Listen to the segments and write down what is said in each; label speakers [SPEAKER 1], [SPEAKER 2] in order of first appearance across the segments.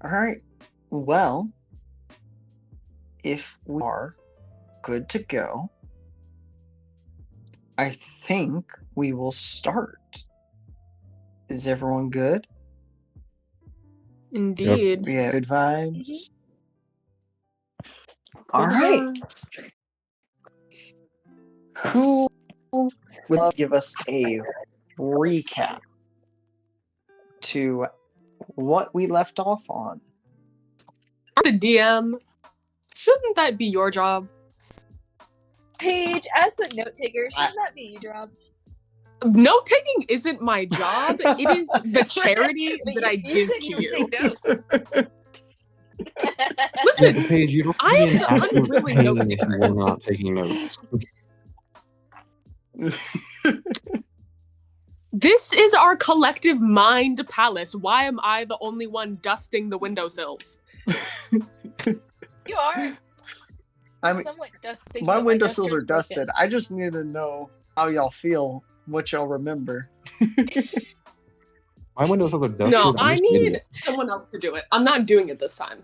[SPEAKER 1] All right. Well, if we are good to go, I think we will start. Is everyone good?
[SPEAKER 2] Indeed.
[SPEAKER 1] We have good vibes.
[SPEAKER 2] Mm-hmm.
[SPEAKER 1] All right. Who will give us a recap to what we left off on?
[SPEAKER 2] The DM, shouldn't that be your job?
[SPEAKER 3] Paige, as the note taker, shouldn't that be your job?
[SPEAKER 2] Note taking isn't my job. It is the charity that I give
[SPEAKER 3] said
[SPEAKER 2] to
[SPEAKER 3] you would
[SPEAKER 2] you.
[SPEAKER 3] take notes.
[SPEAKER 2] Listen,
[SPEAKER 4] Paige, you don't
[SPEAKER 2] I
[SPEAKER 4] be
[SPEAKER 2] am
[SPEAKER 4] an
[SPEAKER 2] the
[SPEAKER 4] absolute
[SPEAKER 2] unwilling
[SPEAKER 4] pain
[SPEAKER 2] note
[SPEAKER 4] if you
[SPEAKER 2] taker.
[SPEAKER 4] were not taking notes.
[SPEAKER 2] This is our collective mind palace. Why am I the only one dusting the windowsills?
[SPEAKER 3] You are.
[SPEAKER 1] I mean,
[SPEAKER 3] somewhat dusting.
[SPEAKER 1] my
[SPEAKER 3] but
[SPEAKER 1] windowsills
[SPEAKER 3] duster's
[SPEAKER 1] are dusted.
[SPEAKER 3] broken.
[SPEAKER 1] I just need to know how y'all feel, what y'all remember.
[SPEAKER 4] My windows are dusted.
[SPEAKER 2] No,
[SPEAKER 4] I'm
[SPEAKER 2] I
[SPEAKER 4] just an
[SPEAKER 2] need
[SPEAKER 4] idiot.
[SPEAKER 2] someone else to do it. I'm not doing it this time.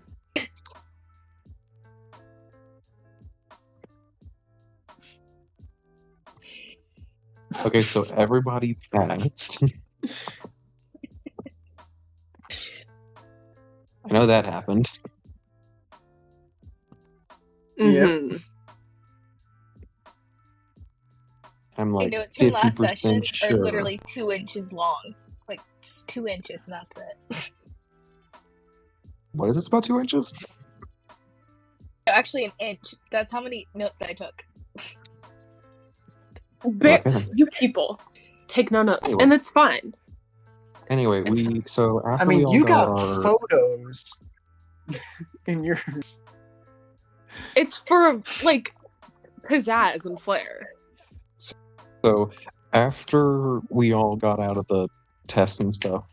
[SPEAKER 4] Okay, so everybody passed. I know that happened.
[SPEAKER 2] Mm-hmm.
[SPEAKER 4] I'm like
[SPEAKER 3] Notes from last
[SPEAKER 4] 50%
[SPEAKER 3] session
[SPEAKER 4] sure.
[SPEAKER 3] are literally 2 inches long. Like, just 2 inches, and that's it.
[SPEAKER 4] What is this, about 2 inches?
[SPEAKER 3] No, actually, an inch. That's how many notes I took.
[SPEAKER 4] Okay.
[SPEAKER 2] You people take no notes,
[SPEAKER 4] Anyway.
[SPEAKER 2] and it's fine.
[SPEAKER 4] Anyway,
[SPEAKER 2] It's
[SPEAKER 4] after
[SPEAKER 1] I mean,
[SPEAKER 4] we all
[SPEAKER 1] you
[SPEAKER 4] got
[SPEAKER 1] got
[SPEAKER 4] our
[SPEAKER 1] photos in yours.
[SPEAKER 2] It's for, like, pizzazz and flair.
[SPEAKER 4] So after we all got out of the tests and stuff,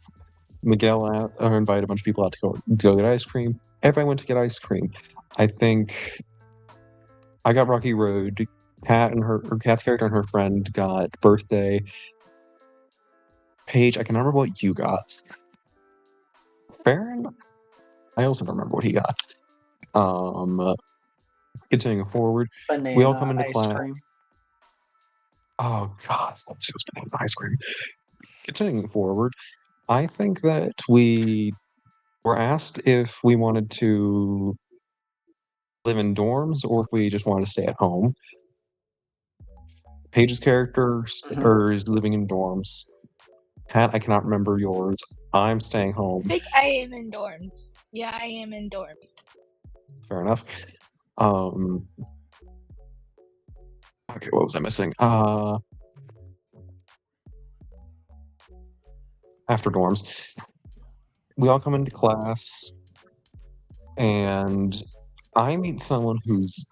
[SPEAKER 4] Miguel invited a bunch of people out to go get ice cream. Everybody went to get ice cream. I think I got Rocky Road. Kat's character and her friend got birthday. Paige, I can remember what you got. Ferryn, I also don't remember what he got. Continuing forward,
[SPEAKER 1] Banana
[SPEAKER 4] we all come into
[SPEAKER 1] ice
[SPEAKER 4] class.
[SPEAKER 1] cream.
[SPEAKER 4] Oh God, it was banana ice cream. Continuing forward, I think that we were asked if we wanted to live in dorms or if we just wanted to stay at home. Paige's character is living in dorms. Kat, I cannot remember yours. I'm staying home.
[SPEAKER 3] I think I am in dorms. Yeah, I am in dorms.
[SPEAKER 4] Fair enough. Okay, what was I missing? After dorms, we all come into class, and I meet someone who's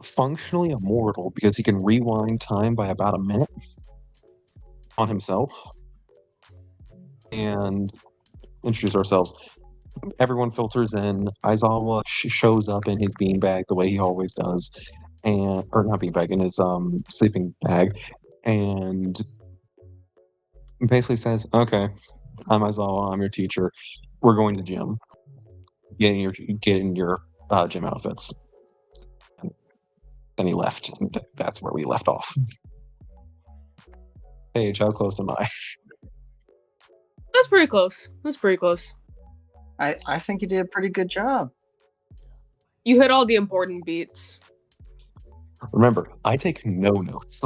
[SPEAKER 4] functionally immortal because he can rewind time by about a minute on himself. And introduce ourselves. Everyone filters in. Aizawa shows up in his beanbag the way he always does, or not beanbag, in his sleeping bag, and basically says, "Okay, I'm Aizawa. I'm your teacher. We're going to the gym. Get in your gym outfits." And then he left, and that's where we left off. Paige, how close am I?
[SPEAKER 2] That's pretty close.
[SPEAKER 1] I think you did a pretty good job.
[SPEAKER 2] You hit all the important beats.
[SPEAKER 4] Remember, I take no notes.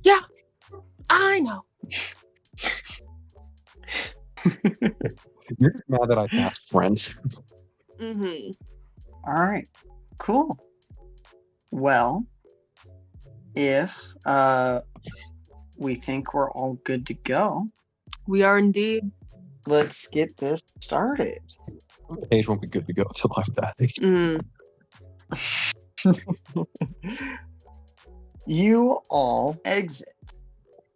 [SPEAKER 2] Yeah, I know.
[SPEAKER 4] You're just mad that I passed French.
[SPEAKER 2] Mm-hmm.
[SPEAKER 1] All right, cool. Well, if we think we're all good to go,
[SPEAKER 2] We are indeed.
[SPEAKER 1] let's get this started.
[SPEAKER 4] Paige won't be good to go till I've died.
[SPEAKER 1] You all exit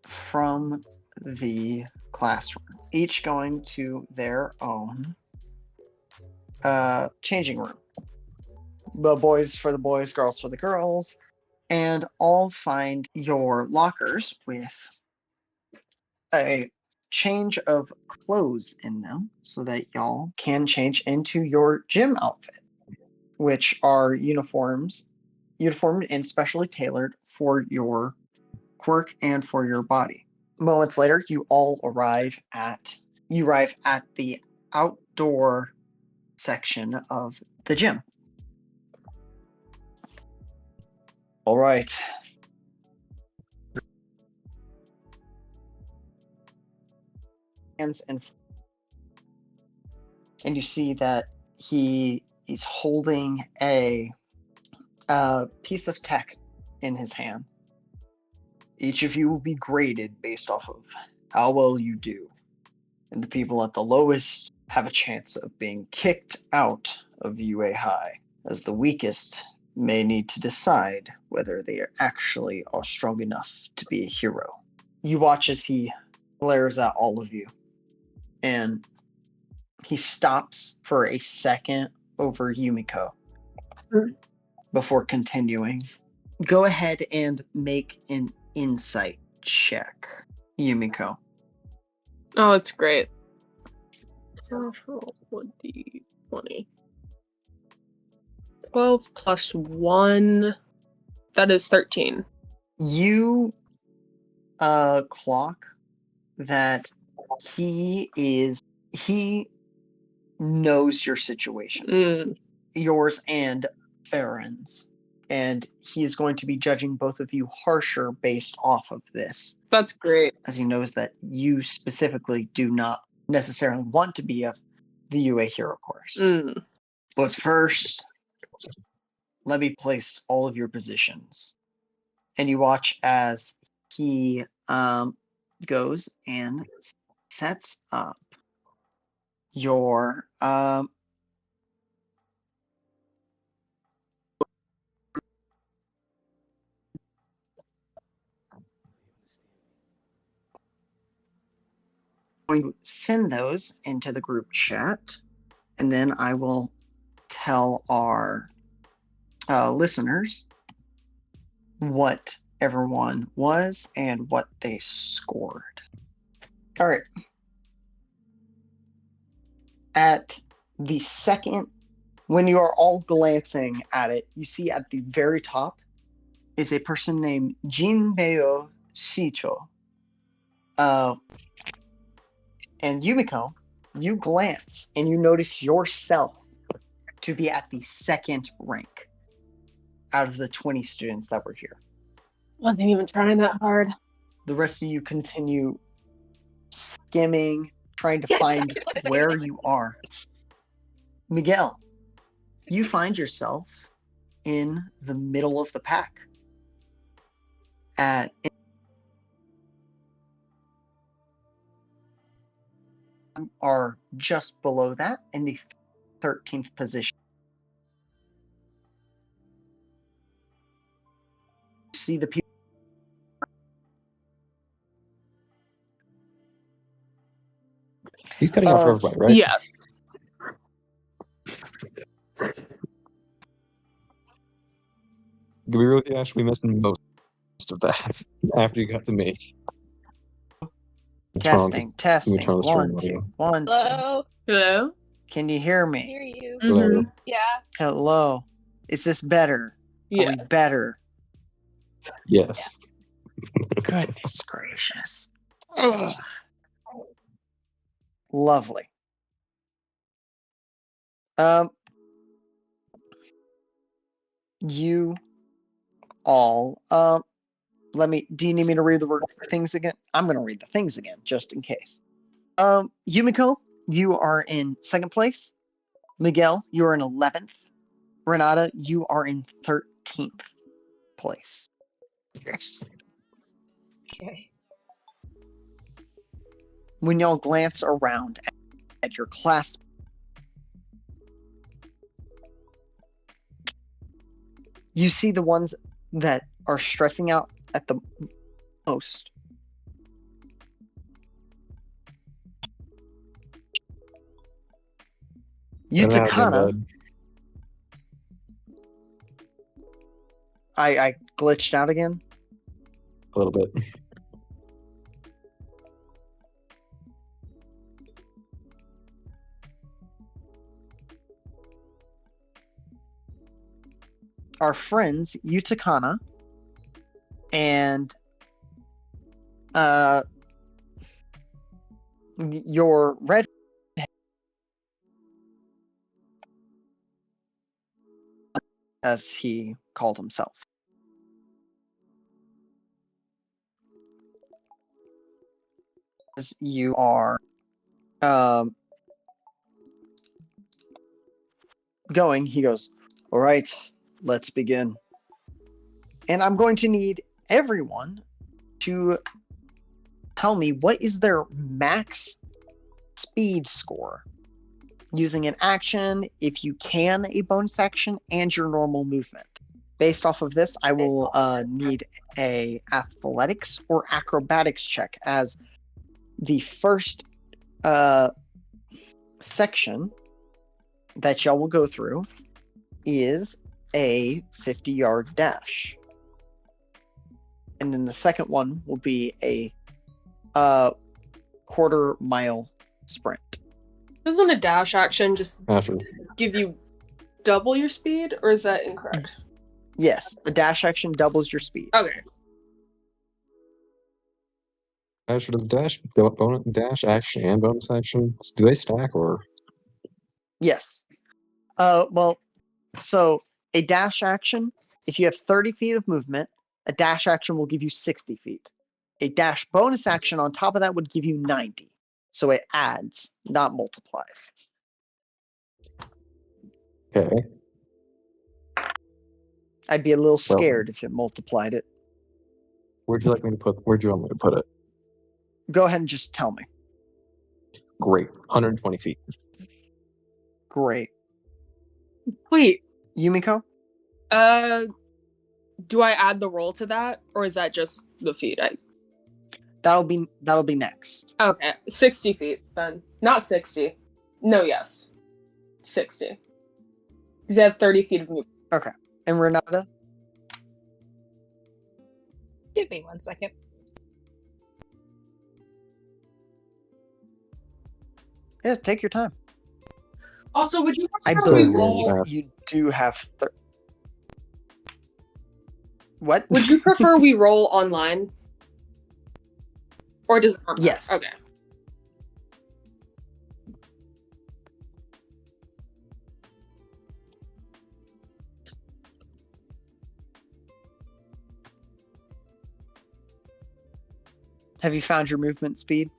[SPEAKER 1] from the classroom, each going to their own changing room. The boys for the boys, girls for the girls, and all find your lockers with a change of clothes in them so that y'all can change into your gym outfit, which are uniformed and specially tailored for your quirk and for your body. Moments later, you all arrive at the outdoor section of the gym. All right. And you see that he's holding a piece of tech in his hand. Each of you will be graded based off of how well you do, and the people at the lowest have a chance of being kicked out of UA High, as the weakest may need to decide whether they actually are strong enough to be a hero. You watch as he glares at all of you, and he stops for a second over Yumiko before continuing. Go ahead and make an insight check, Yumiko.
[SPEAKER 2] Oh, that's great. Natural 20. 12 plus 1. That is 13.
[SPEAKER 1] You clock that he knows your situation. Yours and Ferryn's. And he is going to be judging both of you harsher based off of this.
[SPEAKER 2] That's great.
[SPEAKER 1] As he knows that you specifically do not necessarily want to be the UA hero course. But first, let me place all of your positions. And you watch as he goes and sets up your going to send those into the group chat, and then I will tell our listeners what everyone was and what they scored. All right. At the second, when you are all glancing at it, you see at the very top is a person named Jinbeo Shicho. And Yumiko, you glance and you notice yourself to be at the second rank out of the 20 students that were here.
[SPEAKER 2] Wasn't even trying that hard.
[SPEAKER 1] The rest of you continue skimming, trying to find where you are. Miguel, you find yourself in the middle of the pack. Are just below that in the 13th position. See the people.
[SPEAKER 4] He's cutting off everybody, right?
[SPEAKER 2] Yes.
[SPEAKER 4] To be real with you, Ash, we missed most of that after you got to me.
[SPEAKER 1] Testing.
[SPEAKER 4] One,
[SPEAKER 1] 2, 1, 2.
[SPEAKER 3] Hello?
[SPEAKER 2] Hello?
[SPEAKER 1] Can you hear
[SPEAKER 3] I
[SPEAKER 1] me?
[SPEAKER 3] hear you.
[SPEAKER 2] Mm-hmm.
[SPEAKER 3] Yeah.
[SPEAKER 1] Hello. Is this better?
[SPEAKER 2] Yes.
[SPEAKER 1] Are we better?
[SPEAKER 4] Yes.
[SPEAKER 1] Goodness gracious. Ugh. Lovely. You all do you need me to read the things again? I'm going to read the things again just in case. Yumiko, you are in second place. Miguel, you are in 11th. Renata, you are in 13th place.
[SPEAKER 4] Yes.
[SPEAKER 3] Okay.
[SPEAKER 1] When y'all glance around at your class, you see the ones that are stressing out at the most. Yutakana. I glitched out again.
[SPEAKER 4] A little bit.
[SPEAKER 1] our friends Yutakana and your redhead, as he called himself. As you are going, he goes, "All right, let's begin. And I'm going to need everyone to tell me what is their max speed score using an action, if you can, a bonus action, and your normal movement. Based off of this, I will need a athletics or acrobatics check, as the first section that y'all will go through is a 50-yard dash. And then the second one will be a quarter-mile sprint.
[SPEAKER 2] Doesn't a dash action just
[SPEAKER 4] After.
[SPEAKER 2] give you double your speed, or is that incorrect?
[SPEAKER 1] Yes, the dash action doubles your speed.
[SPEAKER 2] Okay.
[SPEAKER 4] Asher, does dash action and bonus action, do they stack or?
[SPEAKER 1] Yes. Well, so a dash action, if you have 30 feet of movement, a dash action will give you 60 feet. A dash bonus action on top of that would give you 90. So it adds, not multiplies.
[SPEAKER 4] Okay.
[SPEAKER 1] I'd be a little scared if it multiplied it.
[SPEAKER 4] Where'd you want me to put it?
[SPEAKER 1] Go ahead and just tell me.
[SPEAKER 4] Great. 120 feet.
[SPEAKER 1] Great.
[SPEAKER 2] Wait.
[SPEAKER 1] Yumiko?
[SPEAKER 2] Do I add the roll to that, or is that just the feet?
[SPEAKER 1] That'll be next.
[SPEAKER 2] Okay, 60 feet then. Not 60. No, yes. 60. Because I have 30 feet of movement.
[SPEAKER 1] Okay. And Renata?
[SPEAKER 3] Give me 1 second.
[SPEAKER 1] Yeah, take your time.
[SPEAKER 2] Also, would you
[SPEAKER 1] I
[SPEAKER 2] prefer we
[SPEAKER 1] believe
[SPEAKER 2] roll?
[SPEAKER 1] you do have... What?
[SPEAKER 2] Would you prefer we roll online? Or does it not matter?
[SPEAKER 1] Yes.
[SPEAKER 2] Okay.
[SPEAKER 1] Have you found your movement speed?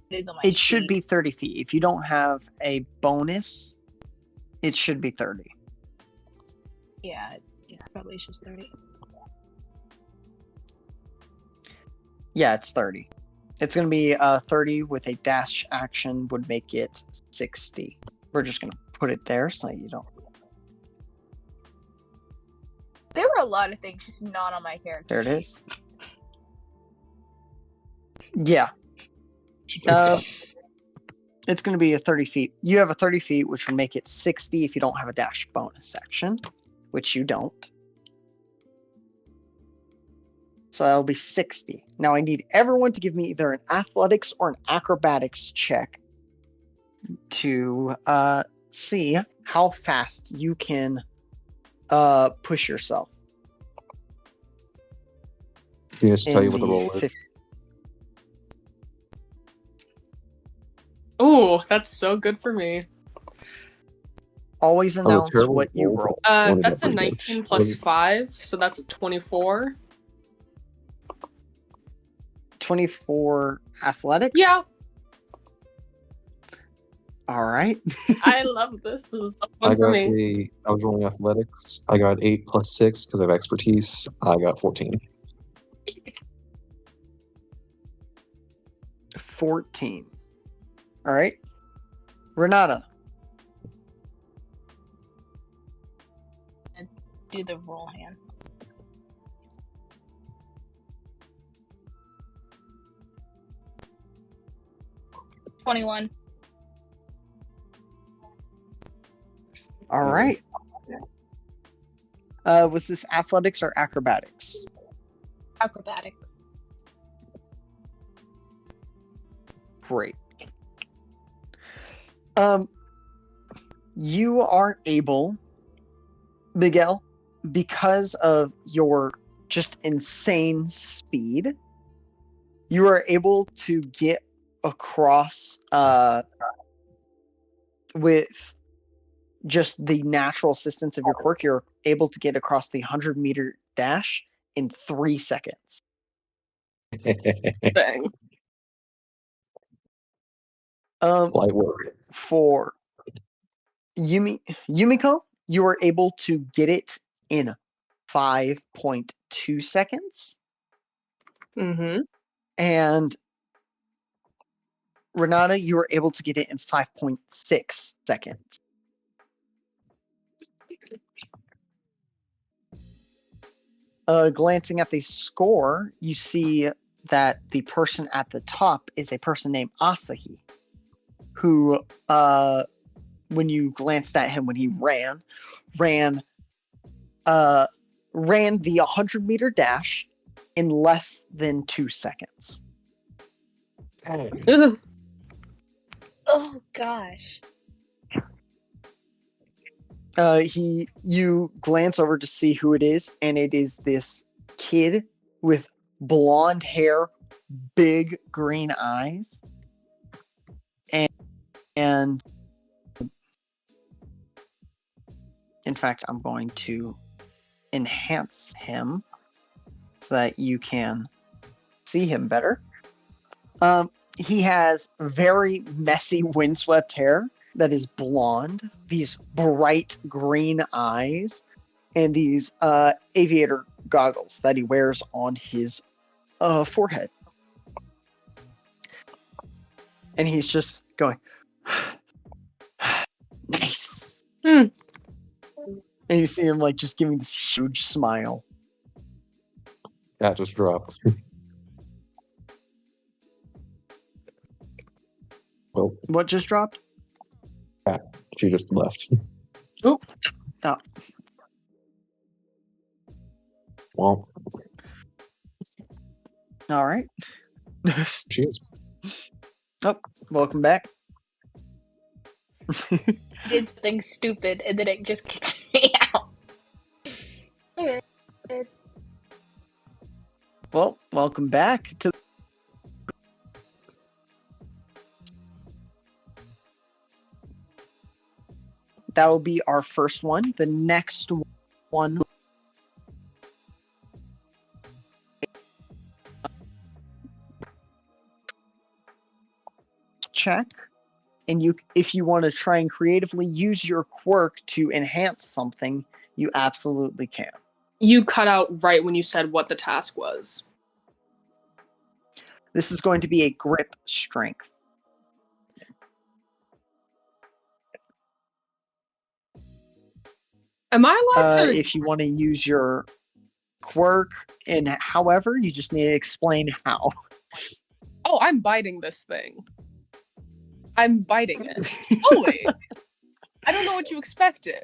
[SPEAKER 3] It is on my
[SPEAKER 1] It should
[SPEAKER 3] sheet.
[SPEAKER 1] be 30 feet. If you don't have a bonus, it should be 30.
[SPEAKER 3] Yeah, probably it's just 30.
[SPEAKER 1] Yeah, it's 30. It's going to be 30 with a dash action would make it 60. We're just going to put it there so you don't...
[SPEAKER 3] There were a lot of things just not on my character.
[SPEAKER 1] There it is. Yeah. It's going to be a 30 feet. You have a 30 feet, which will make it 60 if you don't have a dash bonus action, which you don't. So that'll be 60. Now I need everyone to give me either an athletics or an acrobatics check to see how fast you can push yourself.
[SPEAKER 4] Can you just tell you what the roll is?
[SPEAKER 2] Oh, that's so good for me.
[SPEAKER 1] Always announce
[SPEAKER 4] terrible
[SPEAKER 1] what you
[SPEAKER 4] roll.
[SPEAKER 1] roll.
[SPEAKER 2] That's a
[SPEAKER 4] pretty good.
[SPEAKER 2] 19 plus 5, so that's a 24.
[SPEAKER 1] 24 athletics?
[SPEAKER 2] Yeah,
[SPEAKER 1] All right.
[SPEAKER 2] I love this. This is so
[SPEAKER 4] I
[SPEAKER 2] fun for
[SPEAKER 4] got
[SPEAKER 2] me.
[SPEAKER 4] I was rolling athletics. I got 8 plus 6 because I have expertise. I got 14.
[SPEAKER 1] 14. All right. Renata.
[SPEAKER 3] Do the roll hand. $21.
[SPEAKER 1] All right. Was this athletics or acrobatics?
[SPEAKER 3] Acrobatics.
[SPEAKER 1] Great. You are able, Miguel, because of your just insane speed, you are able to get across with just the natural assistance of your quirk. You're able to get across the 100-meter dash in 3 seconds.
[SPEAKER 2] Bang.
[SPEAKER 4] Light work.
[SPEAKER 1] For Yumiko, you are able to get it in 5.2 seconds.
[SPEAKER 2] Mm-hmm.
[SPEAKER 1] And Renata, you were able to get it in 5.6 seconds. Glancing at the score, you see that the person at the top is a person named Asahi, who, when you glanced at him when he ran the 100-meter dash in less than 2 seconds.
[SPEAKER 2] Ugh.
[SPEAKER 3] Oh gosh.
[SPEAKER 1] You glance over to see who it is, and it is this kid with blonde hair, big green eyes, and in fact, I'm going to enhance him so that you can see him better. He has very messy windswept hair that is blonde, these bright green eyes, and these aviator goggles that he wears on his forehead. And he's just going, nice.
[SPEAKER 2] Mm.
[SPEAKER 1] And you see him like just giving this huge smile.
[SPEAKER 4] That just dropped. Well,
[SPEAKER 1] What just dropped?
[SPEAKER 4] she just left.
[SPEAKER 2] Oop.
[SPEAKER 1] Oh.
[SPEAKER 4] Well,
[SPEAKER 1] All right.
[SPEAKER 4] she is.
[SPEAKER 1] Oh, welcome back.
[SPEAKER 3] Did something stupid and then it just kicks me out. Okay.
[SPEAKER 1] Well, welcome back to. That will be our first one. The next one. Check. And if you want to try and creatively use your quirk to enhance something, you absolutely can.
[SPEAKER 2] You cut out right when you said what the task was.
[SPEAKER 1] This is going to be a grip strength.
[SPEAKER 2] Am I allowed to?
[SPEAKER 1] If you want to use your quirk, and however, you just need to explain how.
[SPEAKER 2] Oh, I'm biting this thing. I'm biting it. Holy! I don't know what you expected.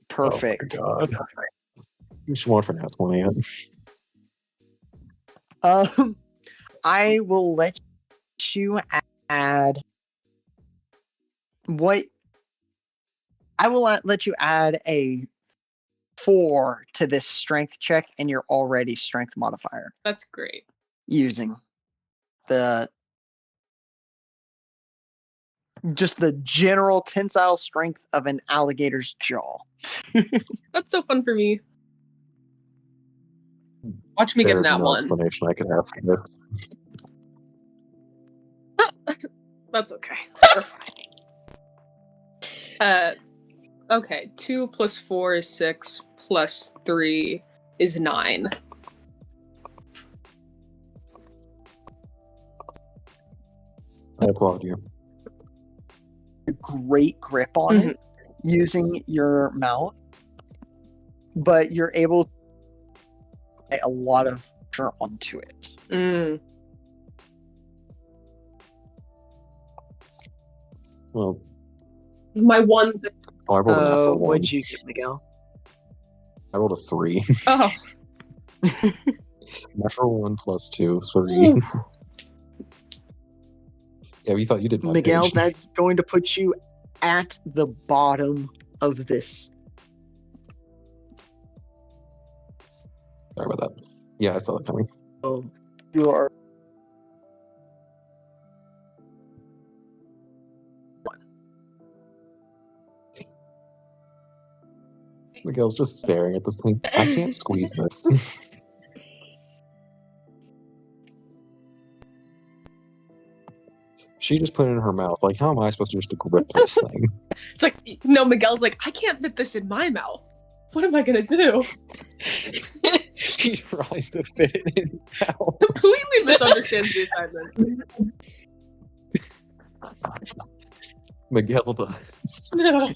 [SPEAKER 1] Perfect.
[SPEAKER 4] Oh my God. You should want for Nat 20
[SPEAKER 1] I will let you add what I will let you add a 4 to this strength check and your already strength modifier
[SPEAKER 2] That's great.
[SPEAKER 1] using the general tensile strength of an alligator's jaw.
[SPEAKER 2] That's so fun for me. Watch me get
[SPEAKER 4] There's
[SPEAKER 2] that
[SPEAKER 4] no
[SPEAKER 2] one.
[SPEAKER 4] explanation I could have for this.
[SPEAKER 2] That's okay. We're fine. Okay. 2 plus 4 is 6. Plus 3 is 9.
[SPEAKER 4] I applaud you.
[SPEAKER 1] Great grip on it using your mouth, but you're able to get a lot of pressure onto it.
[SPEAKER 2] Mm.
[SPEAKER 4] Well,
[SPEAKER 2] My one.
[SPEAKER 4] I rolled a natural one.
[SPEAKER 1] What'd you get, Miguel?
[SPEAKER 4] I rolled a 3.
[SPEAKER 2] Oh.
[SPEAKER 4] Natural 1 plus 2, 3.
[SPEAKER 2] Ooh.
[SPEAKER 4] Yeah, we thought you did that.
[SPEAKER 1] Miguel, that's going to put you at the bottom of this.
[SPEAKER 4] Sorry about that. Yeah, I saw that coming.
[SPEAKER 1] So you are.
[SPEAKER 4] Miguel's just staring at this thing. I can't squeeze this. She just put it in her mouth. Like, how am I supposed to just grip this thing?
[SPEAKER 2] It's like, no, Miguel's like, I can't fit this in my mouth. What am I gonna do?
[SPEAKER 4] He tries to fit it in his mouth.
[SPEAKER 2] Completely misunderstands the assignment.
[SPEAKER 4] Miguel does.
[SPEAKER 2] No.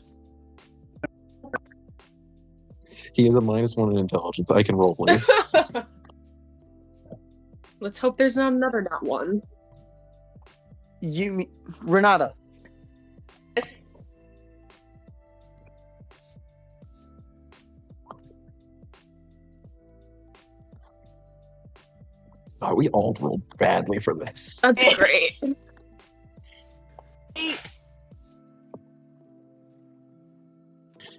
[SPEAKER 4] He has a -1 in intelligence. I can roll with.
[SPEAKER 2] Let's hope there's not another not one.
[SPEAKER 1] Renata.
[SPEAKER 3] Yes.
[SPEAKER 4] Oh, we all rolled badly for this.
[SPEAKER 2] That's great.
[SPEAKER 3] 8.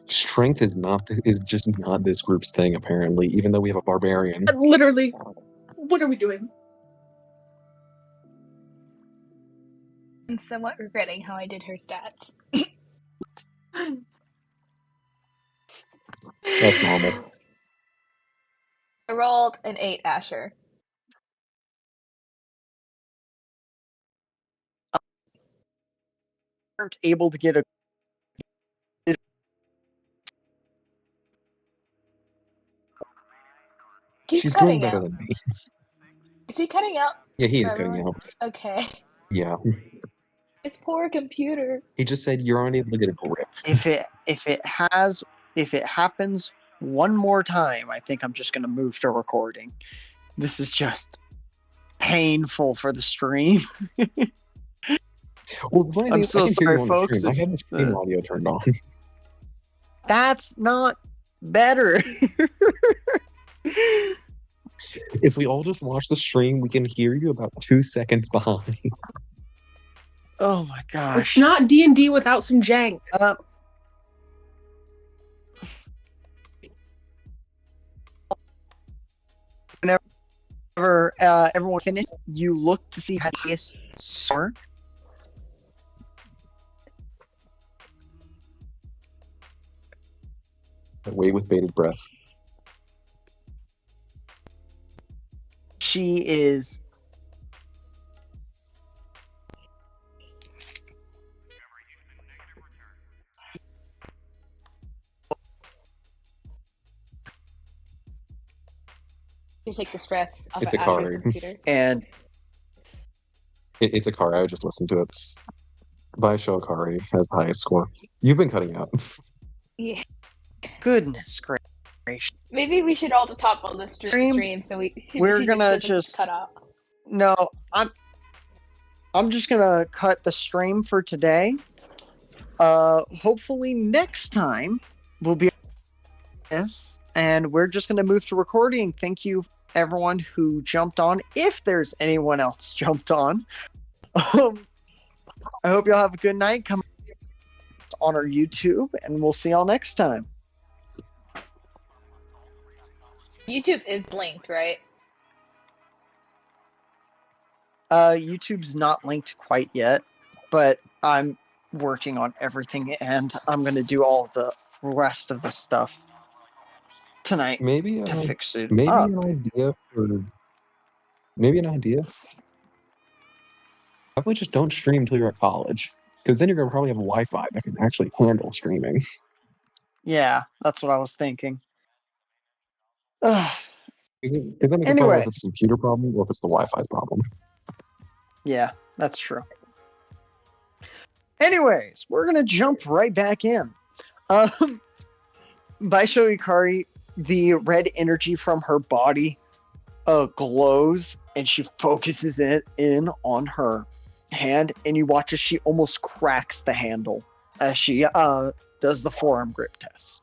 [SPEAKER 4] Strength is just not this group's thing, apparently, even though we have a barbarian.
[SPEAKER 2] Literally, what are we doing?
[SPEAKER 3] I'm somewhat regretting how I did her stats.
[SPEAKER 4] That's normal.
[SPEAKER 3] I rolled an 8, Asher.
[SPEAKER 1] Aren't able to get a.
[SPEAKER 3] He's
[SPEAKER 4] She's doing
[SPEAKER 3] cutting
[SPEAKER 4] better
[SPEAKER 3] out.
[SPEAKER 4] than me.
[SPEAKER 3] Is he cutting out?
[SPEAKER 4] Yeah, he is
[SPEAKER 3] For
[SPEAKER 4] cutting
[SPEAKER 3] everyone?
[SPEAKER 4] out.
[SPEAKER 3] Okay.
[SPEAKER 4] Yeah.
[SPEAKER 3] His poor computer.
[SPEAKER 4] He just said you're unable to get a grip.
[SPEAKER 1] If it happens one more time, I think I'm just gonna move to recording. This is just painful for the stream.
[SPEAKER 4] Well, the funny
[SPEAKER 1] I'm
[SPEAKER 4] thing is,
[SPEAKER 1] so
[SPEAKER 4] I can hear
[SPEAKER 1] sorry,
[SPEAKER 4] you on the
[SPEAKER 1] folks,
[SPEAKER 4] stream. I
[SPEAKER 1] if-
[SPEAKER 4] have the stream audio turned on.
[SPEAKER 1] That's not better.
[SPEAKER 4] If we all just watch the stream, we can hear you about 2 seconds behind.
[SPEAKER 1] Oh my
[SPEAKER 2] It's
[SPEAKER 1] gosh.
[SPEAKER 2] not D&D without some jank.
[SPEAKER 1] Whenever everyone finishes, you look to see highest star.
[SPEAKER 4] Wait with bated breath.
[SPEAKER 1] She is
[SPEAKER 3] To take the stress off
[SPEAKER 4] It's
[SPEAKER 3] of
[SPEAKER 4] a car.
[SPEAKER 3] Asher's computer.
[SPEAKER 1] and
[SPEAKER 4] It's Akari. I just listened to it. By show, Akari has the highest score. You've been cutting out.
[SPEAKER 3] Yeah.
[SPEAKER 1] goodness gracious.
[SPEAKER 3] Maybe we should all just hop on the stream so
[SPEAKER 1] We're
[SPEAKER 3] she
[SPEAKER 1] gonna
[SPEAKER 3] doesn't
[SPEAKER 1] just-
[SPEAKER 3] cut out.
[SPEAKER 1] No, I'm just gonna cut the stream for today. Hopefully next time we'll be this, and we're just gonna move to recording. Thank you everyone who jumped on. If there's anyone else jumped on, I hope y'all have a good night. Come on our YouTube, and we'll see y'all next time.
[SPEAKER 3] YouTube is linked, right?
[SPEAKER 1] YouTube's not linked quite yet, but I'm working on everything, and I'm gonna do all the rest of the stuff tonight
[SPEAKER 4] Maybe
[SPEAKER 1] to fix it
[SPEAKER 4] maybe
[SPEAKER 1] up.
[SPEAKER 4] an idea. How about we just don't stream until you're at college? Because then you're gonna probably have a Wi-Fi that can actually handle streaming.
[SPEAKER 1] Yeah, that's what I was thinking. Ugh,
[SPEAKER 4] Because then it can tell
[SPEAKER 1] Anyway.
[SPEAKER 4] if it's a computer problem or if it's the Wi-Fi problem.
[SPEAKER 1] yeah, that's true. Anyways, we're gonna jump right back in. By Show Ikari, the red energy from her body glows, and she focuses it in on her hand, and you watch as she almost cracks the handle as she does the forearm grip test.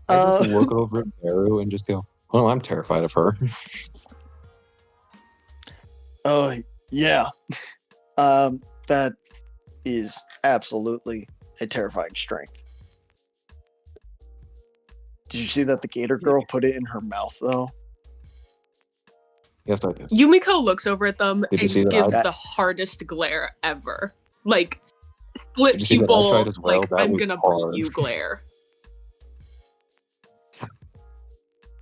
[SPEAKER 4] I just look over at Beru and just go, "Oh, I'm terrified of her."
[SPEAKER 1] Oh, yeah. That is absolutely a terrifying strength. Did you see that the gator girl put it in her mouth, though?
[SPEAKER 4] Yes, I did.
[SPEAKER 2] Yumiko looks over at them
[SPEAKER 4] Did you see
[SPEAKER 2] and
[SPEAKER 4] that
[SPEAKER 2] gives
[SPEAKER 1] I-
[SPEAKER 2] the hardest glare ever. Like, split
[SPEAKER 4] Did you see that I
[SPEAKER 2] pupil,
[SPEAKER 4] tried as well?
[SPEAKER 2] like,
[SPEAKER 4] That
[SPEAKER 2] I'm
[SPEAKER 4] was
[SPEAKER 2] gonna
[SPEAKER 4] hard.
[SPEAKER 2] beat you glare.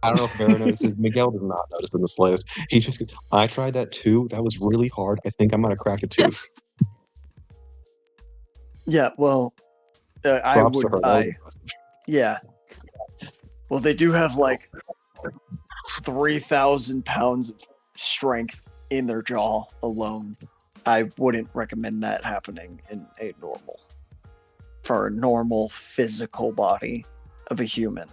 [SPEAKER 4] I don't know if Beru notices. Miguel does not notice in the slightest. He just goes, I tried that too. That was really hard. I think I'm going to crack a tooth.
[SPEAKER 1] Yeah, well, I
[SPEAKER 4] Props to
[SPEAKER 1] would.
[SPEAKER 4] her. That was impressive.
[SPEAKER 1] Yeah. Well, they do have like 3,000 pounds of strength in their jaw alone. I wouldn't recommend that happening for a normal physical body of a human.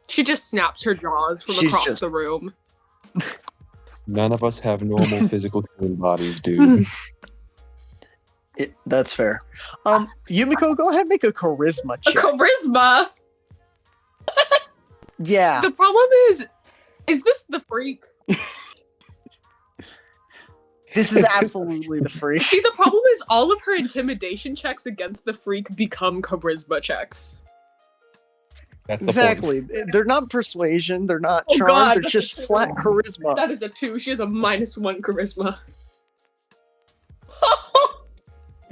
[SPEAKER 2] She just snaps her jaws from
[SPEAKER 1] She's
[SPEAKER 2] across
[SPEAKER 1] just-
[SPEAKER 2] the room.
[SPEAKER 4] None of us have normal physical human bodies, dude.
[SPEAKER 1] That's fair. Yumiko, go ahead and make a charisma
[SPEAKER 2] A
[SPEAKER 1] check.
[SPEAKER 2] charisma!
[SPEAKER 1] Yeah.
[SPEAKER 2] The problem is this the freak?
[SPEAKER 1] This is absolutely the freak.
[SPEAKER 2] See, the problem is all of her intimidation checks against the freak become charisma checks.
[SPEAKER 4] That's the
[SPEAKER 1] Exactly.
[SPEAKER 4] point.
[SPEAKER 1] They're not persuasion. They're not
[SPEAKER 2] Oh,
[SPEAKER 1] charm.
[SPEAKER 2] God,
[SPEAKER 1] they're
[SPEAKER 2] that's
[SPEAKER 1] just
[SPEAKER 2] a two.
[SPEAKER 1] flat charisma.
[SPEAKER 2] That is a 2. She has a -1 charisma.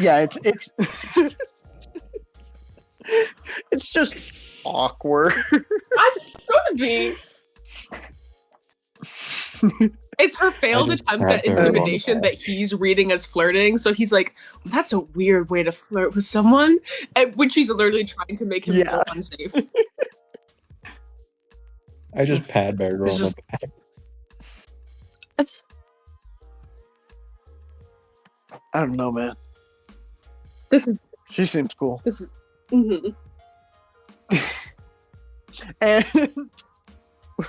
[SPEAKER 1] Yeah, it's it's just awkward.
[SPEAKER 2] It's gonna be. It's her failed
[SPEAKER 4] I just
[SPEAKER 2] attempt at
[SPEAKER 4] pat Beru on the
[SPEAKER 2] intimidation
[SPEAKER 4] back.
[SPEAKER 2] that he's reading as flirting, so he's like, well, that's a weird way to flirt with someone, and when she's literally trying to make him
[SPEAKER 1] Yeah.
[SPEAKER 2] feel unsafe.
[SPEAKER 4] I just pat Beru
[SPEAKER 1] It's
[SPEAKER 4] on
[SPEAKER 1] just-
[SPEAKER 4] the back.
[SPEAKER 1] I don't know, man.
[SPEAKER 2] This is
[SPEAKER 1] She seems cool.
[SPEAKER 2] mhm.
[SPEAKER 1] And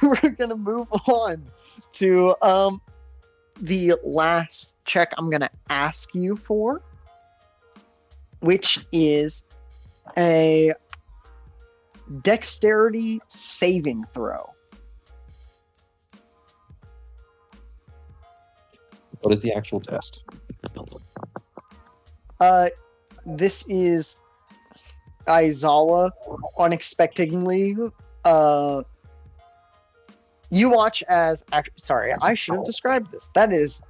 [SPEAKER 1] we're gonna move on to the last check I'm gonna ask you for, which is a dexterity saving throw.
[SPEAKER 4] What is the actual test?
[SPEAKER 1] This is Aizawa unexpectedly. You watch as. Sorry, I should have described this. That is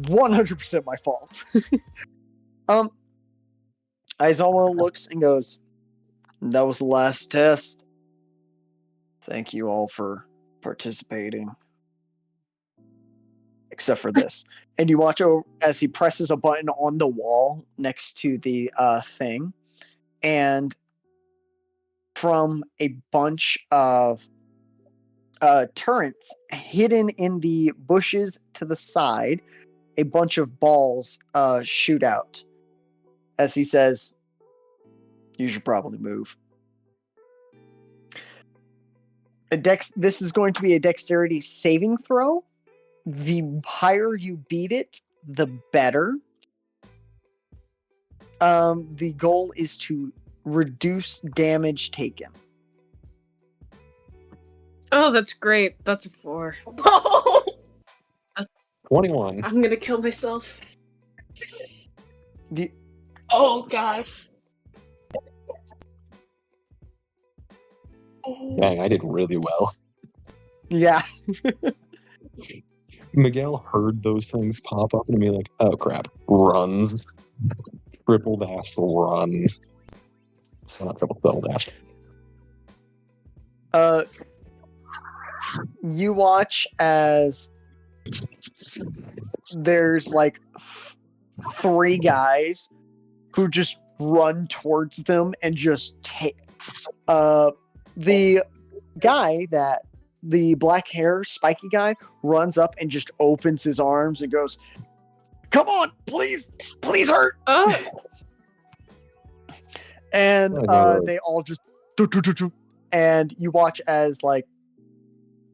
[SPEAKER 1] 100% my fault. Aizawa looks and goes, "That was the last test. Thank you all for participating. Except for this." And you watch as he presses a button on the wall next to the thing. And from a bunch of turrets hidden in the bushes to the side, a bunch of balls shoot out. As he says, "You should probably move." This is going to be a dexterity saving throw. The higher you beat it, the better. The goal is to reduce damage taken.
[SPEAKER 2] Oh, that's great. That's a 4.
[SPEAKER 4] 21.
[SPEAKER 2] I'm gonna kill myself.
[SPEAKER 1] Do-
[SPEAKER 2] Oh gosh.
[SPEAKER 4] Dang, I did really well.
[SPEAKER 1] Yeah.
[SPEAKER 4] Miguel heard those things pop up and be like, oh crap, runs. Triple dash run. Well, not triple, double dash.
[SPEAKER 1] You watch as there's like 3 guys who just run towards them and just take. The guy the black hair spiky guy runs up and just opens his arms and goes, "Come on, please hurt."
[SPEAKER 2] Oh,
[SPEAKER 1] And
[SPEAKER 4] Oh, no.
[SPEAKER 1] they all just do. And you watch as like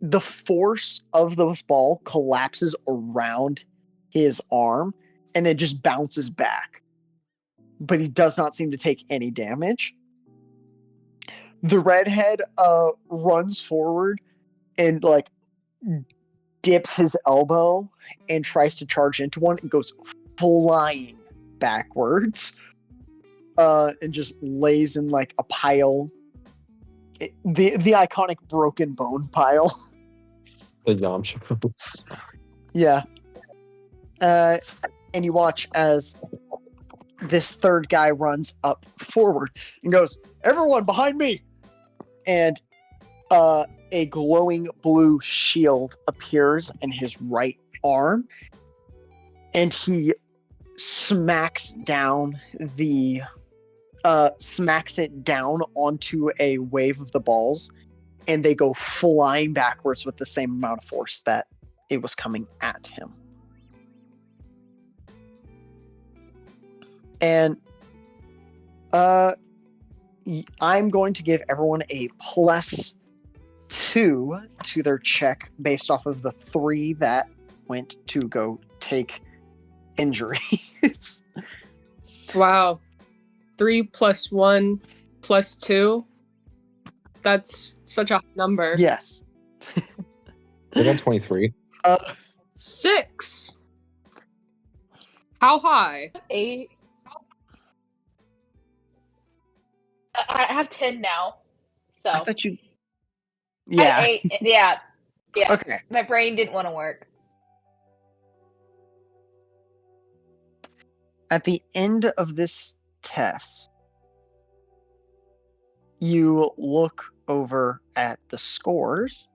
[SPEAKER 1] the force of this ball collapses around his arm and then just bounces back, but he does not seem to take any damage. The redhead runs forward and like dips his elbow and tries to charge into one and goes flying backwards. And just lays in like a pile. The iconic broken bone pile.
[SPEAKER 4] The Yamchas.
[SPEAKER 1] Yeah. And you watch as this third guy runs up forward and goes, "Everyone behind me!" And a glowing blue shield appears in his right arm, and he smacks it down onto a wave of the balls, and they go flying backwards with the same amount of force that it was coming at him. And I'm going to give everyone a +2 to their check based off of the 3 that went to go take injuries.
[SPEAKER 2] Wow. 3 + 1 + 2. That's such a high number.
[SPEAKER 1] Yes.
[SPEAKER 4] I got 23.
[SPEAKER 2] 6. How high?
[SPEAKER 3] 8. I have 10 now. So
[SPEAKER 1] I thought you. Yeah.
[SPEAKER 3] 8. Yeah.
[SPEAKER 1] Okay.
[SPEAKER 3] My brain didn't want to work.
[SPEAKER 1] At the end of this test, you look over at the scores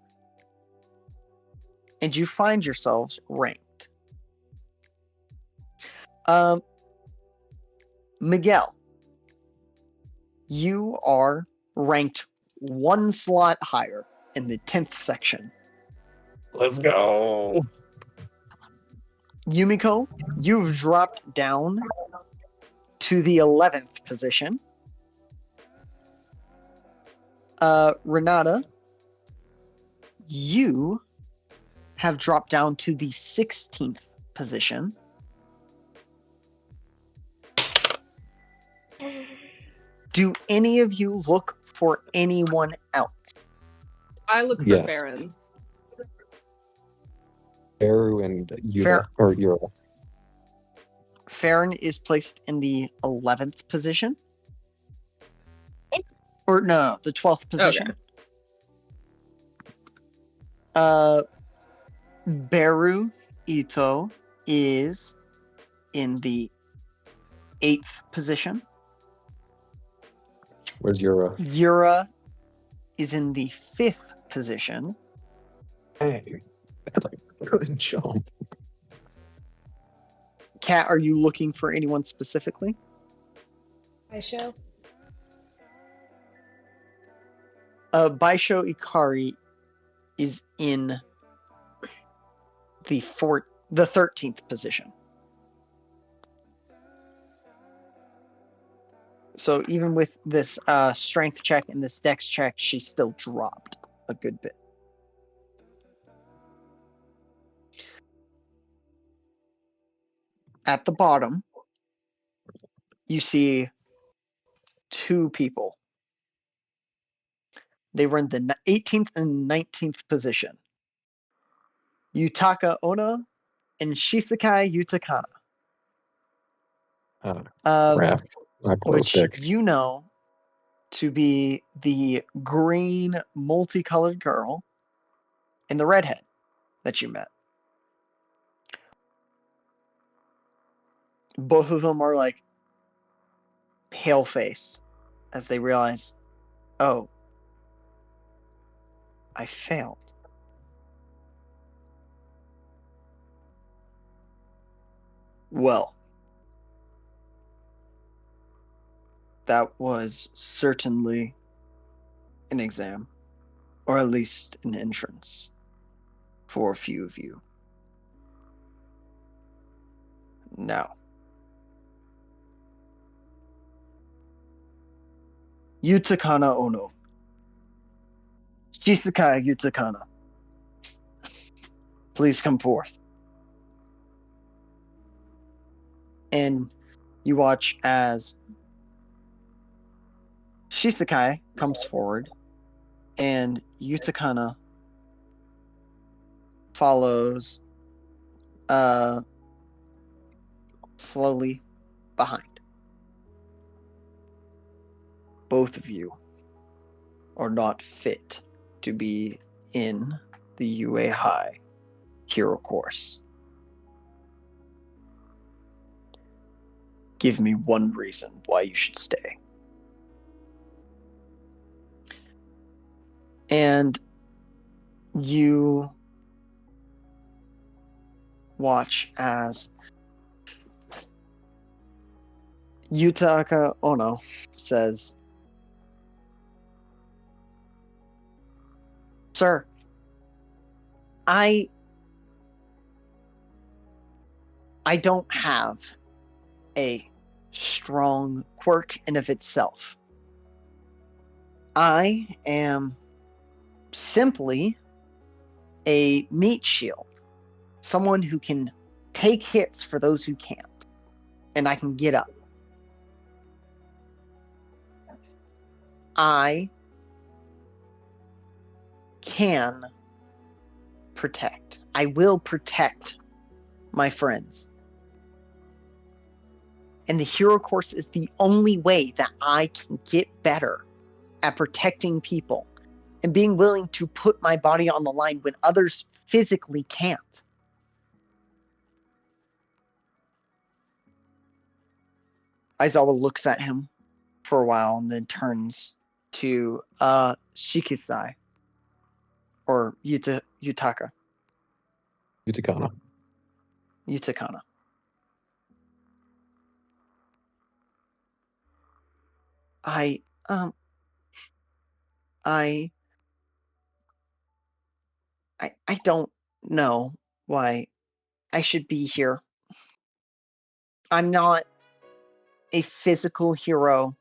[SPEAKER 1] and you find yourselves ranked. Miguel, you are ranked 1 slot higher in the 10th section.
[SPEAKER 4] Let's go.
[SPEAKER 1] Yumiko, you've dropped down to the 11th position. Renata, you have dropped down to the 16th position. Do any of you look for anyone else?
[SPEAKER 2] I look for
[SPEAKER 4] Yes.
[SPEAKER 2] Ferryn.
[SPEAKER 4] Beru and Yura. Or Yura.
[SPEAKER 1] Ferryn is placed in the 11th position. Or no, the 12th position.
[SPEAKER 2] Okay.
[SPEAKER 1] Beru Ito is in the 8th position.
[SPEAKER 4] Where's Yura?
[SPEAKER 1] Yura is in the 5th position.
[SPEAKER 4] Hey, that's like a good jump.
[SPEAKER 1] Kat, are you looking for anyone specifically?
[SPEAKER 3] Baisho?
[SPEAKER 1] Baisho Ikari is in the 13th position. So even with this strength check and this dex check, she still dropped a good bit. At the bottom, you see 2 people. They were in the 18th and 19th position. Yutaka Onna and Shisakai Yutakana.
[SPEAKER 4] Crap. My glow
[SPEAKER 1] Which
[SPEAKER 4] stick.
[SPEAKER 1] you know to be the green multicolored girl and the redhead that you met. Both of them are like pale face as they realize, oh, I failed. Well, that was certainly an exam, or at least an entrance for a few of you. Now, Yutakana Ono. Shisakai Yutakana. Please come forth. And you watch as Shisakai comes forward and Yutakana follows slowly behind. Both of you are not fit to be in the UA High Hero course. Give me one reason why you should stay. And you watch as Yutaka Ono says, "Sir, I don't have a strong quirk in of itself. I am simply a meat shield. Someone who can take hits for those who can't. And I can get up. I can protect. I will protect my friends. And the hero course is the only way that I can get better at protecting people and being willing to put my body on the line when others physically can't." Aizawa looks at him for a while and then turns to Shikisai or Yutakana. I don't know why I should be here. I'm not a physical hero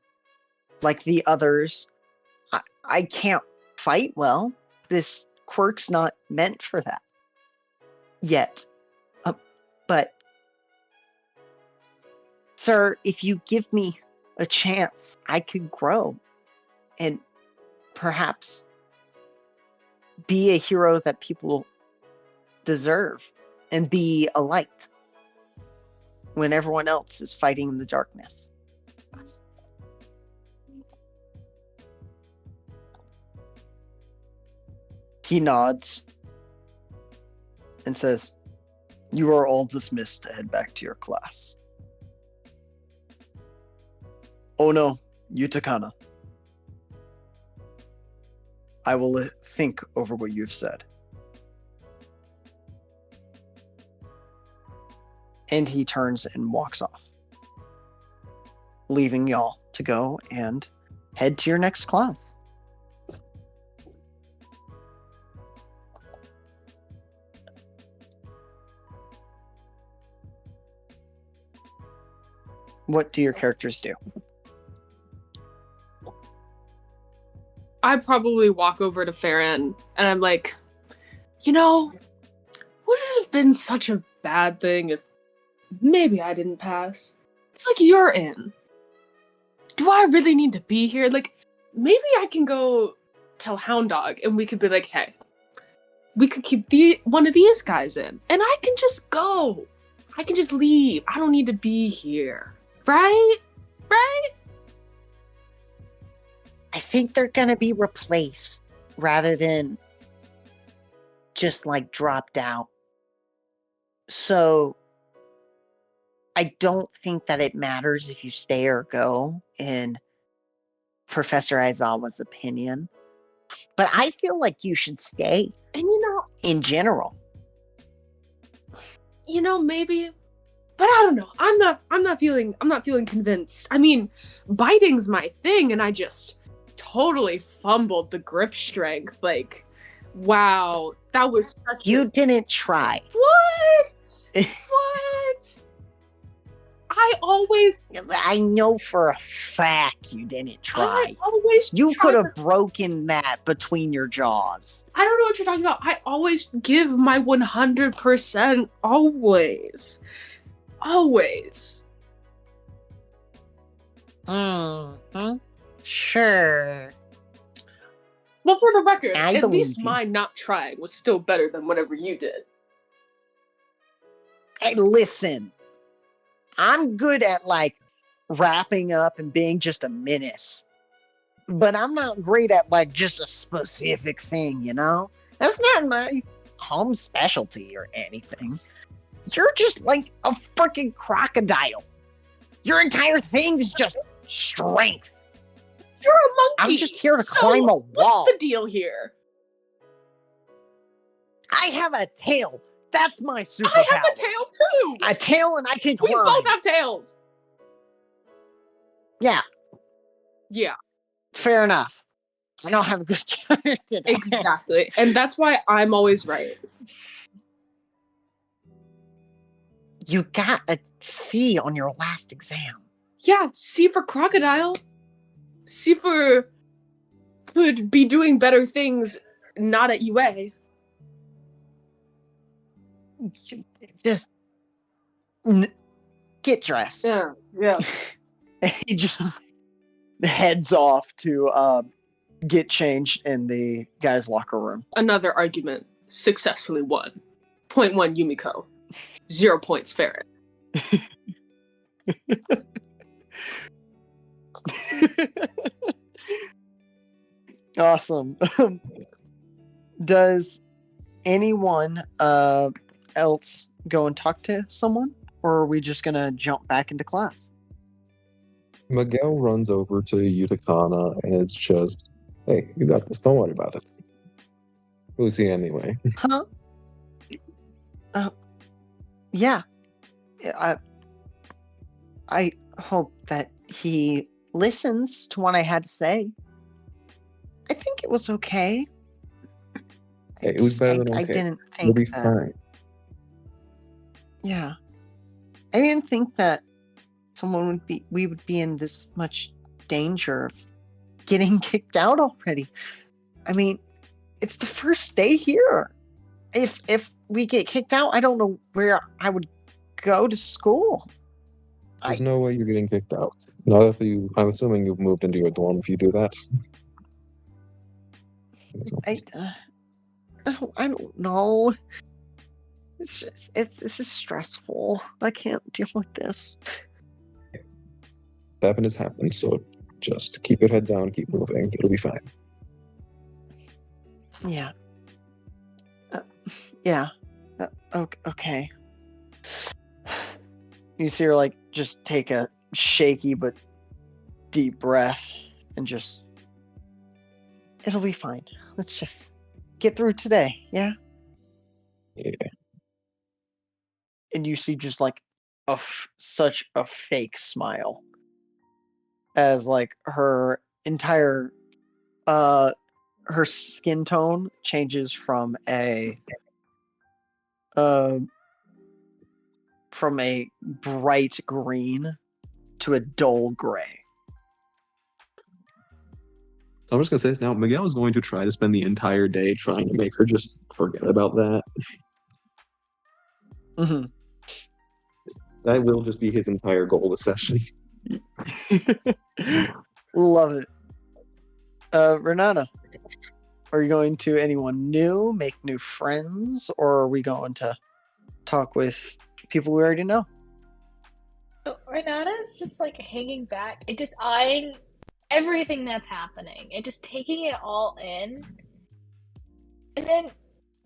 [SPEAKER 1] like the others. I can't fight well. This quirk's not meant for that yet. But, sir, if you give me a chance, I could grow and perhaps be a hero that people deserve and be a light when everyone else is fighting in the darkness. He nods and says, "You are all dismissed to head back to your class." "Oh no, Yutakana. I will think over what you've said." And he turns and walks off, leaving y'all to go and head to your next class. What do your characters do?
[SPEAKER 2] I probably walk over to Ferryn and I'm like, would it have been such a bad thing if maybe I didn't pass? It's like, you're in. Do I really need to be here? Like, maybe I can go tell Hound Dog and we could be like, hey, we could keep one of these guys in and I can just go. I can just leave. I don't need to be here. Right?
[SPEAKER 1] I think they're going to be replaced rather than just like dropped out. So I don't think that it matters if you stay or go in Professor Aizawa's opinion. But I feel like you should stay.
[SPEAKER 2] And
[SPEAKER 1] in general.
[SPEAKER 2] Maybe. But I don't know. I'm not feeling convinced. I mean, biting's my thing and I just totally fumbled the grip strength. Like, wow, that was such
[SPEAKER 1] You didn't try.
[SPEAKER 2] What?
[SPEAKER 1] I know for a fact you didn't try. You
[SPEAKER 2] try
[SPEAKER 1] could have broken that between your jaws.
[SPEAKER 2] I don't know what you're talking about. I always give my 100%. Always.
[SPEAKER 1] Mm-hmm. Sure.
[SPEAKER 2] Well, for the record,
[SPEAKER 1] I
[SPEAKER 2] at
[SPEAKER 1] believe
[SPEAKER 2] least
[SPEAKER 1] you.
[SPEAKER 2] my not trying was still better than whatever you did.
[SPEAKER 1] Hey, listen. I'm good at, like, wrapping up and being just a menace. But I'm not great at, like, just a specific thing, you know? That's not my home specialty or anything. You're just like a freaking crocodile. Your entire thing's just strength.
[SPEAKER 2] You're a monkey!
[SPEAKER 1] I'm just here to
[SPEAKER 2] So,
[SPEAKER 1] climb a wall.
[SPEAKER 2] What's the deal here?
[SPEAKER 1] I have a tail. That's my superpower.
[SPEAKER 2] I have a tail too!
[SPEAKER 1] A tail and I can climb.
[SPEAKER 2] We both have tails!
[SPEAKER 1] Yeah,
[SPEAKER 2] Yeah,
[SPEAKER 1] fair enough. I don't have a good character today.
[SPEAKER 2] exactly. And that's why I'm always right.
[SPEAKER 1] You got a C on your last exam.
[SPEAKER 2] Yeah, C for crocodile. C for could be doing better things, not at UA.
[SPEAKER 1] Just get dressed.
[SPEAKER 2] Yeah.
[SPEAKER 1] He just heads off to get changed in the guys' locker room.
[SPEAKER 2] Another argument successfully won. 0.1 Yumiko. 0 points Ferryn.
[SPEAKER 1] Awesome. Does anyone else go and talk to someone, or are we just gonna jump back into class?
[SPEAKER 4] Miguel runs over to Yutakana and it's just, hey, you got this. Don't worry about it. Who's he anyway?
[SPEAKER 1] Huh? Yeah. I hope that he listens to what I had to say. I think it was okay.
[SPEAKER 4] Hey, it was better than okay.
[SPEAKER 1] I didn't
[SPEAKER 4] You'll
[SPEAKER 1] think
[SPEAKER 4] be
[SPEAKER 1] that.
[SPEAKER 4] fine.
[SPEAKER 1] Yeah. I didn't think that we would be in this much danger of getting kicked out already. I mean, it's the first day here. If we get kicked out, I don't know where I would go to school.
[SPEAKER 4] There's no way you're getting kicked out. Not if I'm assuming you've moved into your dorm if you do that.
[SPEAKER 1] I don't know. It's just this is stressful. I can't deal with this.
[SPEAKER 4] Happened has happened, so just keep your head down, keep moving. It'll be fine.
[SPEAKER 1] Yeah. Yeah. Okay. You see her like just take a shaky but deep breath and just. It'll be fine. Let's just get through today. Yeah.
[SPEAKER 4] Yeah.
[SPEAKER 1] And you see just like such a fake smile as like her entire her skin tone changes from a bright green to a dull gray.
[SPEAKER 4] So I'm just gonna say this now. Miguel is going to try to spend the entire day trying to make her just forget about that.
[SPEAKER 1] Mm-hmm.
[SPEAKER 4] That will just be his entire goal this session.
[SPEAKER 1] Love it. Renata, are you going to anyone new, make new friends, or are we going to talk with people we already know?
[SPEAKER 3] Oh, Renata's just like hanging back and just eyeing everything that's happening and just taking it all in. And then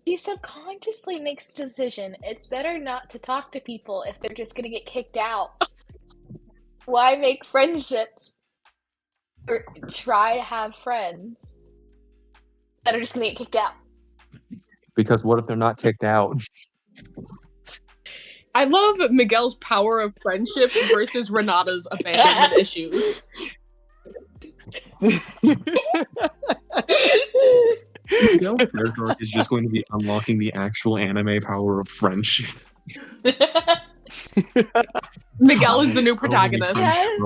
[SPEAKER 3] she subconsciously makes the decision it's better not to talk to people if they're just gonna get kicked out. Why make friendships or try to have friends that are just gonna get kicked out?
[SPEAKER 4] Because what if they're not kicked out?
[SPEAKER 2] I love Miguel's power of friendship versus Renata's abandonment issues.
[SPEAKER 4] Miguel's character arc is just going to be unlocking the actual anime power of friendship.
[SPEAKER 2] Miguel is the new protagonist.
[SPEAKER 3] Yes.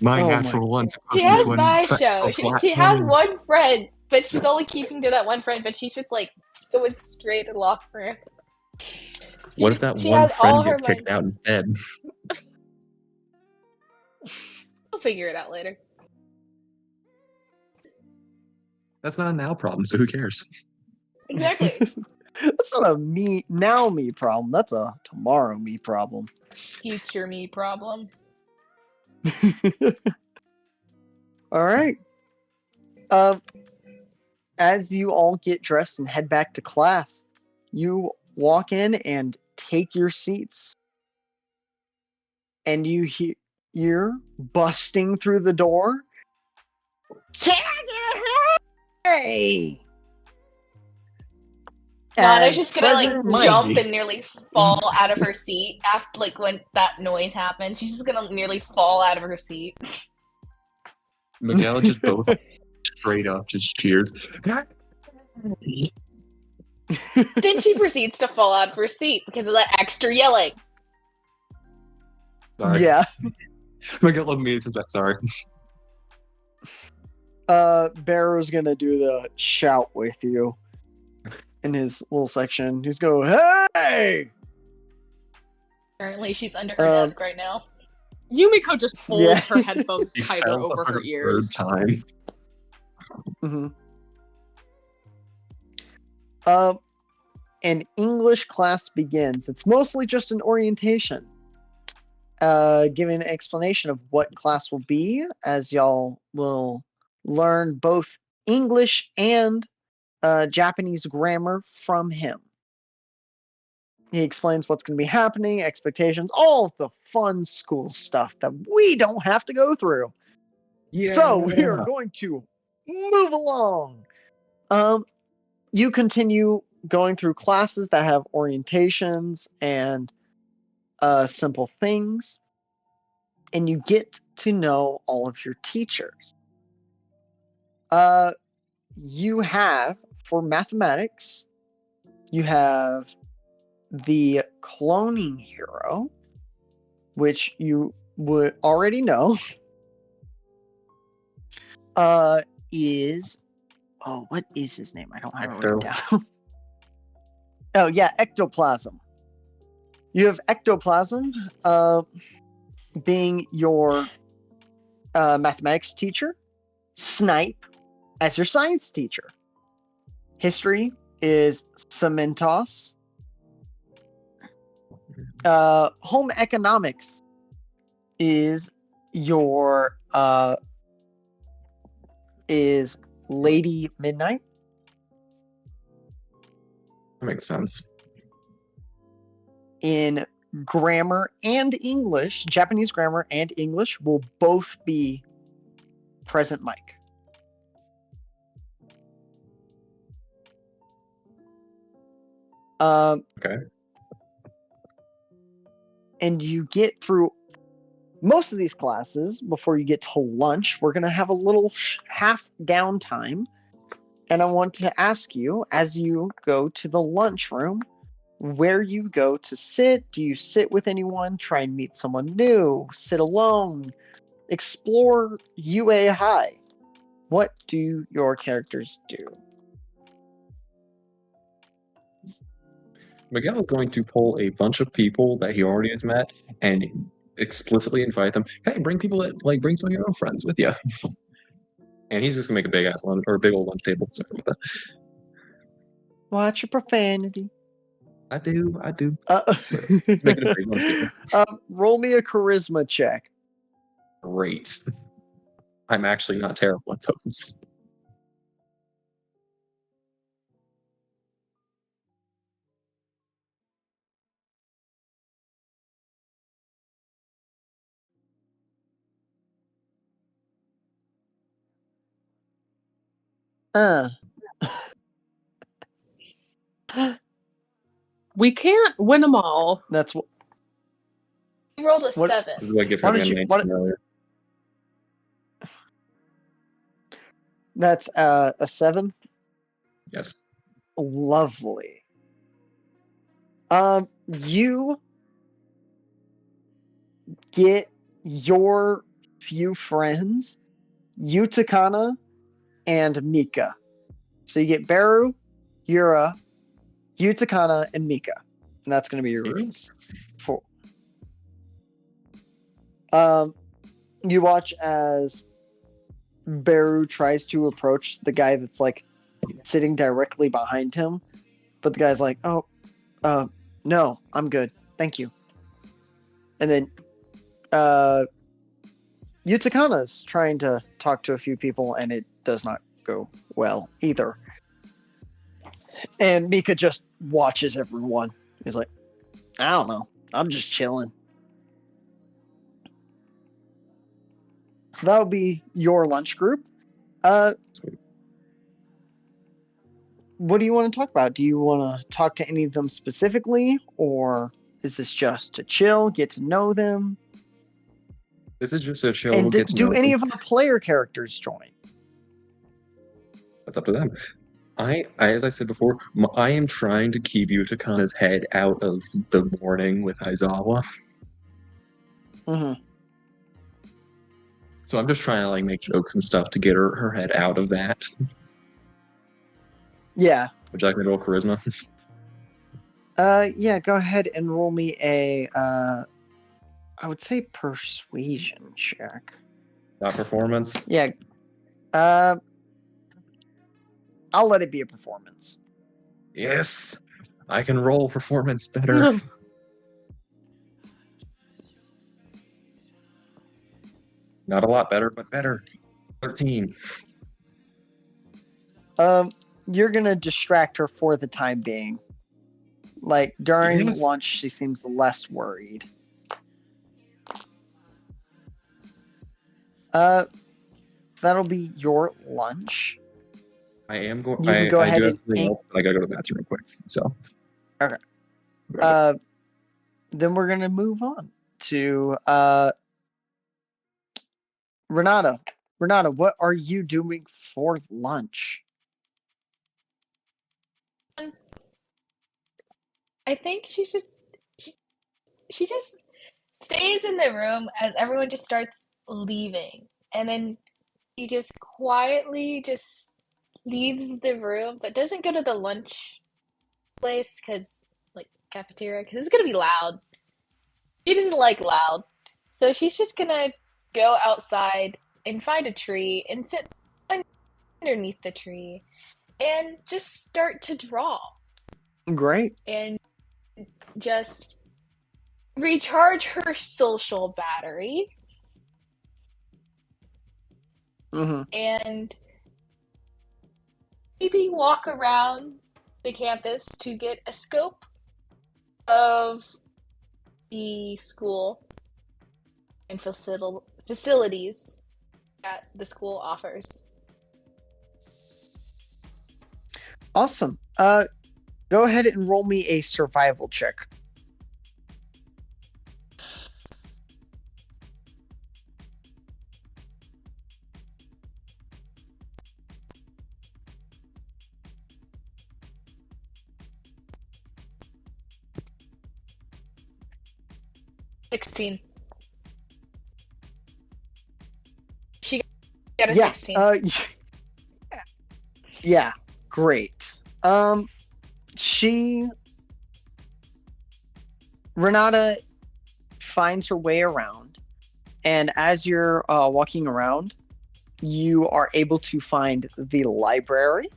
[SPEAKER 4] My
[SPEAKER 1] Oh
[SPEAKER 4] natural one's
[SPEAKER 3] She has my show. She has one friend, but she's only keeping to that one friend, but she's just like going straight to lock room.
[SPEAKER 4] What if that one friend gets kicked out instead?
[SPEAKER 3] We'll figure it out later.
[SPEAKER 4] That's not a now problem, so who cares?
[SPEAKER 3] Exactly.
[SPEAKER 1] That's not a me problem. That's a tomorrow me problem.
[SPEAKER 3] Future me problem.
[SPEAKER 1] All right. As you all get dressed and head back to class, you walk in and take your seats. And you hear busting through the door. Hey!
[SPEAKER 3] Nana's
[SPEAKER 1] As
[SPEAKER 3] just gonna like
[SPEAKER 1] President
[SPEAKER 3] jump
[SPEAKER 4] Mikey.
[SPEAKER 3] and nearly fall out of her seat after like when that noise happened. She's just gonna nearly fall out of her seat.
[SPEAKER 4] Miguel just both straight up just cheers.
[SPEAKER 3] Then she proceeds to fall out of her seat because of that extra yelling.
[SPEAKER 4] Sorry.
[SPEAKER 1] Yeah.
[SPEAKER 4] Miguel looked me and said, sorry.
[SPEAKER 1] Beru's gonna do the shout with you in his little section. He's go, hey!
[SPEAKER 3] Apparently, she's under her desk right now.
[SPEAKER 2] Yumiko just pulls
[SPEAKER 1] Yeah.
[SPEAKER 2] her headphones
[SPEAKER 4] He
[SPEAKER 2] tighter
[SPEAKER 4] fell
[SPEAKER 2] over
[SPEAKER 4] for
[SPEAKER 2] her
[SPEAKER 4] the
[SPEAKER 2] ears.
[SPEAKER 4] third time.
[SPEAKER 1] An English class begins. It's mostly just an orientation. Giving an explanation of what class will be, as y'all will learn both English and Japanese grammar from him. He explains what's going to be happening, expectations, all of the fun school stuff that we don't have to go through.
[SPEAKER 4] Yeah.
[SPEAKER 1] So we are going to move along. You continue going through classes that have orientations and simple things, and you get to know all of your teachers. You have, for mathematics, you have the cloning hero, which you would already know, what is his name? I don't have it written down. Oh, yeah, ectoplasm. You have ectoplasm being your mathematics teacher, Snipe as your science teacher. History is Cementos. Home economics is your is Lady Midnight.
[SPEAKER 4] That makes sense.
[SPEAKER 1] In grammar and English, Japanese grammar and English will both be Present Mike.
[SPEAKER 4] Okay.
[SPEAKER 1] And you get through most of these classes before you get to lunch. We're going to have a little half downtime. And I want to ask you, as you go to the lunchroom, where you go to sit. Do you sit with anyone? Try and meet someone new? Sit alone? Explore UA High? What do your characters do?
[SPEAKER 4] Miguel is going to pull a bunch of people that he already has met and explicitly invite them. Hey, bring people that bring some of your own friends with you. And he's just gonna make a big ass lunch or a big old lunch table. Sorry about that.
[SPEAKER 1] Watch your profanity.
[SPEAKER 4] I do.
[SPEAKER 1] Make
[SPEAKER 4] it a big lunch table.
[SPEAKER 1] Roll me a charisma check.
[SPEAKER 4] Great. I'm actually not terrible at those.
[SPEAKER 2] We can't win them all.
[SPEAKER 1] That's what.
[SPEAKER 3] You rolled a
[SPEAKER 1] What-
[SPEAKER 3] 7.
[SPEAKER 4] This is what I give
[SPEAKER 1] Why
[SPEAKER 4] him
[SPEAKER 1] don't
[SPEAKER 4] a
[SPEAKER 1] you-
[SPEAKER 4] 19 earlier.
[SPEAKER 1] That's a 7.
[SPEAKER 4] Yes.
[SPEAKER 1] Lovely. You get your few friends, Yutakana and Mika. So you get Beru, Yura, Yutakana, and Mika. And that's going to be your group. Four. You watch as Beru tries to approach the guy that's like sitting directly behind him, but the guy's like, "Oh, no, I'm good, thank you." And then Yutakana's trying to talk to a few people, and it does not go well either. And Mika just watches everyone. He's like, "I don't know, I'm just chilling." So that would be your lunch group. What do you want to talk about? Do you want to talk to any of them specifically, or is this just to chill, get to know them?
[SPEAKER 4] This is just a chill.
[SPEAKER 1] And
[SPEAKER 4] Get to
[SPEAKER 1] do
[SPEAKER 4] know
[SPEAKER 1] any
[SPEAKER 4] them.
[SPEAKER 1] of our player characters join?
[SPEAKER 4] That's up to them. As I said before, I am trying to keep Yutakana's head out of the morning with Aizawa.
[SPEAKER 1] Mm-hmm.
[SPEAKER 4] So I'm just trying to like make jokes and stuff to get her head out of that.
[SPEAKER 1] Yeah.
[SPEAKER 4] Would you like me to roll charisma?
[SPEAKER 1] Yeah, go ahead and roll me a, I would say persuasion check.
[SPEAKER 4] Not performance?
[SPEAKER 1] Yeah. I'll let it be a performance.
[SPEAKER 4] Yes! I can roll performance better. Not a lot better, but better. 13.
[SPEAKER 1] You're gonna distract her for the time being. Like, during
[SPEAKER 4] Yes.
[SPEAKER 1] lunch, she seems less worried. That'll be your lunch.
[SPEAKER 4] I am going.
[SPEAKER 1] You can go ahead
[SPEAKER 4] do have
[SPEAKER 1] and
[SPEAKER 4] something
[SPEAKER 1] ink-
[SPEAKER 4] else, but I gotta go to the bathroom real quick. So.
[SPEAKER 1] Okay. Then we're gonna move on to Renata. Renata, what are you doing for lunch?
[SPEAKER 3] I think she just stays in the room as everyone just starts leaving, and then she just quietly just leaves the room, but doesn't go to the lunch place because like cafeteria because it's gonna be loud. She doesn't like loud, so she's just gonna go outside and find a tree and sit underneath the tree and just start to draw
[SPEAKER 1] Great.
[SPEAKER 3] and just recharge her social battery
[SPEAKER 1] Mm-hmm.
[SPEAKER 3] and maybe walk around the campus to get a scope of the school and facilities that the school offers.
[SPEAKER 1] Awesome. Go ahead and roll me a survival check.
[SPEAKER 3] $16. She got a
[SPEAKER 1] Yeah.
[SPEAKER 3] 16.
[SPEAKER 1] Yeah. Great. Renata finds her way around, and as you're walking around, you are able to find the library,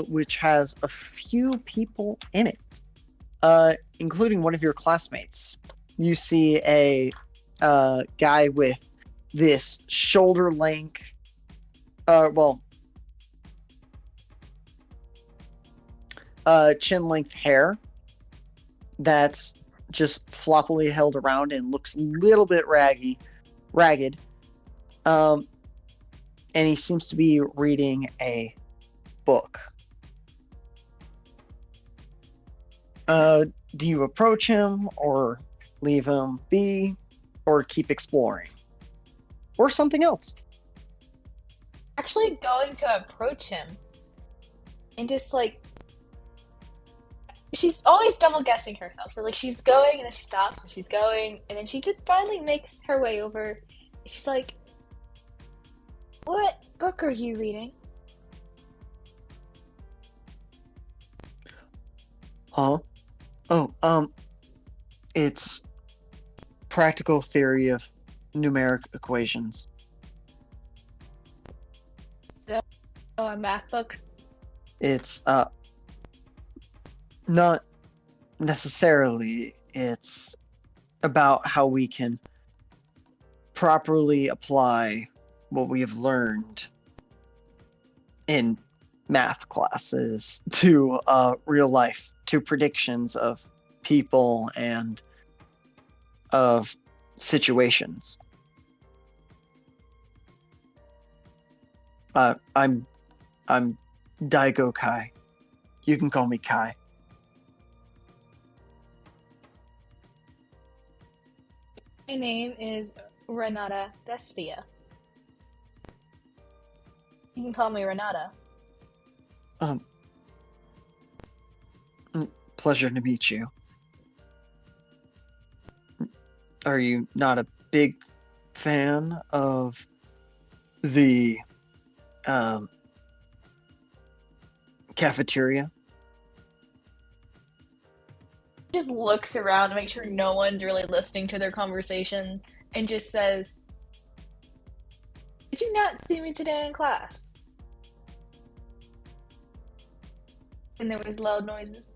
[SPEAKER 1] which has a few people in it, including one of your classmates. You see a guy with this shoulder length, chin length hair that's just floppily held around and looks a little bit ragged. And he seems to be reading a book. Do you approach him or leave him be or keep exploring? Or something else?
[SPEAKER 3] Actually going to approach him and just like she's always double guessing herself. So like she's going and then she stops and she's going and then she just finally makes her way over. She's like, "What book are you reading?"
[SPEAKER 1] Huh? Oh, it's Practical Theory of Numeric Equations.
[SPEAKER 3] a math book?
[SPEAKER 1] It's not necessarily. It's about how we can properly apply what we have learned in math classes to real life, to predictions of people and of situations. I'm Daigo Kai. You can call me Kai.
[SPEAKER 3] My name is Renata Destia. You can call me Renata.
[SPEAKER 1] Pleasure to meet you. Are you not a big fan of the cafeteria?
[SPEAKER 3] Just looks around to make sure no one's really listening to their conversation and just says, "Did you not see me today in class?" And there was loud noises.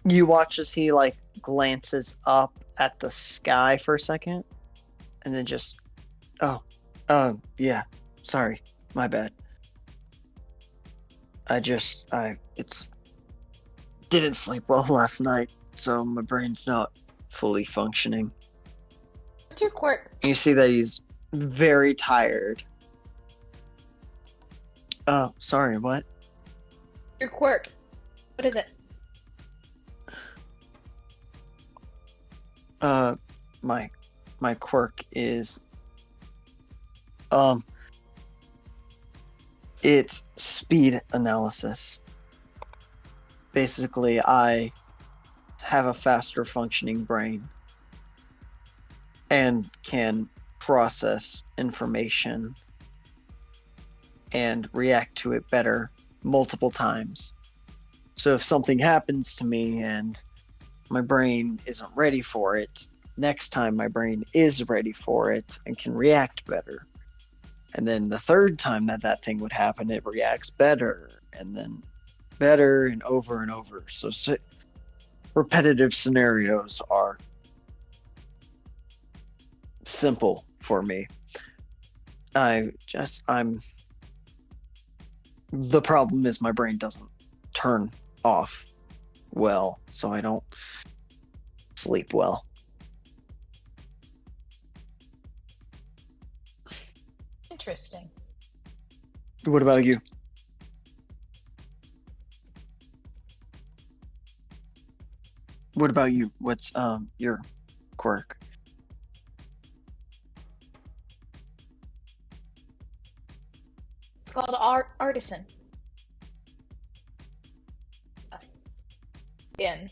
[SPEAKER 1] You watch as he like glances up at the sky for a second and then just, yeah, sorry, my bad. It's didn't sleep well last night, so my brain's not fully functioning.
[SPEAKER 3] What's your quirk?
[SPEAKER 1] You see that he's very tired. Oh, sorry, what?
[SPEAKER 3] Your quirk. What is it?
[SPEAKER 1] My quirk is it's speed analysis. Basically, I have a faster functioning brain and can process information and react to it better multiple times. So if something happens to me and my brain isn't ready for it, next time my brain is ready for it and can react better. And then the third time that thing would happen, it reacts better, and then better, and over and over. So repetitive scenarios are simple for me. The problem is my brain doesn't turn off well, so I don't sleep well.
[SPEAKER 3] Interesting.
[SPEAKER 1] What about you? What about you? What's your quirk?
[SPEAKER 3] It's called artisan. And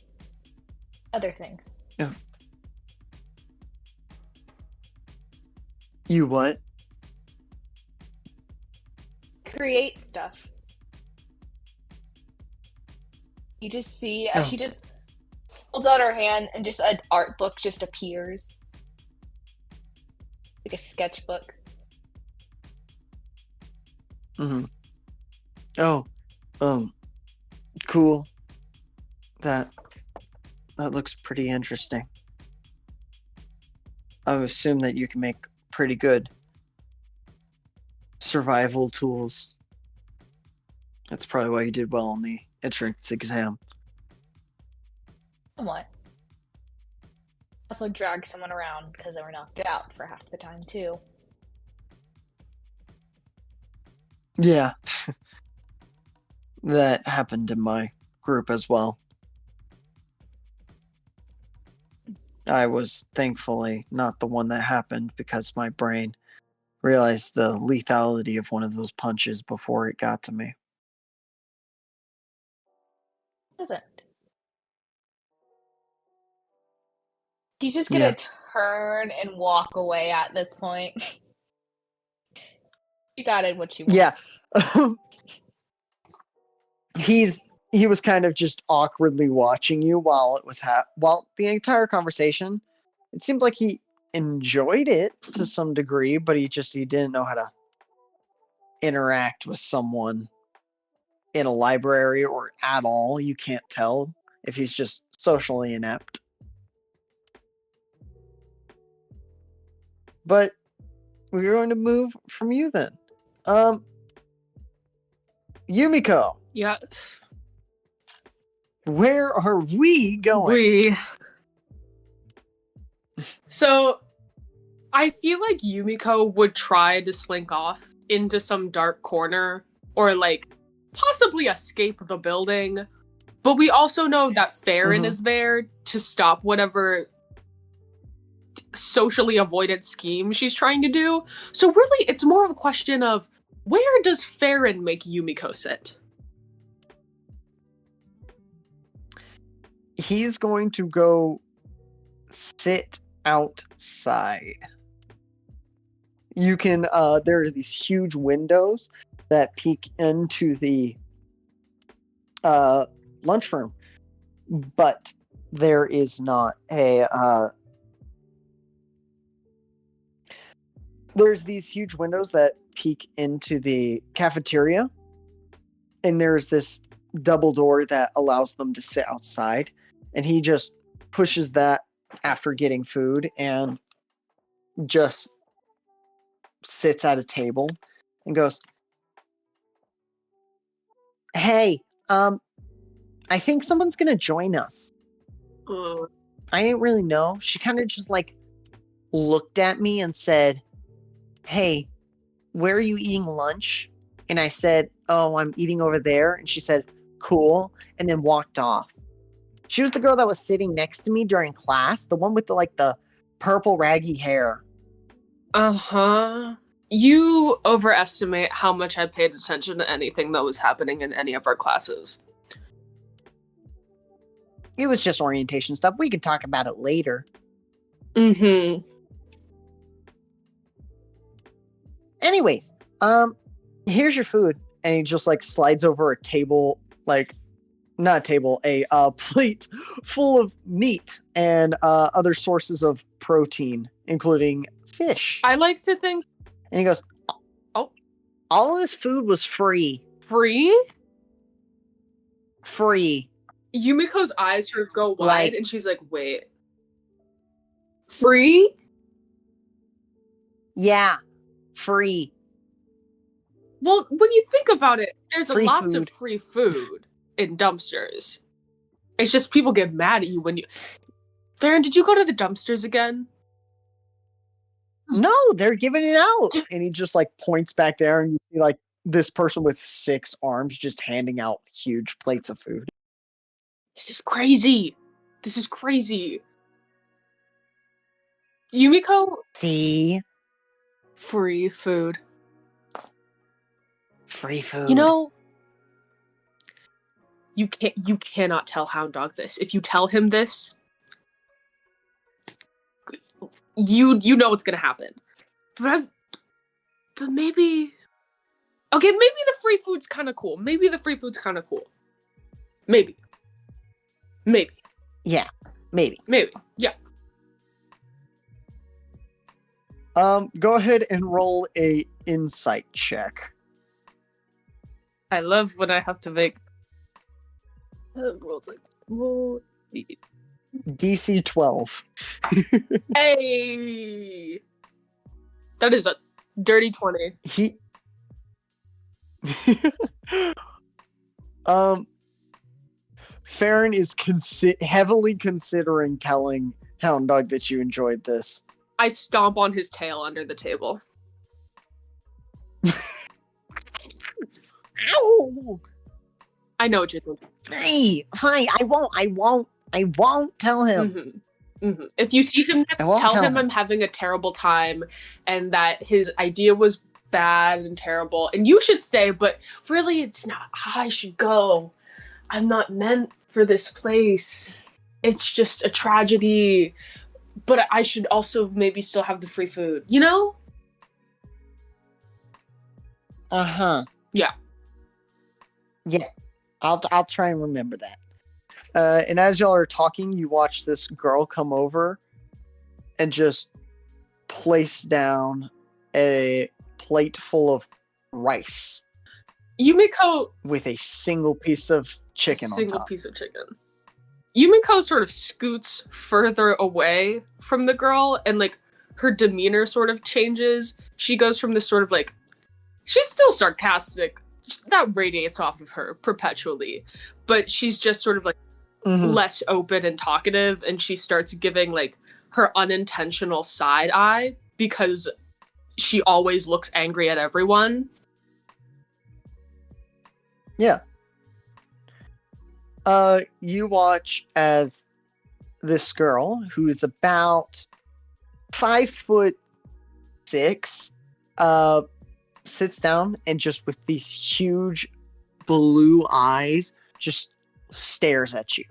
[SPEAKER 3] other things.
[SPEAKER 1] Yeah. You what?
[SPEAKER 3] Create stuff. You just see as she just holds out her hand and just an art book just appears. Like a sketchbook.
[SPEAKER 1] Mm-hmm. Oh, cool. That looks pretty interesting. I would assume that you can make pretty good survival tools. That's probably why you did well on the entrance exam.
[SPEAKER 3] Somewhat. Also drag someone around because they were knocked out for half the time too.
[SPEAKER 1] Yeah. That happened in my group as well. I was thankfully not the one that happened because my brain realized the lethality of one of those punches before it got to me.
[SPEAKER 3] Doesn't. Do you just get to turn and walk away at this point? You got it what you want.
[SPEAKER 1] Yeah. He was kind of just awkwardly watching you while it was while the entire conversation. It seemed like he enjoyed it to some degree, but he didn't know how to interact with someone in a library or at all. You can't tell if he's just socially inept. But we're going to move from you then. Yumiko,
[SPEAKER 2] Yeah.
[SPEAKER 1] where are we going?
[SPEAKER 2] So, I feel like Yumiko would try to slink off into some dark corner or like possibly escape the building. But we also know that Ferryn is there to stop whatever socially avoided scheme she's trying to do. So really, it's more of a question of where does Ferryn make Yumiko sit?
[SPEAKER 1] He's going to go sit outside. You can, there are these huge windows that peek into the lunchroom, but there is not a, there's these huge windows that peek into the cafeteria, and there's this double door that allows them to sit outside, and he just pushes that after getting food and just sits at a table and goes, "Hey, I think someone's gonna join us." I didn't really know. She kind of just like looked at me and said, "Hey, where are you eating lunch?" And I said, "Oh, I'm eating over there." And she said, "Cool," and then walked off. She was the girl that was sitting next to me during class, the one with the purple raggy hair.
[SPEAKER 2] Uh-huh. You overestimate how much I paid attention to anything that was happening in any of our classes.
[SPEAKER 1] It was just orientation stuff. We could talk about it later. Anyways, here's your food. And he just like slides over a table, like not a table, a plate full of meat and other sources of protein, including fish.
[SPEAKER 2] I like to think.
[SPEAKER 1] And he goes,
[SPEAKER 2] "Oh,
[SPEAKER 1] all of this food was free."
[SPEAKER 2] Free?
[SPEAKER 1] Free.
[SPEAKER 2] Yumiko's eyes sort of go wide, and she's like, "Wait, free?"
[SPEAKER 1] Yeah, free.
[SPEAKER 2] Well, when you think about it, there's
[SPEAKER 1] Free
[SPEAKER 2] lots
[SPEAKER 1] food.
[SPEAKER 2] of free food in dumpsters. It's just people get mad at you when you... Ferryn, did you go to the dumpsters again?
[SPEAKER 1] No, they're giving it out. And he just like points back there, and you see like this person with 6 arms just handing out huge plates of food.
[SPEAKER 2] This is crazy. This is crazy. Yumiko?
[SPEAKER 1] See?
[SPEAKER 2] Free food.
[SPEAKER 1] Free food.
[SPEAKER 2] You know, you cannot tell Hound Dog this. If you tell him this, you know what's gonna happen. But maybe... Okay, maybe the free food's kind of cool. Maybe.
[SPEAKER 1] Yeah, maybe.
[SPEAKER 2] Yeah.
[SPEAKER 1] Go ahead and roll a insight check.
[SPEAKER 2] I love when I have to make rolls like roll.
[SPEAKER 1] DC 12.
[SPEAKER 2] Hey, that is a dirty 20.
[SPEAKER 1] Ferryn is heavily considering telling Hound Dog that you enjoyed this.
[SPEAKER 2] I stomp on his tail under the table.
[SPEAKER 1] Ow!
[SPEAKER 2] I know what you're thinking.
[SPEAKER 1] Hey, fine. I won't tell him.
[SPEAKER 2] If you see him next, tell him I'm having a terrible time and that his idea was bad and terrible and you should stay, but really it's not. I should go. I'm not meant for this place. It's just a tragedy. But I should also maybe still have the free food, you know?
[SPEAKER 1] Uh-huh.
[SPEAKER 2] Yeah.
[SPEAKER 1] Yeah. I'll try and remember that. And as y'all are talking, you watch this girl come over and just place down a plate full of rice
[SPEAKER 2] Yumiko,
[SPEAKER 1] with a single piece of chicken on
[SPEAKER 2] single
[SPEAKER 1] top.
[SPEAKER 2] piece of chicken. Yumiko sort of scoots further away from the girl, and like her demeanor sort of changes. She goes from this sort of like, she's still sarcastic, that radiates off of her perpetually, but she's just sort of like less open and talkative, and she starts giving like her unintentional side eye because she always looks angry at everyone.
[SPEAKER 1] Yeah. You watch as this girl, who is about 5'6", sits down and just with these huge blue eyes just stares at you.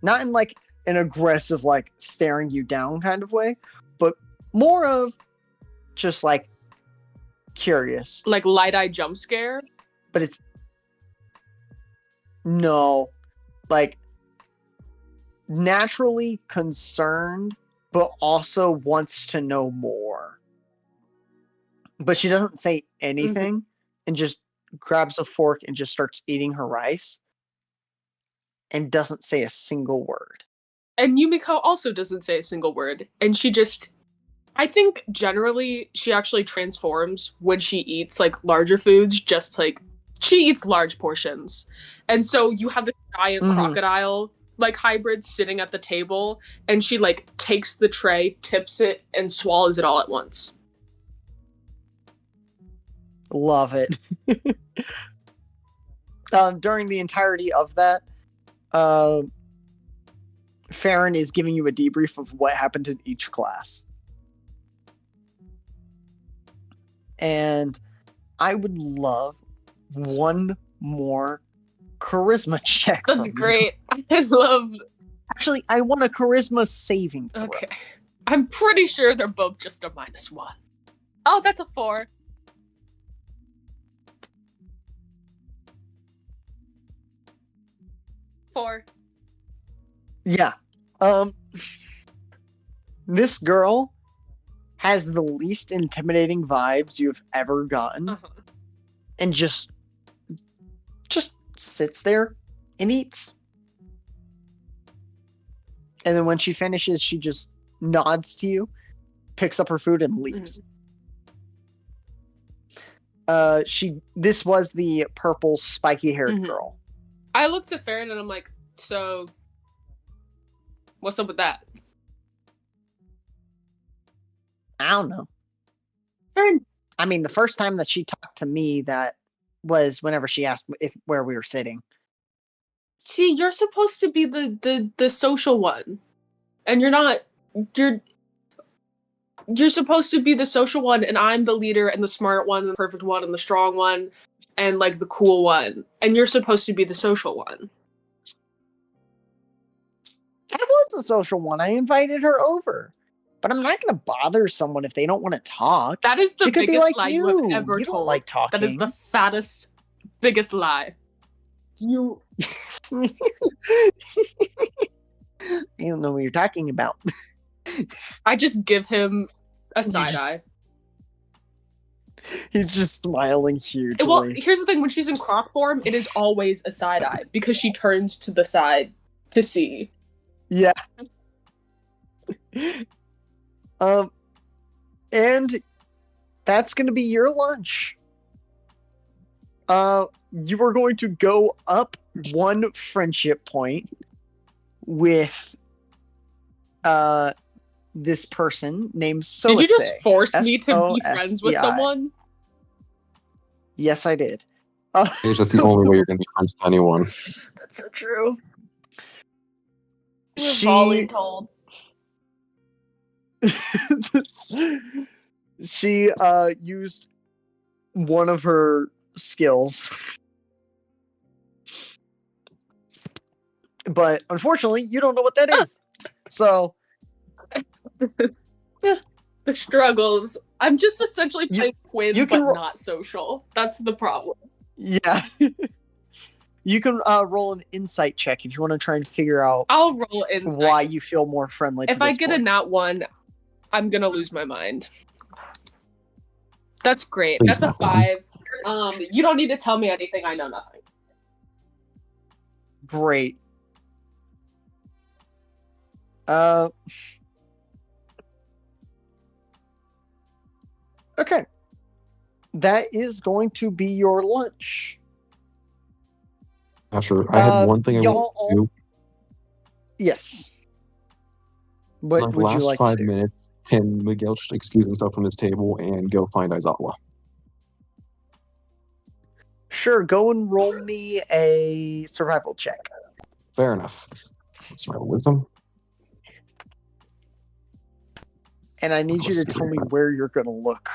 [SPEAKER 1] Not in like an aggressive, like staring you down kind of way, but more of just like curious.
[SPEAKER 2] Like light-eye jump scare.
[SPEAKER 1] But it's no, like naturally concerned, but also wants to know more. But she doesn't say anything and just grabs a fork and just starts eating her rice and doesn't say a single word.
[SPEAKER 2] And Yumiko also doesn't say a single word. And she just, I think generally she actually transforms when she eats like larger foods, just like she eats large portions. And so you have this giant crocodile like hybrid sitting at the table, and she like takes the tray, tips it, and swallows it all at once.
[SPEAKER 1] Love it. During the entirety of that, Ferryn is giving you a debrief of what happened in each class. And I would love one more charisma check.
[SPEAKER 2] That's great. I love...
[SPEAKER 1] Actually, I want a charisma saving throw.
[SPEAKER 2] Okay. I'm pretty sure they're both just a -1. Oh, that's a 4.
[SPEAKER 1] Yeah. This girl has the least intimidating vibes you've ever gotten. And just sits there and eats. And then when she finishes, she just nods to you, picks up her food, and leaves. This was the purple spiky-haired girl.
[SPEAKER 2] I looked at Ferryn and I'm like, so what's up with that?
[SPEAKER 1] I don't know.
[SPEAKER 2] Ferryn.
[SPEAKER 1] I mean, the first time that she talked to me, that was whenever she asked where we were sitting.
[SPEAKER 2] See, you're supposed to be the social one, and you're not. You're supposed to be the social one, and I'm the leader and the smart one and the perfect one and the strong one and like the cool one, and you're supposed to be the social one.
[SPEAKER 1] I was the social one. I invited her over. But I'm not going to bother someone if they don't want to talk.
[SPEAKER 2] That is the biggest
[SPEAKER 1] like
[SPEAKER 2] lie you have ever
[SPEAKER 1] you
[SPEAKER 2] told.
[SPEAKER 1] Don't like talking.
[SPEAKER 2] That is the fattest, biggest lie. You...
[SPEAKER 1] I don't know what you're talking about.
[SPEAKER 2] I just give him a side eye.
[SPEAKER 1] He's just smiling hugely.
[SPEAKER 2] Well, here's the thing. When she's in croc form, it is always a side eye because she turns to the side to see.
[SPEAKER 1] Yeah. And that's going to be your lunch. You are going to go up 1 friendship point with this person named Soase.
[SPEAKER 2] Did you just force me to be friends with someone?
[SPEAKER 1] Yes, I did.
[SPEAKER 4] It's just the only way you're going to be friends with anyone.
[SPEAKER 2] That's so true.
[SPEAKER 3] We're voluntold.
[SPEAKER 1] She used one of her skills. But unfortunately, you don't know what that is. So
[SPEAKER 2] the struggles. I'm just essentially playing Quinn, but not social. That's the problem.
[SPEAKER 1] Yeah. You can roll an insight check if you want to try and figure out
[SPEAKER 2] I'll roll insight.
[SPEAKER 1] Why you feel more friendly.
[SPEAKER 2] If I get a nat 1, I'm gonna lose my mind. That's great.
[SPEAKER 4] Please
[SPEAKER 2] That's a
[SPEAKER 4] not one.
[SPEAKER 2] 5. You don't need to tell me anything. I know nothing.
[SPEAKER 1] Great. Okay. That is going to be your lunch.
[SPEAKER 4] Sure. I had one thing I
[SPEAKER 1] y'all
[SPEAKER 4] want to do.
[SPEAKER 1] Yes.
[SPEAKER 4] In
[SPEAKER 1] What
[SPEAKER 4] like the
[SPEAKER 1] would you
[SPEAKER 4] last
[SPEAKER 1] like to
[SPEAKER 4] 5
[SPEAKER 1] do?
[SPEAKER 4] minutes, can Miguel just excuse himself from his table and go find Aizawa?
[SPEAKER 1] Sure, go and roll me a survival check.
[SPEAKER 4] Fair enough. What's my wisdom?
[SPEAKER 1] And I need you to tell me where you're going to look.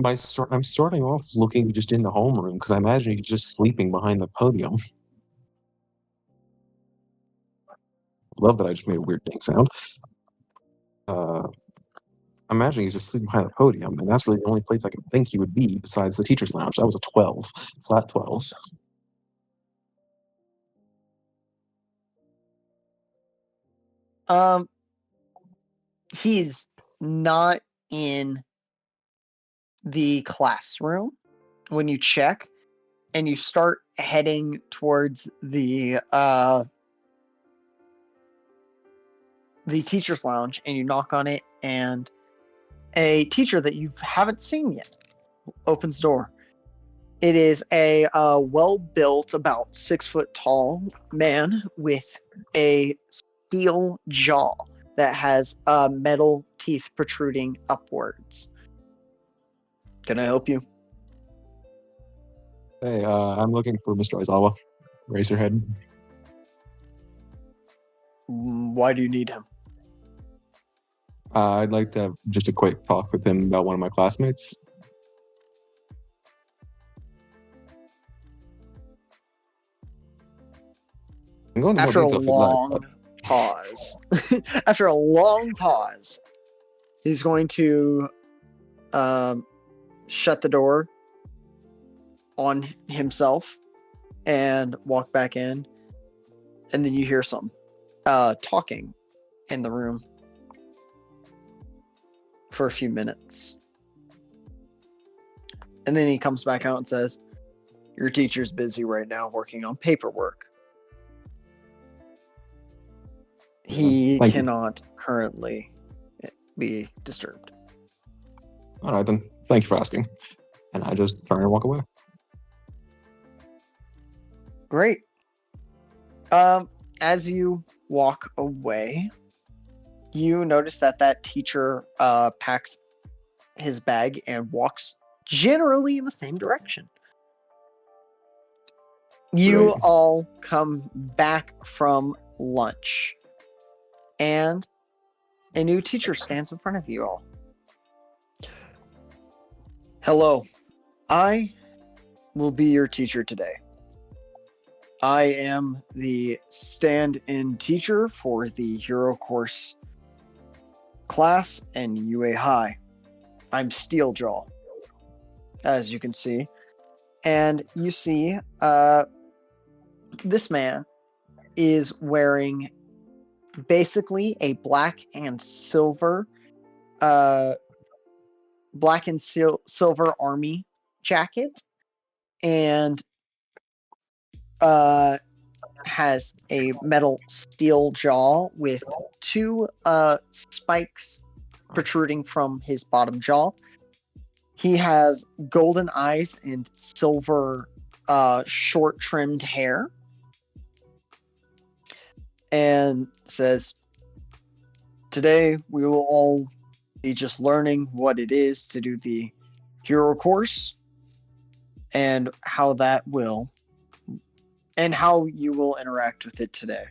[SPEAKER 4] I'm starting off looking just in the homeroom because I imagine he's just sleeping behind the podium. Love that I just made a weird ding sound. I'm imagining he's just sleeping behind the podium, and that's really the only place I can think he would be besides the teacher's lounge. That was a 12, flat 12.
[SPEAKER 1] He's not in the classroom when you check, and you start heading towards the teacher's lounge, and you knock on it, and a teacher that you haven't seen yet opens the door. It is a well-built, about 6 foot tall man with a steel jaw that has metal teeth protruding upwards. Can I help you?
[SPEAKER 4] Hey, I'm looking for Mr. Aizawa. Razorhead.
[SPEAKER 1] Why do you need him?
[SPEAKER 4] I'd like to have just a quick talk with him about one of my classmates. I'm going to
[SPEAKER 1] After a
[SPEAKER 4] more detail if you'd like,
[SPEAKER 1] long pause, after a long pause, he's going to shut the door on himself and walk back in, and then you hear some talking in the room for a few minutes, and then he comes back out and says, "Your teacher's busy right now working on paperwork. He
[SPEAKER 4] Thank you.
[SPEAKER 1] cannot currently be disturbed."
[SPEAKER 4] All right, then. Thank you for asking. And I just turn and walk away.
[SPEAKER 1] Great. As you walk away, you notice that teacher packs his bag and walks generally in the same direction. You
[SPEAKER 4] Great.
[SPEAKER 1] all come back from lunch, and a new teacher stands in front of you all. Hello, I will be your teacher today. I am the stand-in teacher for the Hero Course class in UA High. I'm Steeljaw, as you can see. And you see, this man is wearing basically a black and silver army jacket, and has a metal steel jaw with 2 spikes protruding from his bottom jaw. He has golden eyes and silver short trimmed hair, and says, "Today we will all be just learning what it is to do the Hero Course, and how you will interact with it today.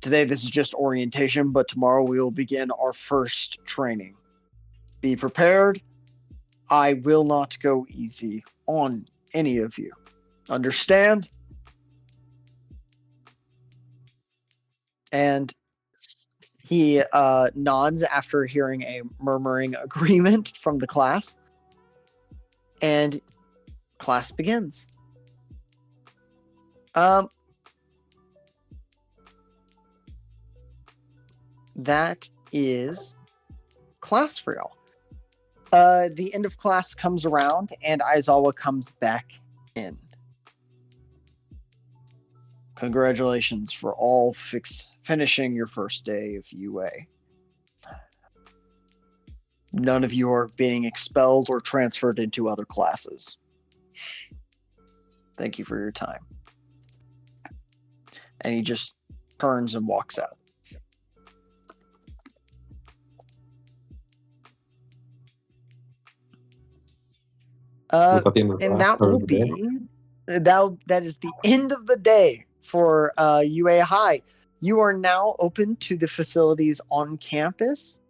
[SPEAKER 1] Today this is just orientation, but tomorrow we will begin our first training. Be prepared. I will not go easy on any of you. Understand?" And he nods after hearing a murmuring agreement from the class, and class begins. that is class for y'all. The end of class comes around, and Aizawa comes back in. Congratulations for all finishing your first day of UA. None of you are being expelled or transferred into other classes. Thank you for your time. And he just turns and walks out.
[SPEAKER 4] Was that the end of the
[SPEAKER 1] And
[SPEAKER 4] class
[SPEAKER 1] that
[SPEAKER 4] or
[SPEAKER 1] will
[SPEAKER 4] the day?
[SPEAKER 1] be that is the end of the day for UA High. You are now open to the facilities on campus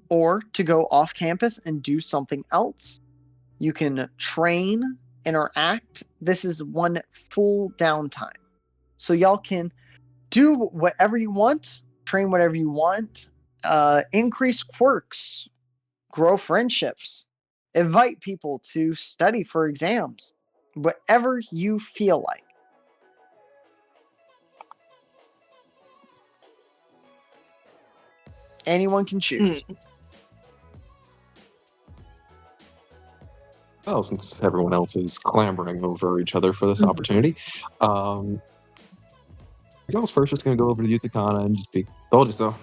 [SPEAKER 1] or to go off campus and do something else. You can train, interact. This is one full downtime. So y'all can do whatever you want, train whatever you want, increase quirks, grow friendships, invite people to study for exams, whatever you feel like. Anyone can choose.
[SPEAKER 4] Well, since everyone else is clamoring over each other for this opportunity, Miguel's first just going to go over to Yutakana and just be, told you so.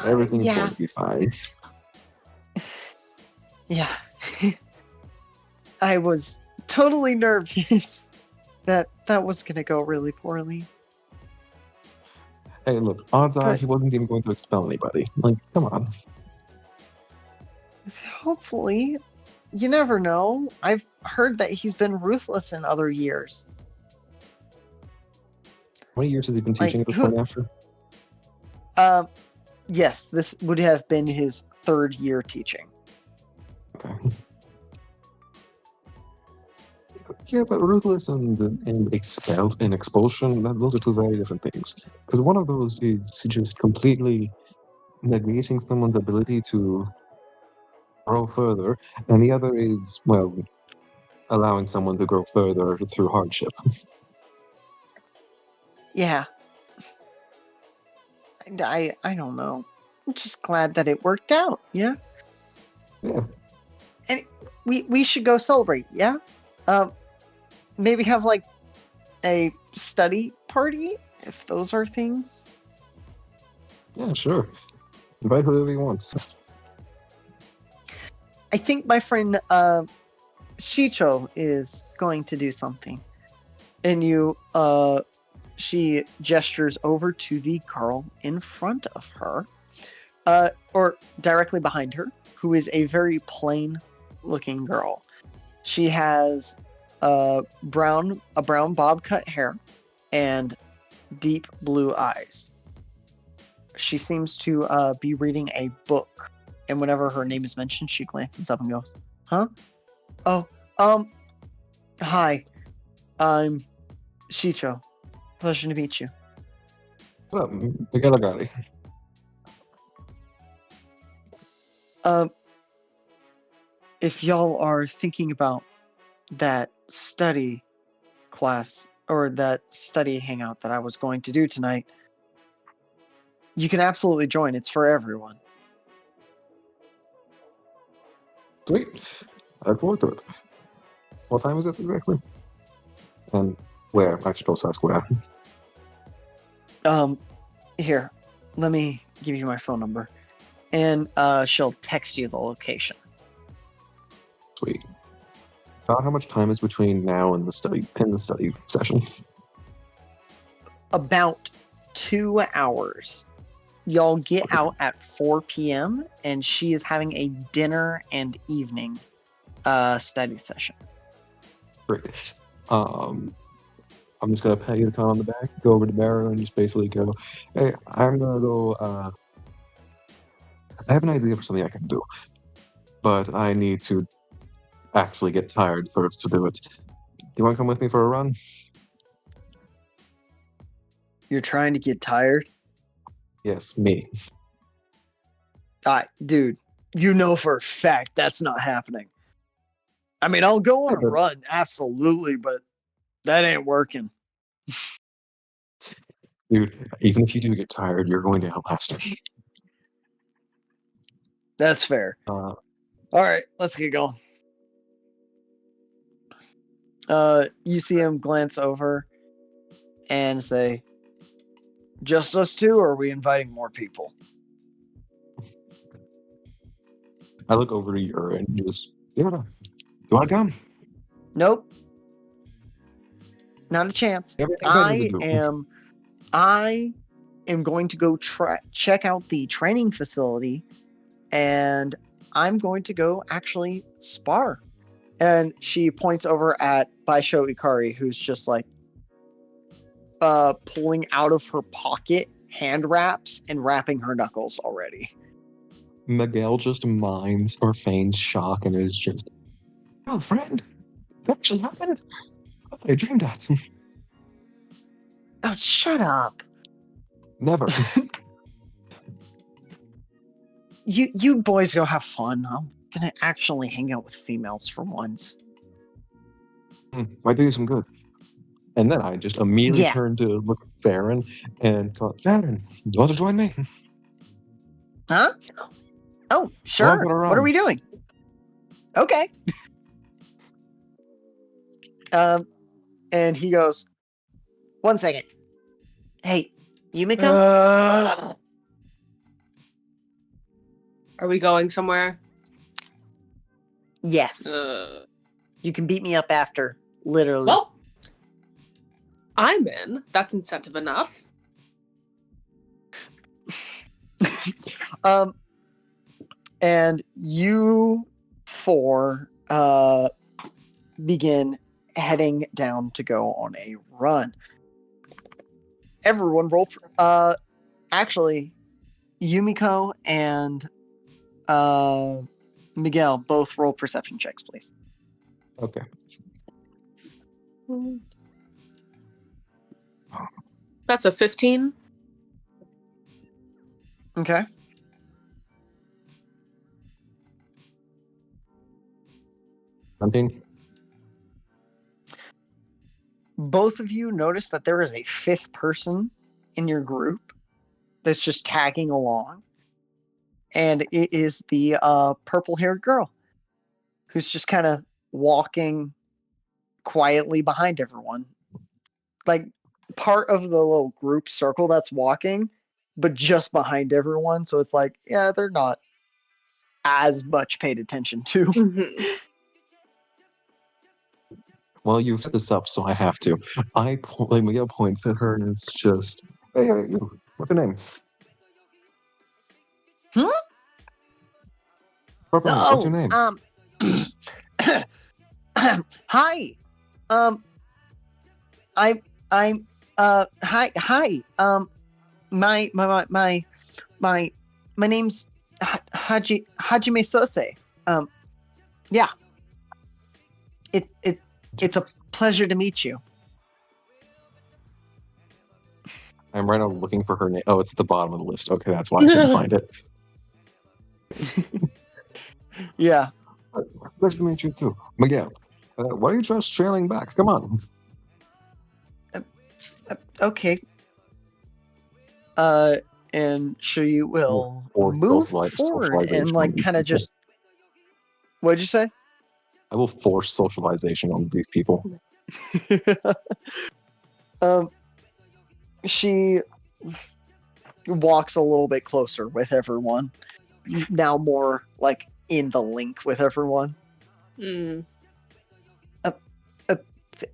[SPEAKER 4] Everything's
[SPEAKER 1] Yeah.
[SPEAKER 4] going to be fine.
[SPEAKER 1] Yeah. I was totally nervous that was going to go really poorly.
[SPEAKER 4] Hey, look, odds are
[SPEAKER 1] But-
[SPEAKER 4] he wasn't even going to expel anybody. Like, come on.
[SPEAKER 1] Hopefully. You never know. I've heard that he's been ruthless in other years.
[SPEAKER 4] How many years has he been teaching at this point after?
[SPEAKER 1] Yes, this would have been his third year teaching.
[SPEAKER 4] Okay. Yeah, but ruthless and expulsion, those are two very different things. Because one of those is just completely negating someone's ability to grow further, and the other is, well, allowing someone to grow further through hardship.
[SPEAKER 1] Yeah. I don't know. I'm just glad that it worked out, yeah?
[SPEAKER 4] Yeah.
[SPEAKER 1] And we should go celebrate, yeah? Maybe have like a study party, if those are things.
[SPEAKER 4] Yeah, sure. Invite whoever you want.
[SPEAKER 1] I think my friend Shicho is going to do something. And she gestures over to the girl in front of her, or directly behind her, who is a very plain looking girl. She has brown bob cut hair and deep blue eyes. She seems to be reading a book, and whenever her name is mentioned, she glances up and goes, "Huh? Oh, hi. I'm Shicho. Pleasure to meet you."
[SPEAKER 4] Well, Miguel.
[SPEAKER 1] If y'all are thinking about that study class or that study hangout that I was going to do tonight, you can absolutely join. It's for everyone.
[SPEAKER 4] Sweet. I look forward to it. What time is it exactly? And where? I should also ask where.
[SPEAKER 1] Here, let me give you my phone number, and she'll text you the location.
[SPEAKER 4] Sweet. About how much time is between now and the study session?
[SPEAKER 1] About 2 hours. Y'all get out at 4 p.m. and she is having a dinner and evening study session.
[SPEAKER 4] Great. I'm just gonna pat you on the back, go over to Beru, and just basically go, "Hey, I'm gonna go. I have an idea for something I can do, but I need to actually get tired first to do it. You want to come with me for a run?"
[SPEAKER 1] You're trying to get tired?
[SPEAKER 4] Yes, me.
[SPEAKER 1] Dude, you know for a fact that's not happening. I mean, I'll go on a run, absolutely, but that ain't working.
[SPEAKER 4] Dude, even if you do get tired, you're going to outlast me.
[SPEAKER 1] That's fair. All right, let's get going. You see him glance over and say, "Just us two, or are we inviting more people?"
[SPEAKER 4] I look over to Yura and just, Yura, you want to come?
[SPEAKER 1] Nope, not a chance.
[SPEAKER 4] Everything better to do.
[SPEAKER 1] I am going to go check out the training facility, and I'm going to go actually spar. And she points over at Baisho Ikari, who's just like pulling out of her pocket hand wraps and wrapping her knuckles already.
[SPEAKER 4] Miguel just mimes or feigns shock and is just, oh, friend, that actually happened? I thought I dreamed that.
[SPEAKER 1] Oh, shut up.
[SPEAKER 4] Never.
[SPEAKER 1] You boys go have fun. I'm gonna actually hang out with females for once.
[SPEAKER 4] Might do you some good. And then I just immediately
[SPEAKER 1] Yeah.
[SPEAKER 4] turn to look at Ferryn and call, Ferryn, you want to join me?
[SPEAKER 1] Huh? Oh, sure.
[SPEAKER 4] What
[SPEAKER 1] What are we doing? Okay. And he goes, 1 second. Hey, Yumiko?
[SPEAKER 2] Are we going somewhere?
[SPEAKER 1] Yes. You can beat me up after, literally.
[SPEAKER 2] Well, I'm in. That's incentive enough.
[SPEAKER 1] And you four begin heading down to go on a run. Everyone roll. Actually, Yumiko and Miguel both roll perception checks, please.
[SPEAKER 4] Okay.
[SPEAKER 2] That's a 15.
[SPEAKER 1] Okay.
[SPEAKER 4] Something.
[SPEAKER 1] Both of you notice that there is a fifth person in your group that's just tagging along. And it is the purple-haired girl who's just kind of walking quietly behind everyone. Like part of the little group circle that's walking, but just behind everyone. So it's like, yeah, they're not as much paid attention to.
[SPEAKER 2] Mm-hmm.
[SPEAKER 4] Well, you've set this up, so I have to. Miguel points at her and it's just, hey, you, what's your name? Purple, what's your name?
[SPEAKER 1] Hi. Hi. My name's Hajime Sose. Yeah. It's a pleasure to meet you.
[SPEAKER 4] I'm right now looking for her name. Oh, it's at the bottom of the list. Okay, that's why I couldn't find it.
[SPEAKER 1] Yeah.
[SPEAKER 4] Pleasure to meet you too. Miguel, why are you just trailing back? Come on.
[SPEAKER 1] Okay. And she will
[SPEAKER 4] Or
[SPEAKER 1] move forward and like kind of just. What'd you say?
[SPEAKER 4] I will force socialization on these people.
[SPEAKER 1] She walks a little bit closer with everyone. Now more like in the link with everyone.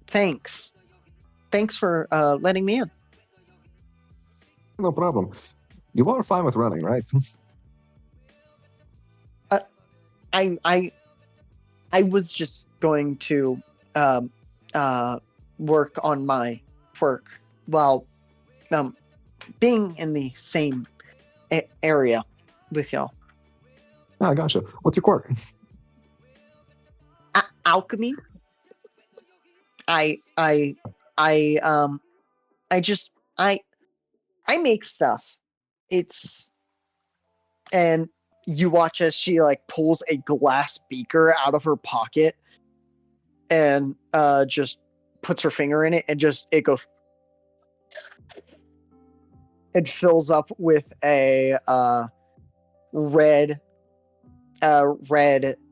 [SPEAKER 1] Thanks. Thanks for letting me in.
[SPEAKER 4] No problem. You are fine with running, right?
[SPEAKER 1] I was just going to work on my work while being in the same area with y'all.
[SPEAKER 4] I gotcha. What's your quirk?
[SPEAKER 1] Alchemy. I make stuff. And you watch as she like pulls a glass beaker out of her pocket and just puts her finger in it and just it goes it fills up with a red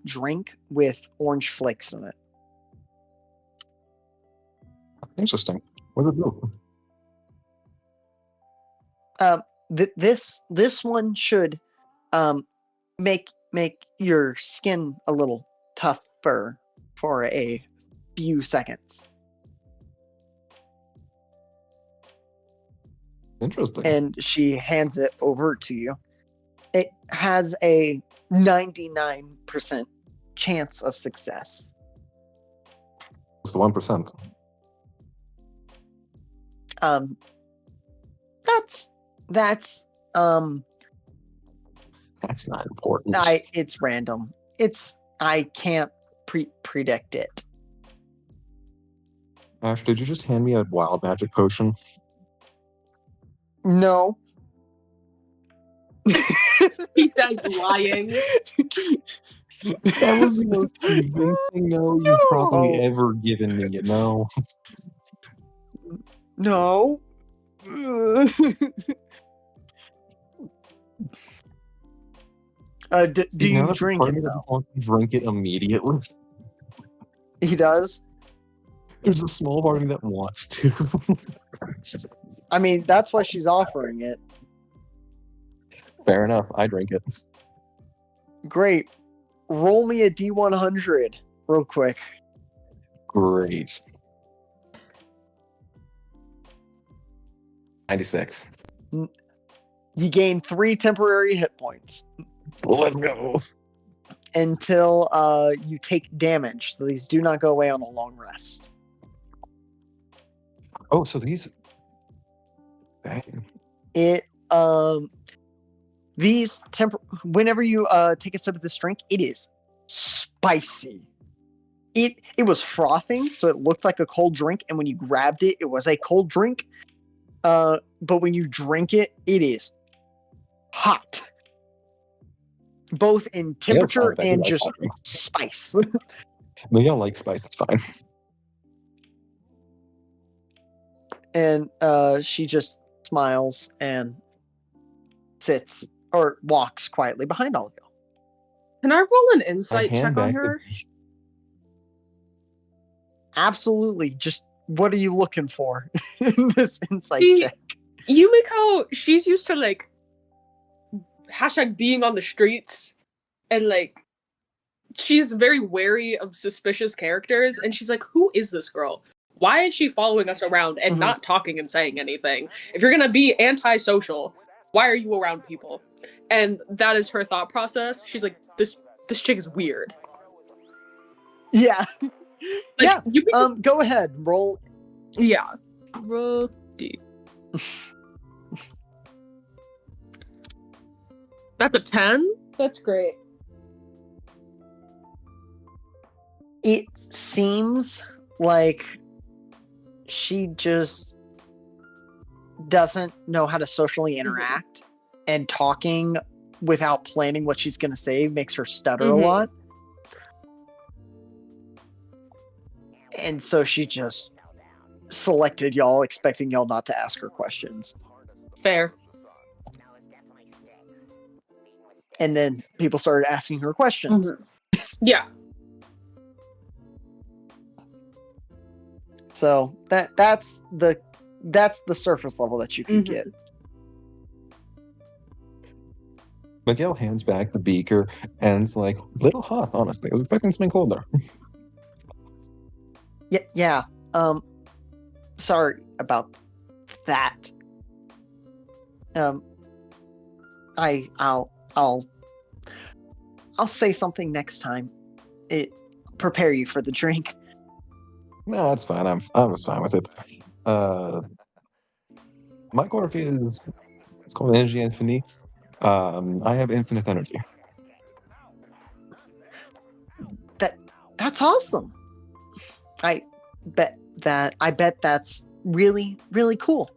[SPEAKER 1] drink with orange flakes in it.
[SPEAKER 4] Interesting. What does it do?
[SPEAKER 1] This one should make your skin a little tougher for a few seconds.
[SPEAKER 4] Interesting.
[SPEAKER 1] And she hands it over to you. It has a 99% chance of success.
[SPEAKER 4] It's the 1%.
[SPEAKER 1] That's
[SPEAKER 4] not important.
[SPEAKER 1] It's random. I can't predict it.
[SPEAKER 4] Ash, did you just hand me a wild magic potion?
[SPEAKER 1] No.
[SPEAKER 2] He says lying.
[SPEAKER 4] That was the most convincing no you've probably ever given me, you know?
[SPEAKER 1] No. Do you drink it, though?
[SPEAKER 4] I drink it immediately.
[SPEAKER 1] He does?
[SPEAKER 4] There's a small part of me that wants to.
[SPEAKER 1] I mean, that's why she's offering it.
[SPEAKER 4] Fair enough. I drink it.
[SPEAKER 1] Great. Roll me a D100 real quick.
[SPEAKER 4] Great. 96.
[SPEAKER 1] You gain 3 temporary hit points.
[SPEAKER 4] Let's go.
[SPEAKER 1] Until you take damage. So these do not go away on a long rest.
[SPEAKER 4] Oh, so these... Dang.
[SPEAKER 1] Whenever you take a sip of this drink, it is spicy. It was frothing, so it looked like a cold drink, and when you grabbed it, it was a cold drink. But when you drink it, it is hot. Both in temperature and just spice.
[SPEAKER 4] Miguel likes spice, it's fine.
[SPEAKER 1] And she just smiles and sits or walks quietly behind all of you.
[SPEAKER 2] Can I roll an insight check on her?
[SPEAKER 1] Absolutely. Just what are you looking for in this insight check?
[SPEAKER 2] Yumiko, she's used to like being on the streets, and like she's very wary of suspicious characters, and she's like, who is this girl? Why is she following us around and not talking and saying anything? If you're gonna be antisocial, why are you around people? And that is her thought process. She's like, this chick is weird.
[SPEAKER 1] Yeah.
[SPEAKER 2] Like,
[SPEAKER 1] yeah. Go ahead. Roll.
[SPEAKER 2] Yeah. Roll D. That's a 10? That's great.
[SPEAKER 1] It seems like she just doesn't know how to socially interact, and talking without planning what she's going to say makes her stutter a lot. And so she just selected y'all, expecting y'all not to ask her questions.
[SPEAKER 2] Fair.
[SPEAKER 1] And then people started asking her questions.
[SPEAKER 2] Yeah.
[SPEAKER 1] So that's the surface level that you can get.
[SPEAKER 4] Miguel hands back the beaker and it's like, little hot, honestly. I was expecting something colder.
[SPEAKER 1] Yeah. Sorry about that. I'll say something next time. Prepare you for the drink.
[SPEAKER 4] No, that's fine. I was fine with it. My quirk is, it's called Energy Infinity. I have infinite energy.
[SPEAKER 1] That's awesome. I bet that's really, really cool.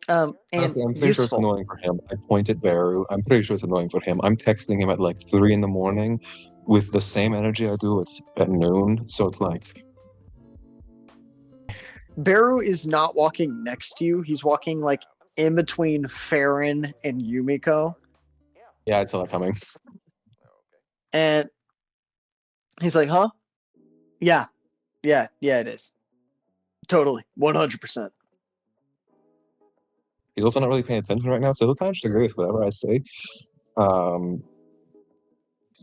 [SPEAKER 1] And
[SPEAKER 4] honestly, I'm pretty sure it's annoying for him. I point at Beru. I'm pretty sure it's annoying for him. I'm texting him at like 3 a.m. with the same energy I do at noon. So it's like,
[SPEAKER 1] Beru is not walking next to you. He's walking like in between Ferryn and Yumiko.
[SPEAKER 4] Yeah, I saw that coming.
[SPEAKER 1] And he's like, huh? Yeah, it is. Totally. 100%.
[SPEAKER 4] He's also not really paying attention right now, so he'll kind of just agree with whatever I say.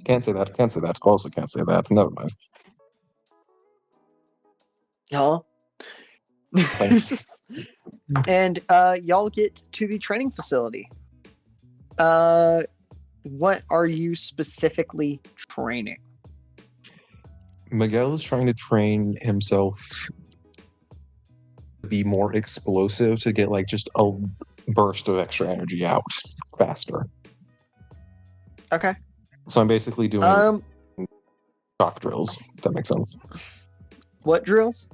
[SPEAKER 4] Can't say that. Also can't say that. Never mind.
[SPEAKER 1] Huh? And y'all get to the training facility. What are you specifically training?
[SPEAKER 4] Miguel is trying to train himself to be more explosive, to get like just a burst of extra energy out faster.
[SPEAKER 1] Okay.
[SPEAKER 4] So I'm basically doing shock drills. If that makes sense.
[SPEAKER 1] What drills?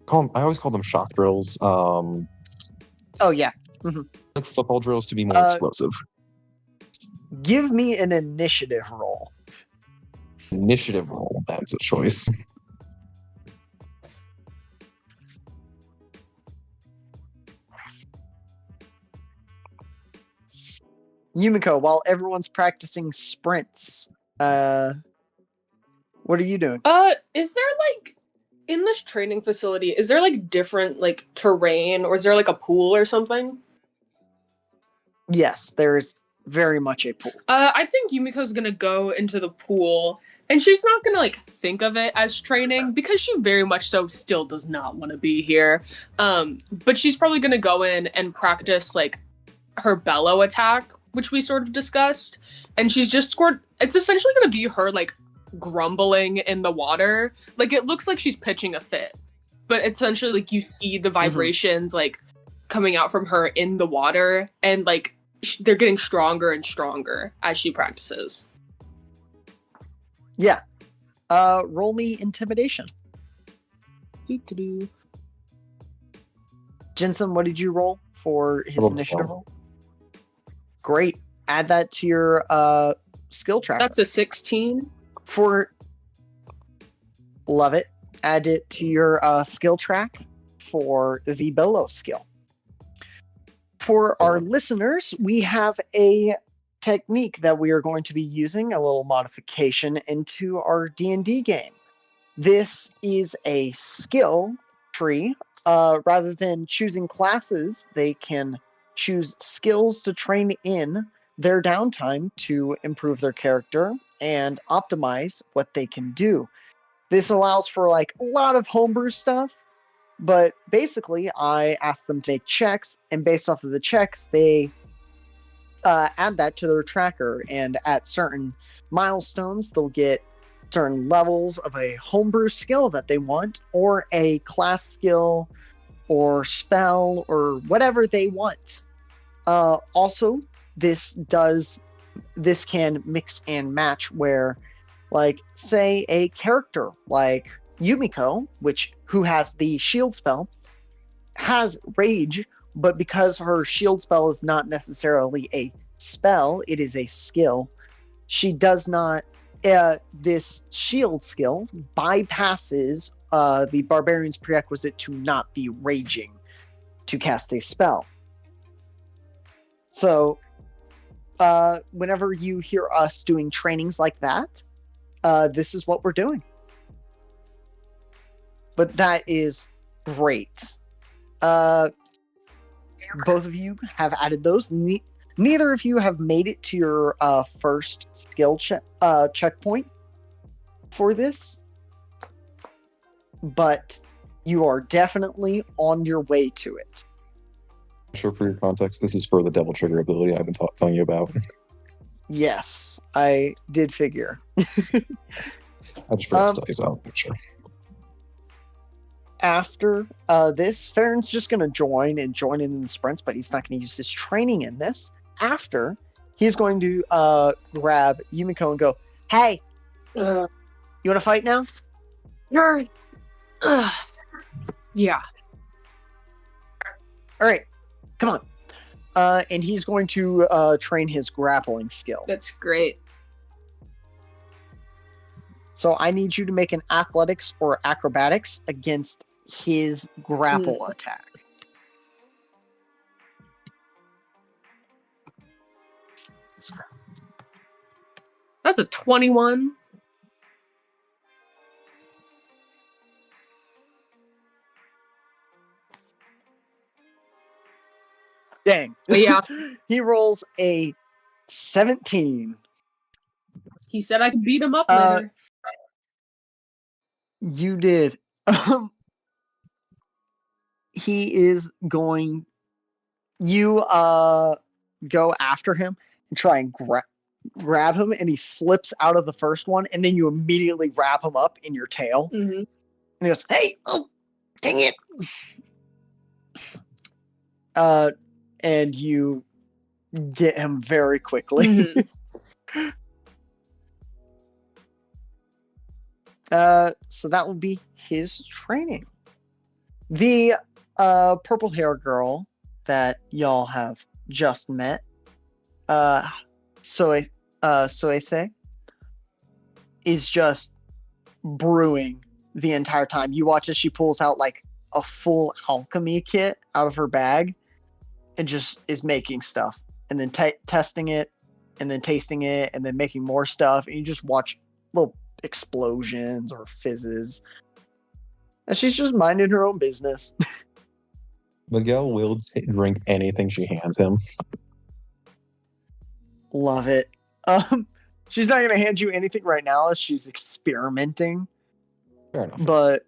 [SPEAKER 4] I always call them shock drills.
[SPEAKER 1] Oh yeah. Mm-hmm.
[SPEAKER 4] Like football drills to be more explosive.
[SPEAKER 1] Give me an initiative roll.
[SPEAKER 4] Initiative roll. That's a choice.
[SPEAKER 1] Yumiko, while everyone's practicing sprints, what are you doing?
[SPEAKER 2] Is there like in this training facility, is there like different like terrain, or is there like a pool or something?
[SPEAKER 1] Yes, there is very much a pool.
[SPEAKER 2] I think Yumiko's gonna go into the pool, and she's not gonna like think of it as training because she very much so still does not want to be here. But she's probably gonna go in and practice like her bellow attack, which we sort of discussed, and she's just scored. It's essentially gonna be her like grumbling in the water. Like it looks like she's pitching a fit, but essentially like you see the vibrations like coming out from her in the water, and like they're getting stronger and stronger as she practices.
[SPEAKER 1] Yeah. Roll me intimidation. Jensen, what did you roll for his initiative roll? Great. Add that to your skill tracker.
[SPEAKER 2] That's a 16.
[SPEAKER 1] Love it. Add it to your skill track for the bellow skill. For our listeners, we have a technique that we are going to be using, a little modification into our D&D game. This is a skill tree. Rather than choosing classes, they can choose skills to train in their downtime to improve their character and optimize what they can do. This allows for like a lot of homebrew stuff. But basically, I ask them to make checks, and based off of the checks, they add that to their tracker. And at certain milestones, they'll get certain levels of a homebrew skill that they want, or a class skill, or spell, or whatever they want. Also, this can mix and match where, like, say a character like Yumiko, who has the shield spell, has rage, but because her shield spell is not necessarily a spell, it is a skill. She does not. This shield skill bypasses the barbarian's prerequisite to not be raging to cast a spell. So, whenever you hear us doing trainings like that, this is what we're doing. But that is great. Both of you have added those. Neither of you have made it to your first skill checkpoint for this, but you are definitely on your way to it.
[SPEAKER 4] Sure, for your context, this is for the devil trigger ability I've been telling you about.
[SPEAKER 1] Yes, I did figure.
[SPEAKER 4] I just forgot to tell you so. Sure.
[SPEAKER 1] After this, Ferryn's just going to join in the sprints, but he's not going to use his training in this. After, he's going to grab Yumiko and go, "Hey, you want to fight now?"
[SPEAKER 2] You're... yeah.
[SPEAKER 1] All right, come on. And he's going to train his grappling skill.
[SPEAKER 2] That's great.
[SPEAKER 1] So I need you to make an athletics or acrobatics against his grapple attack.
[SPEAKER 2] That's a 21.
[SPEAKER 1] Dang.
[SPEAKER 2] Yeah.
[SPEAKER 1] He rolls a 17.
[SPEAKER 2] He said I could beat him up later.
[SPEAKER 1] You did. He is going. You go after him and try and grab him, and he slips out of the first one, and then you immediately wrap him up in your tail.
[SPEAKER 2] Mm-hmm.
[SPEAKER 1] And he goes, "Hey, oh, dang it!" And you get him very quickly.
[SPEAKER 2] Mm-hmm.
[SPEAKER 1] So that will be his training. The purple hair girl that y'all have just met, Soise, is just brewing the entire time. You watch as she pulls out like a full alchemy kit out of her bag and just is making stuff and then testing it and then tasting it and then making more stuff, and you just watch little explosions or fizzes. And she's just minding her own business.
[SPEAKER 4] Miguel will drink anything she hands him.
[SPEAKER 1] Love it. She's not gonna hand you anything right now as she's experimenting.
[SPEAKER 4] Fair enough.
[SPEAKER 1] But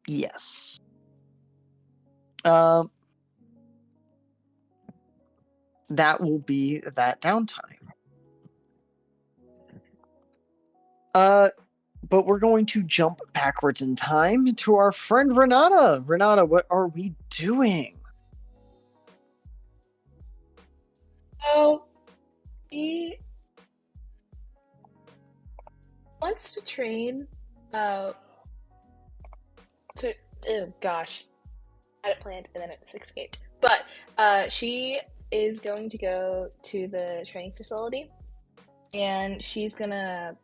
[SPEAKER 1] yes. That will be that downtime. But we're going to jump backwards in time to our friend Renata. Renata, what are we doing?
[SPEAKER 3] So, he wants to train. Oh gosh, I had it planned and then it escaped. But she is going to go to the training facility, and she's gonna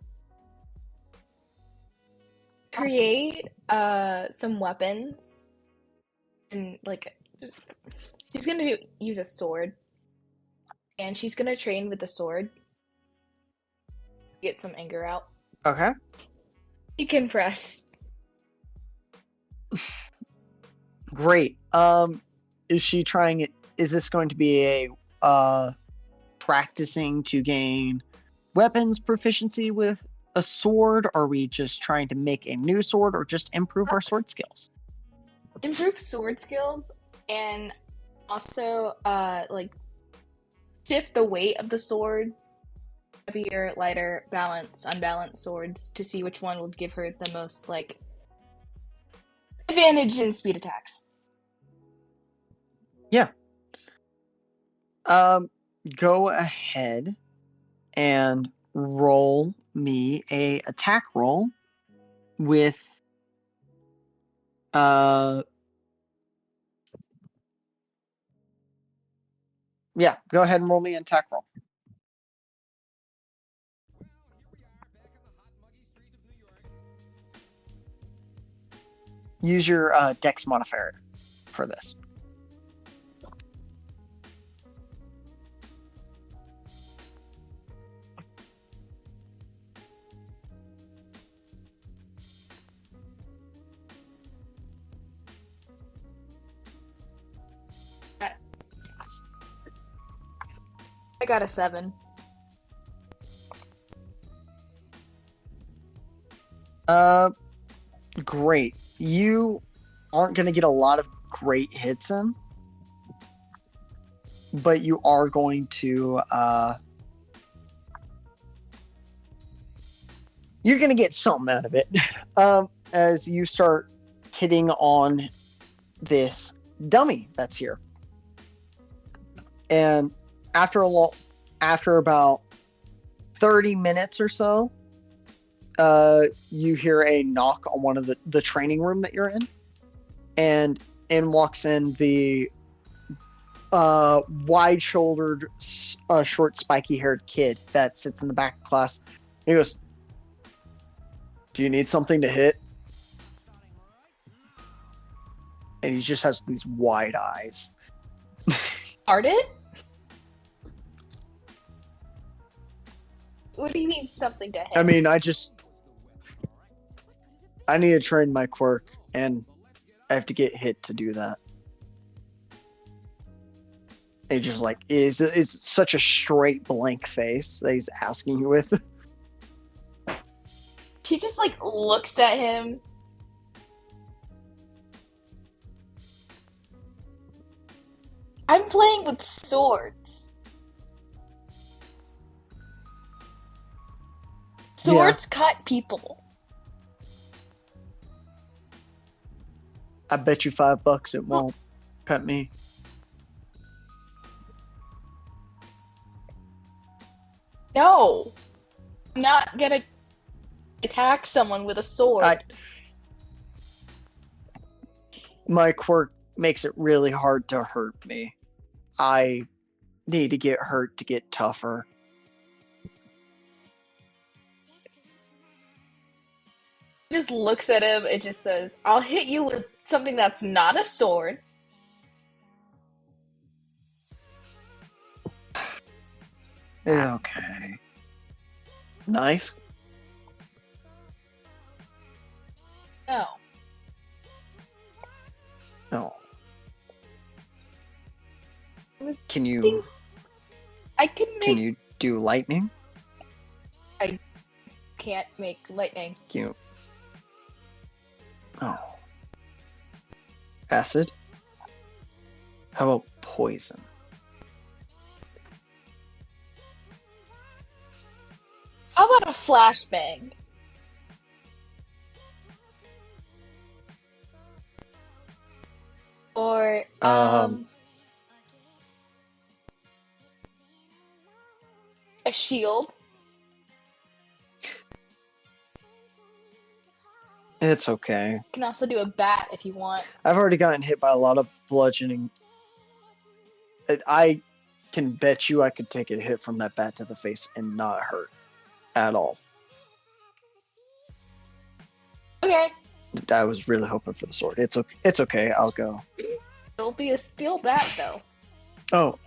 [SPEAKER 3] create some weapons, and like she's gonna use a sword, and she's gonna train with the sword, get some anger out.
[SPEAKER 1] Okay.
[SPEAKER 3] Decompress.
[SPEAKER 1] Great. Is she trying it? Is this going to be a practicing to gain weapons proficiency with a sword? Are we just trying to make a new sword or just improve our sword skills?
[SPEAKER 3] Improve sword skills, and also like shift the weight of the sword, heavier, lighter, balanced, unbalanced swords, to see which one would give her the most like advantage in speed attacks.
[SPEAKER 1] Yeah. Go ahead and roll me a attack roll with yeah, go ahead and roll me an attack roll. Use your dex modifier for this.
[SPEAKER 3] I got a 7.
[SPEAKER 1] Great. You aren't going to get a lot of great hits in, but you are going to you're going to get something out of it as you start hitting on this dummy that's here. And after about 30 minutes or so, you hear a knock on one of the training room that you're in, and in walks in the wide-shouldered, short, spiky-haired kid that sits in the back of class. He goes, "Do you need something to hit?" and he just has these wide eyes.
[SPEAKER 3] Started? What do you mean something to hit?
[SPEAKER 1] I mean, I need to train my quirk, and I have to get hit to do that. It just like is such a straight blank face that he's asking you with.
[SPEAKER 3] She just like looks at him. I'm playing with swords. Swords cut people.
[SPEAKER 1] I bet you $5 it won't cut me.
[SPEAKER 3] No. I'm not gonna attack someone with a sword.
[SPEAKER 1] My quirk makes it really hard to hurt me. I need to get hurt to get tougher.
[SPEAKER 3] Just looks at him and just says, I'll hit you with something that's not a sword.
[SPEAKER 1] Okay. Knife?
[SPEAKER 3] No.
[SPEAKER 1] No.
[SPEAKER 3] I was
[SPEAKER 1] Can you
[SPEAKER 3] thinking I can make.
[SPEAKER 1] can you do lightning?
[SPEAKER 3] Can't make lightning.
[SPEAKER 1] Can you? Oh. Acid? How about poison?
[SPEAKER 3] How about a flashbang? Or a shield?
[SPEAKER 1] It's okay.
[SPEAKER 3] You can also do a bat if you want.
[SPEAKER 1] I've already gotten hit by a lot of bludgeoning. I can bet you I could take a hit from that bat to the face and not hurt at all.
[SPEAKER 3] Okay.
[SPEAKER 1] I was really hoping for the sword. It's okay. It's okay. I'll go.
[SPEAKER 3] It'll be a steel bat, though.
[SPEAKER 1] Oh,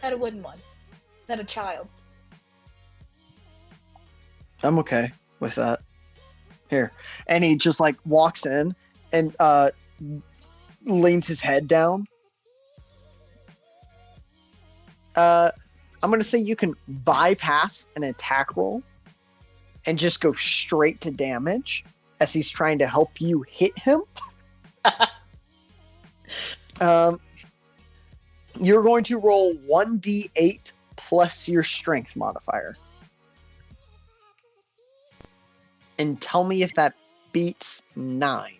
[SPEAKER 3] Not a wooden one. Not a child.
[SPEAKER 1] I'm okay with that. Here. And he just like walks in and leans his head down. I'm gonna say you can bypass an attack roll and just go straight to damage as he's trying to help you hit him. You're going to roll 1d8 plus your strength modifier. And tell me if that beats 9.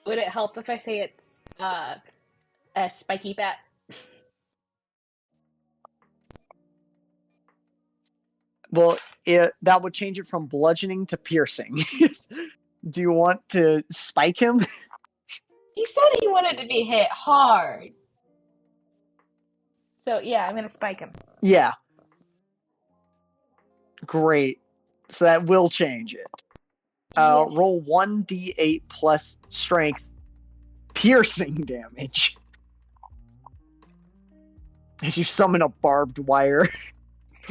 [SPEAKER 3] Would it help if I say it's a spiky bat?
[SPEAKER 1] Well, that would change it from bludgeoning to piercing. Do you want to spike him?
[SPEAKER 3] He said he wanted to be hit hard. So yeah, I'm gonna spike him.
[SPEAKER 1] Yeah. Great. So that will change it.
[SPEAKER 3] Yeah.
[SPEAKER 1] Roll 1d8 plus strength piercing damage. As you summon a barbed wire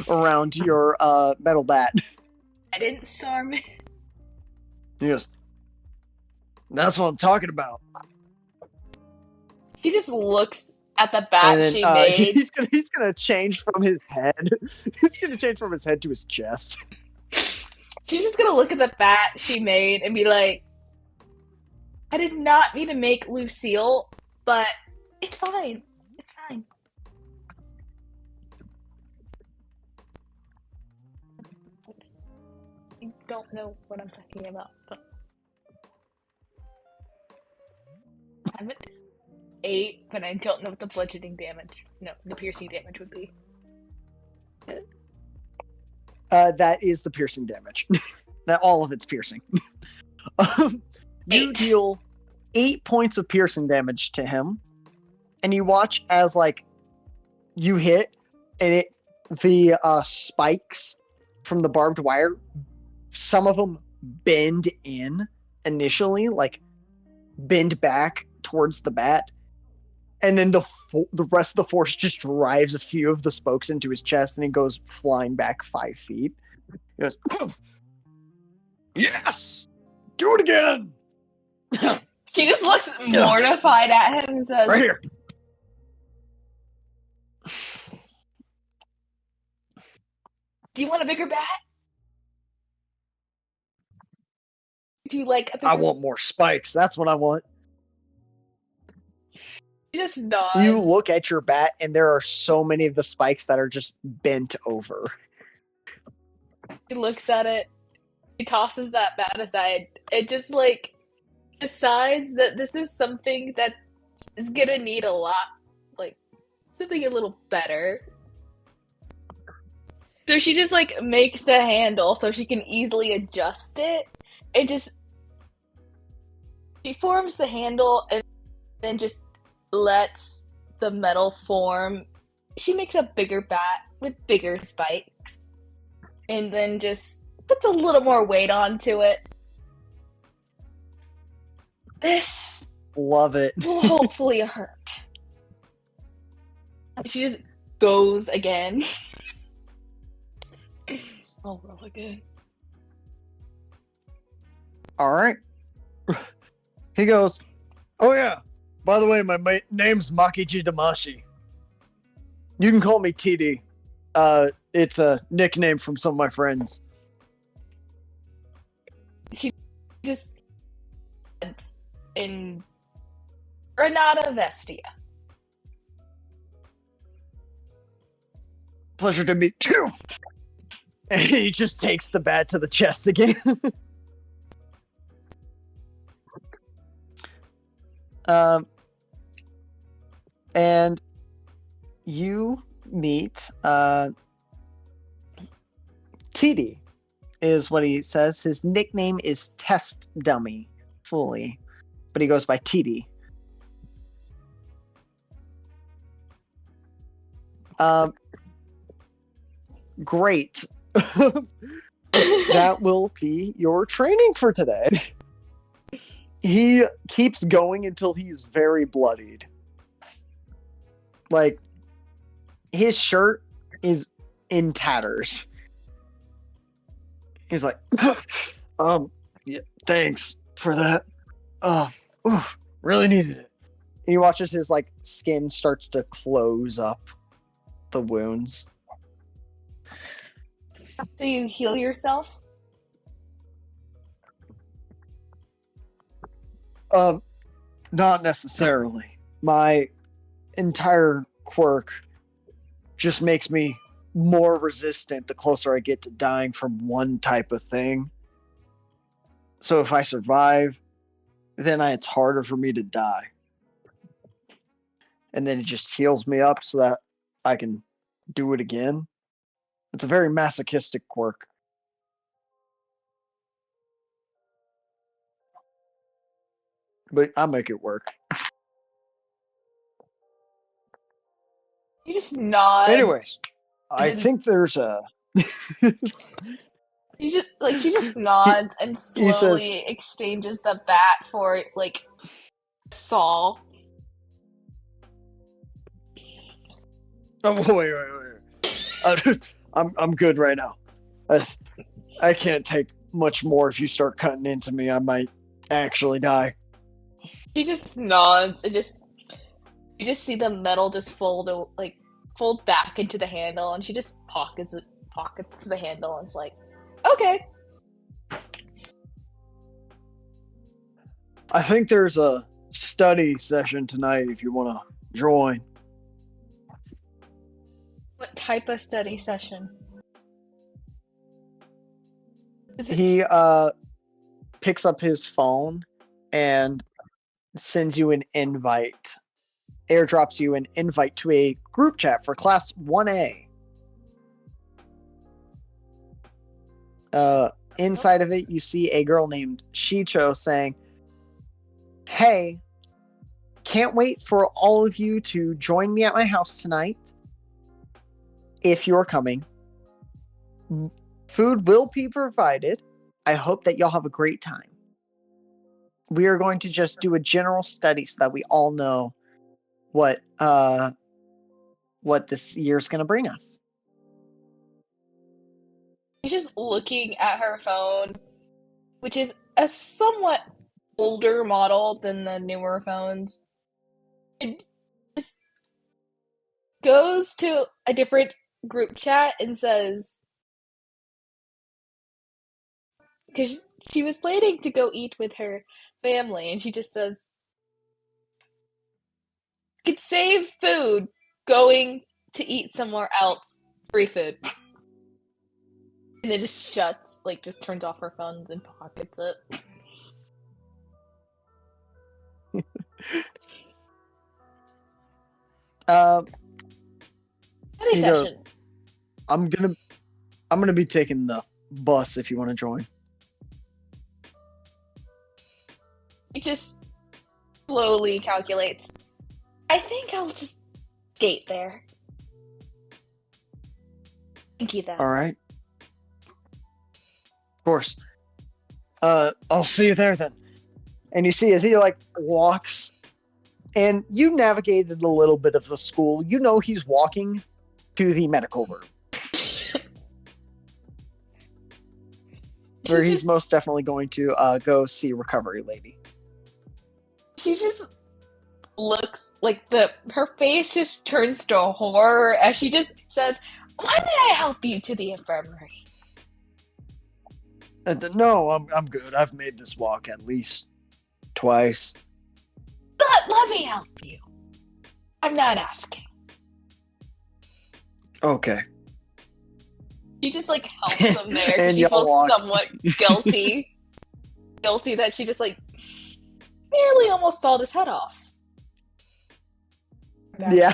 [SPEAKER 1] around your metal bat.
[SPEAKER 3] I didn't storm it.
[SPEAKER 1] He goes, that's what I'm talking about.
[SPEAKER 3] She just looks at the bat
[SPEAKER 1] And
[SPEAKER 3] she
[SPEAKER 1] then,
[SPEAKER 3] made.
[SPEAKER 1] he's gonna change from his head. He's gonna change from his head to his chest.
[SPEAKER 3] She's just gonna look at the bat she made and be like, I did not mean to make Lucille, but it's fine. It's fine. I don't know what I'm talking about, but I'm at 8, but I don't know what the bludgeoning damage, no, the piercing damage would be.
[SPEAKER 1] That is the piercing damage. That all of it's piercing. You
[SPEAKER 3] 8.
[SPEAKER 1] deal 8 points of piercing damage to him, and you watch as like you hit, and the spikes from the barbed wire, some of them bend in initially, like bend back towards the bat, and then the rest of the force just drives a few of the spokes into his chest, and he goes flying back 5 feet. He goes, yes, do it again.
[SPEAKER 3] She just looks mortified at him and says,
[SPEAKER 1] Right here.
[SPEAKER 3] do you want a bigger bat? Do you like a bigger
[SPEAKER 1] I want more spikes. That's what I want.
[SPEAKER 3] She just nods.
[SPEAKER 1] You look at your bat, and there are so many of the spikes that are just bent over.
[SPEAKER 3] He looks at it. He tosses that bat aside. It just, like, decides that this is something that is gonna need a lot, like, something a little better. So she just, like, makes a handle so she can easily adjust it. It just... She forms the handle and then just lets the metal form. She makes a bigger bat with bigger spikes. And then just puts a little more weight onto it. This
[SPEAKER 1] Love it.
[SPEAKER 3] will hopefully hurt. She just goes again. I'll roll again.
[SPEAKER 1] All right. He goes, oh yeah, by the way, my name's Makiji Damashi. You can call me TD. It's a nickname from some of my friends.
[SPEAKER 3] She just... in Renata Vestia.
[SPEAKER 1] Pleasure to meet you. And he just takes the bat to the chest again. And you meet TD is what he says. His nickname is Test Dummy, fully, but he goes by TD. Great. That will be your training for today. He keeps going until he's very bloodied. Like, his shirt is in tatters. He's like, yeah, thanks for that. Really needed it. And he watches his, like, skin starts to close up the wounds.
[SPEAKER 3] So you heal yourself?
[SPEAKER 1] Not necessarily. My entire quirk just makes me more resistant the closer I get to dying from one type of thing. So if I survive, then it's harder for me to die. And then it just heals me up so that I can do it again. It's a very masochistic quirk. But I'll make it work.
[SPEAKER 3] You just nod.
[SPEAKER 1] Anyways, I think there's a...
[SPEAKER 3] She just nods and slowly exchanges the bat for, like, Saul.
[SPEAKER 1] Oh, wait. I'm good right now. I can't take much more. If you start cutting into me, I might actually die.
[SPEAKER 3] She just nods and you just see the metal just fold back into the handle, and she just pockets the handle and is like, okay.
[SPEAKER 1] I think there's a study session tonight if you want to join.
[SPEAKER 3] What type of study session?
[SPEAKER 1] He picks up his phone and sends you an invite. Airdrops you an invite to a group chat for class 1A. Inside of it, you see a girl named Shicho saying, hey, can't wait for all of you to join me at my house tonight. If you're coming. Food will be provided. I hope that y'all have a great time. We are going to just do a general study so that we all know what this year's going to bring us.
[SPEAKER 3] She's just looking at her phone, which is a somewhat older model than the newer phones. It just goes to a different group chat and says, because she was planning to go eat with her family, and she just says, could save food going to eat somewhere else. Free food. And it just shuts, like, just turns off her phones and pockets it. Study
[SPEAKER 1] He goes,
[SPEAKER 3] session.
[SPEAKER 1] I'm gonna be taking the bus if you want to join.
[SPEAKER 3] He just slowly calculates. I think I'll just skate there. And keep that.
[SPEAKER 1] All right. Of course. I'll see you there then. And you see as he like walks, and you navigated a little bit of the school. You know he's walking to the medical room, where he's most definitely going to go see recovery lady.
[SPEAKER 3] She just looks like her face just turns to horror as she just says, "Why did I help you to the infirmary?"
[SPEAKER 1] No, I'm good. I've made this walk at least twice.
[SPEAKER 3] But let me help you. I'm not asking.
[SPEAKER 1] Okay.
[SPEAKER 3] She just like helps him there because
[SPEAKER 1] And
[SPEAKER 3] she
[SPEAKER 1] y'all
[SPEAKER 3] feels
[SPEAKER 1] walk.
[SPEAKER 3] somewhat guilty. Guilty that she just like nearly almost sawed his head off.
[SPEAKER 1] Yeah.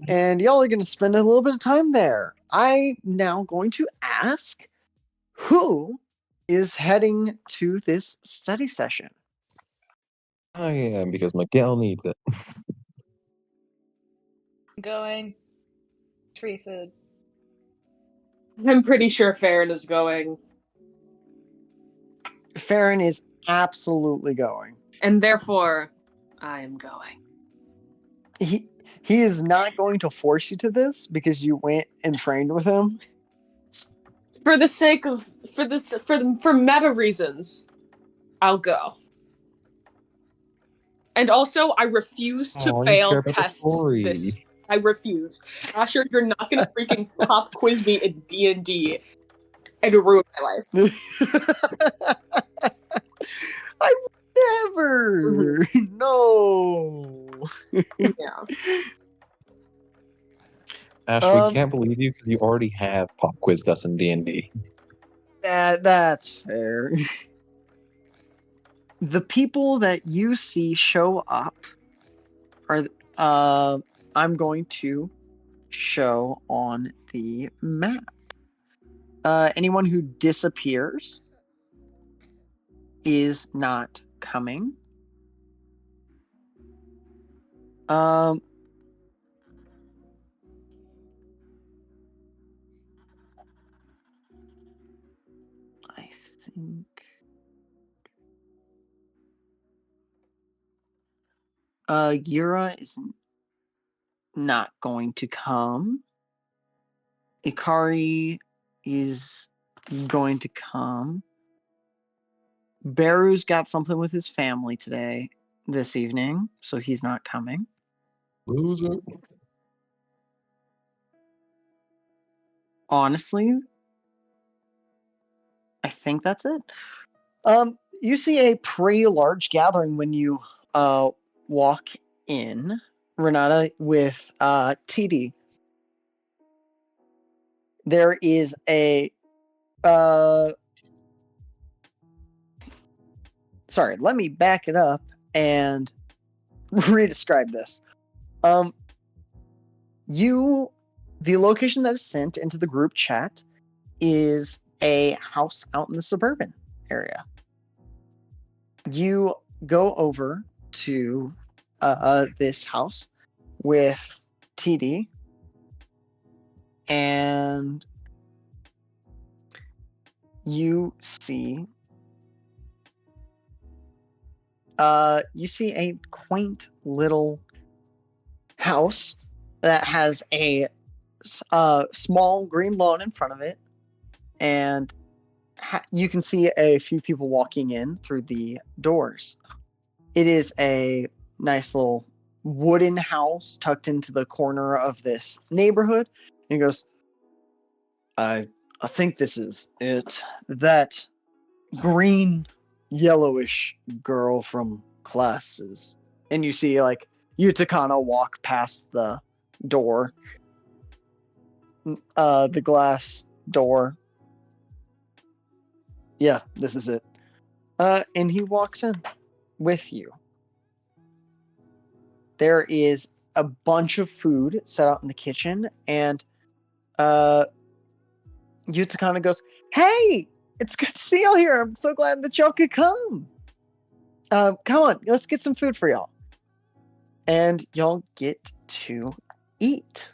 [SPEAKER 1] And y'all are going to spend a little bit of time there. I'm now going to ask who is heading to this study session.
[SPEAKER 4] I am, because Miguel needs it.
[SPEAKER 3] Going. Tree food.
[SPEAKER 2] I'm pretty sure Ferryn is going.
[SPEAKER 1] Ferryn is absolutely going.
[SPEAKER 2] And therefore, I am going.
[SPEAKER 1] He is not going to force you to this because you went and trained with him.
[SPEAKER 2] For the sake of for meta reasons, I'll go. And also, I refuse to
[SPEAKER 4] Oh, you care
[SPEAKER 2] fail
[SPEAKER 4] about the
[SPEAKER 2] tests.
[SPEAKER 4] story.
[SPEAKER 2] I refuse. Asher, you're not gonna freaking pop quiz me in D&D and ruin my life.
[SPEAKER 1] I would never. No.
[SPEAKER 2] Yeah.
[SPEAKER 4] Ash, we can't believe you because you already have pop quizzed us in D&D.
[SPEAKER 1] That's fair. The people that you see show up are I'm going to show on the map. Anyone who disappears is not coming. I think Yura is not going to come. Ikari is going to come. Beru's got something with his family this evening, so he's not coming.
[SPEAKER 4] Loser.
[SPEAKER 1] Honestly, I think that's it. You see a pretty large gathering when you walk in, Renata, with TD. There is a sorry, let me back it up and re-describe this. The location that is sent into the group chat is a house out in the suburban area. You go over to this house with TD, and you see a quaint little house that has a small green lawn in front of it, and you can see a few people walking in through the doors. It is a nice little wooden house tucked into the corner of this neighborhood. And he goes, I think this is it. That green, yellowish girl from classes. And you see, like, Yutakana walk past the door, the glass door. Yeah, this is it. And he walks in with you. There is a bunch of food set out in the kitchen, and Yutakana goes, "Hey, it's good to see y'all here. I'm so glad that y'all could come. Come on, let's get some food for y'all." And y'all get to eat.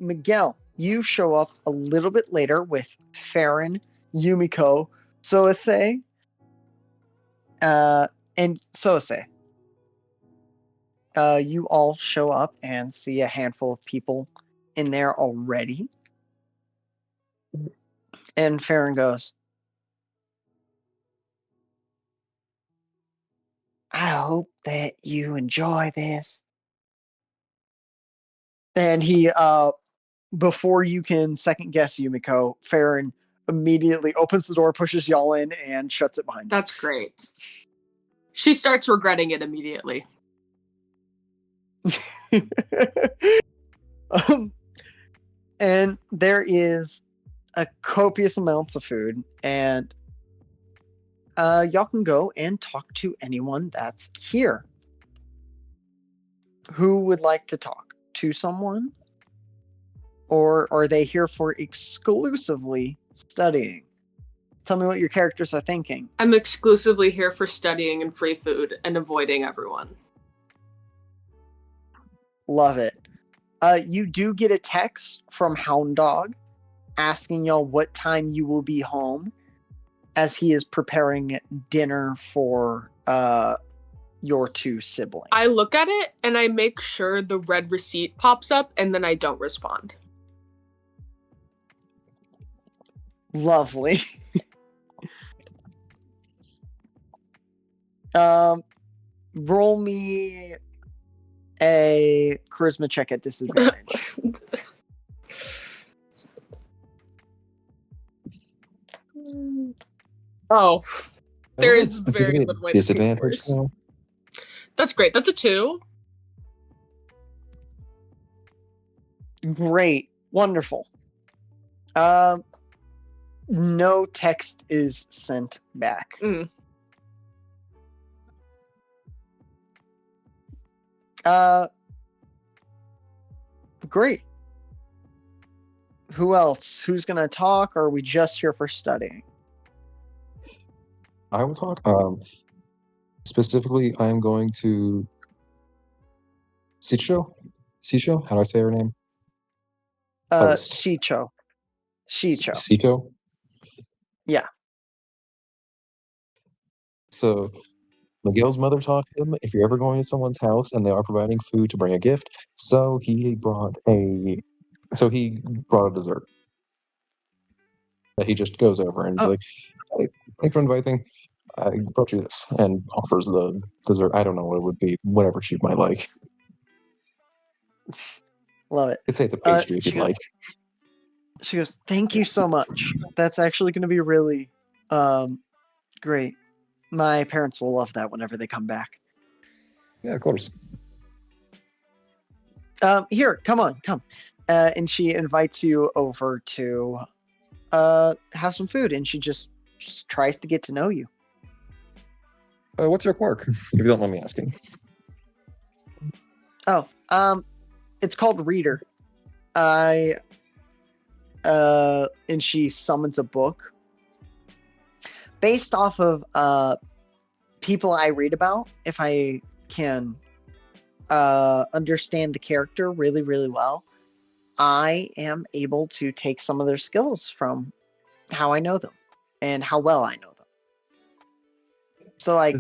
[SPEAKER 1] Miguel, you show up a little bit later with Ferryn, Yumiko, Soase, and Soase. You all show up and see a handful of people in there already. And Ferryn goes, I hope that you enjoy this. And he, before you can second guess Yumiko, Ferryn immediately opens the door, pushes y'all in, and shuts it behind you.
[SPEAKER 2] That's great. She starts regretting it immediately.
[SPEAKER 1] And there is a copious amounts of food, and y'all can go and talk to anyone that's here. Who would like to talk to someone? Or are they here for exclusively studying? Tell me what your characters are thinking.
[SPEAKER 2] I'm exclusively here for studying and free food and avoiding everyone.
[SPEAKER 1] Love it. You do get a text from Hound Dog asking y'all what time you will be home, as he is preparing dinner for your two siblings.
[SPEAKER 2] I look at it and I make sure the red receipt pops up, and then I don't respond.
[SPEAKER 1] Lovely. Roll me a charisma check at disadvantage.
[SPEAKER 2] Oh, there is very
[SPEAKER 4] Specifically
[SPEAKER 2] little way to see
[SPEAKER 4] disadvantage.
[SPEAKER 2] worse.
[SPEAKER 4] Now?
[SPEAKER 2] That's great. That's a 2.
[SPEAKER 1] Great. Wonderful. No text is sent back. Great. Who else? Who's gonna talk, or are we just here for studying?
[SPEAKER 4] I will talk. Specifically, I'm going to Sicho. Sicho? How do I say her name? Host.
[SPEAKER 1] Shicho.
[SPEAKER 4] Sito?
[SPEAKER 1] Yeah.
[SPEAKER 4] So, Miguel's mother taught him if you're ever going to someone's house and they are providing food to bring a gift, so he brought a dessert that he just goes over and is like, hey, thanks for inviting. I brought you this, and offers the dessert. I don't know what it would be, whatever she might like.
[SPEAKER 1] Love it.
[SPEAKER 4] I'd say it's a pastry if you'd like.
[SPEAKER 1] She goes, thank you so much. That's actually going to be really great. My parents will love that whenever they come back.
[SPEAKER 4] Yeah, of course.
[SPEAKER 1] Here, come. And she invites you over to have some food, and she just tries to get to know you.
[SPEAKER 4] What's your quirk, if you don't mind me asking?
[SPEAKER 1] Oh, it's called Reader. And she summons a book based off of people I read about. If I can understand the character really, really well, I am able to take some of their skills from how I know them and how well I know them. So, like,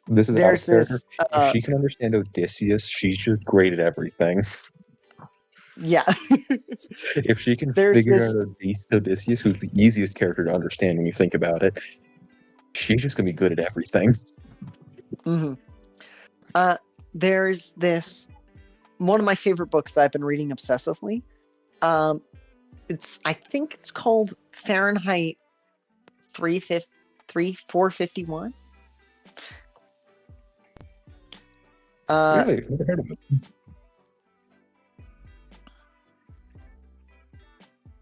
[SPEAKER 4] This is out
[SPEAKER 1] there's
[SPEAKER 4] of character.
[SPEAKER 1] this,
[SPEAKER 4] If she can understand Odysseus, she's just great at everything.
[SPEAKER 1] yeah,
[SPEAKER 4] If she can
[SPEAKER 1] there's
[SPEAKER 4] figure
[SPEAKER 1] this,
[SPEAKER 4] out Odysseus, who's the easiest character to understand when you think about it, she's just gonna be good at everything.
[SPEAKER 1] mhm. There's this, one of my favorite books that I've been reading obsessively. I think it's called Fahrenheit 451.
[SPEAKER 4] Really? Never heard of it.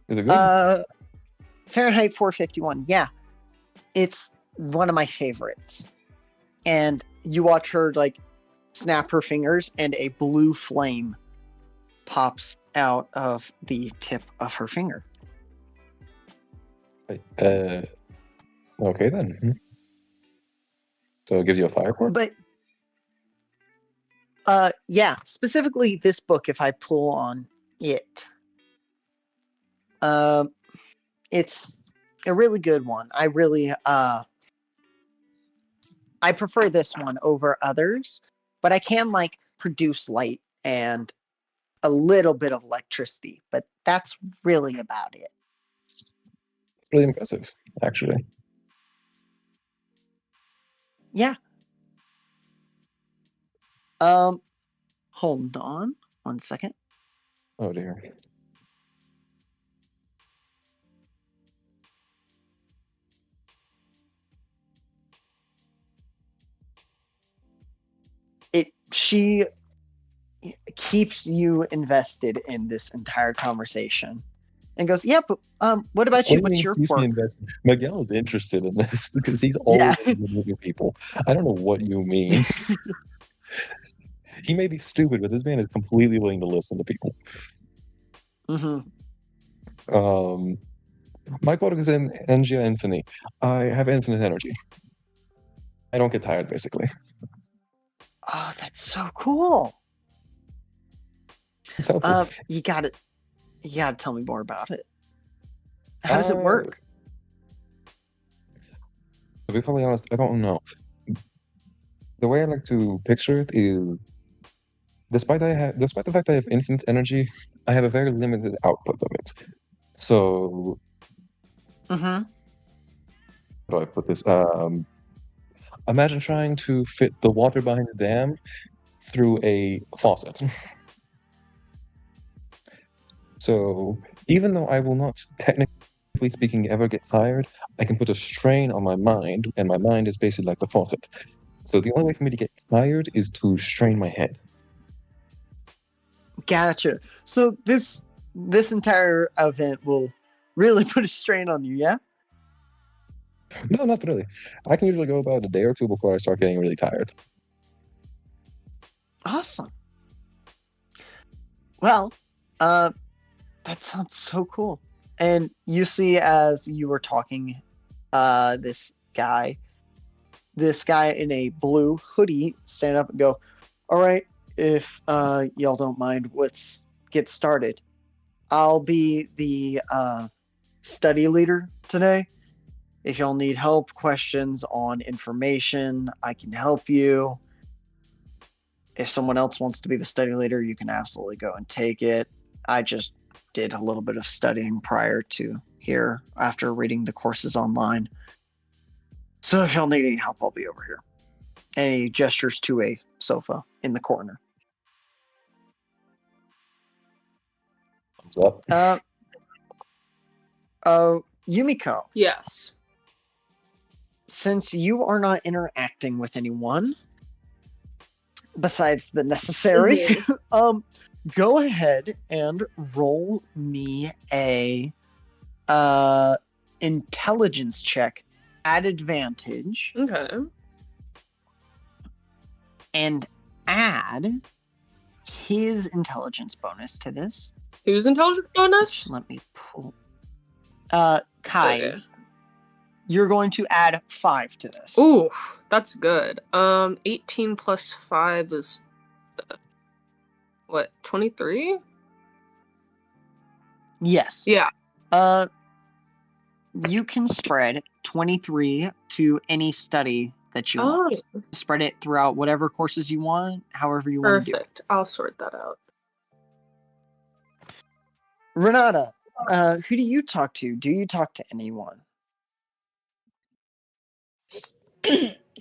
[SPEAKER 4] Is it good?
[SPEAKER 1] Fahrenheit 451. Yeah, it's one of my favorites. And you watch her like snap her fingers, and a blue flame pops out of the tip of her finger.
[SPEAKER 4] Okay then. So it gives you a fire core?
[SPEAKER 1] But yeah, specifically this book, if I pull on it, it's a really good one. I really I prefer this one over others, but I can like produce light and a little bit of electricity, but that's really about it.
[SPEAKER 4] Really impressive, actually.
[SPEAKER 1] Yeah. Hold on one second.
[SPEAKER 4] Oh dear.
[SPEAKER 1] She keeps you invested in this entire conversation and goes, yeah, but what about you?
[SPEAKER 4] What do you
[SPEAKER 1] What's
[SPEAKER 4] mean
[SPEAKER 1] your
[SPEAKER 4] keeps me
[SPEAKER 1] quirk?
[SPEAKER 4] invested? Miguel is interested in this because he's always
[SPEAKER 1] Yeah.
[SPEAKER 4] with people. I don't know what you mean. He may be stupid, but this man is completely willing to listen to people.
[SPEAKER 1] Mm-hmm.
[SPEAKER 4] My quota is in Energia Infinity. I have infinite energy. I don't get tired, basically.
[SPEAKER 1] Oh, that's so cool.
[SPEAKER 4] It's helpful.
[SPEAKER 1] You gotta tell me more about it. How does it work?
[SPEAKER 4] To be fully honest, I don't know. The way I like to picture it is, despite the fact that I have infinite energy, I have a very limited output of it. So,
[SPEAKER 1] Mm-hmm.
[SPEAKER 4] how do I put this? Imagine trying to fit the water behind the dam through a faucet. So, even though I will not, technically speaking, ever get tired, I can put a strain on my mind, and my mind is basically like the faucet. So the only way for me to get tired is to strain my head.
[SPEAKER 1] Gotcha. So this entire event will really put a strain on you, yeah?
[SPEAKER 4] No, not really. I can usually go about a day or two before I start getting really tired.
[SPEAKER 1] Awesome. Well, that sounds so cool. And you see, as you were talking, this guy in a blue hoodie stand up and go, all right, if y'all don't mind, let's get started. I'll be the study leader today. If y'all need help, questions on information, I can help you. If someone else wants to be the study leader, you can absolutely go and take it. I just did a little bit of studying prior to here after reading the courses online. So if y'all need any help, I'll be over here. And he gestures to a sofa in the corner.
[SPEAKER 4] Thumbs up.
[SPEAKER 1] Yumiko,
[SPEAKER 2] Yes.
[SPEAKER 1] since you are not interacting with anyone besides the necessary, go ahead and roll me a intelligence check at advantage.
[SPEAKER 2] Okay.
[SPEAKER 1] And add his intelligence bonus to this.
[SPEAKER 2] Who's intelligence bonus?
[SPEAKER 1] Let me pull. Kai's. Okay. You're going to add 5 to this.
[SPEAKER 2] Ooh, that's good. 18 plus 5 is what, 23?
[SPEAKER 1] Yes.
[SPEAKER 2] Yeah.
[SPEAKER 1] You can spread 23 to any study that you want. Spread it throughout whatever courses you want, however you want to do it.
[SPEAKER 2] Perfect. I'll sort that out.
[SPEAKER 1] Renata, who do you talk to? Do you talk to anyone?
[SPEAKER 3] Just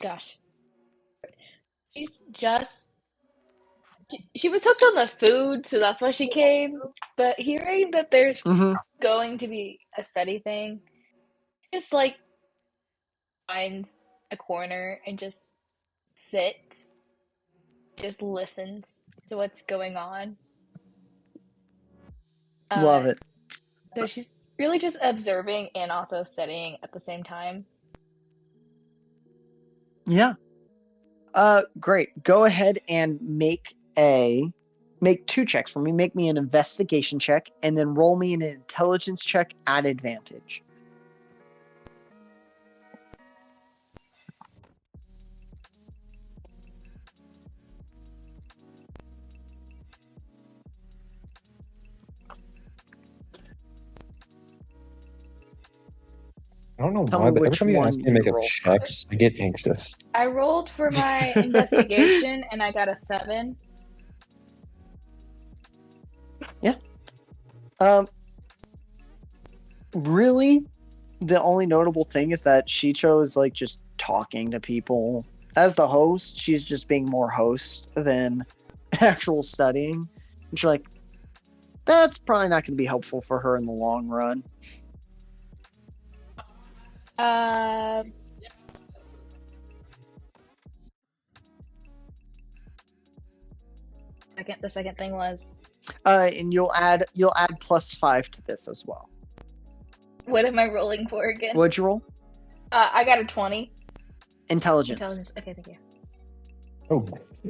[SPEAKER 3] gosh. She was hooked on the food, so that's why she came. But hearing that there's going to be a study thing, just like finds a corner and just sits, just listens to what's going on.
[SPEAKER 1] Love it.
[SPEAKER 3] So she's really just observing and also studying at the same time.
[SPEAKER 1] Yeah. Great. Go ahead and make 2 checks for me. Make me an investigation check and then roll me an intelligence check at advantage.
[SPEAKER 4] I don't know
[SPEAKER 1] Tell
[SPEAKER 4] why,
[SPEAKER 1] me
[SPEAKER 4] but every
[SPEAKER 1] which
[SPEAKER 4] time you ask
[SPEAKER 1] one
[SPEAKER 4] me to make
[SPEAKER 1] you
[SPEAKER 4] a
[SPEAKER 1] roll
[SPEAKER 4] check,
[SPEAKER 1] first.
[SPEAKER 4] I get anxious.
[SPEAKER 3] I rolled for my investigation and I got a 7.
[SPEAKER 1] Yeah. Really, the only notable thing is that Shicho is like just talking to people. As the host, she's just being more host than actual studying. And she's like, that's probably not going to be helpful for her in the long run.
[SPEAKER 3] The second thing was,
[SPEAKER 1] and you'll add +5 to this as well.
[SPEAKER 3] what am I rolling for again?
[SPEAKER 1] What'd you roll?
[SPEAKER 3] I got a 20.
[SPEAKER 1] Intelligence.
[SPEAKER 3] Okay, thank you.
[SPEAKER 4] Oh,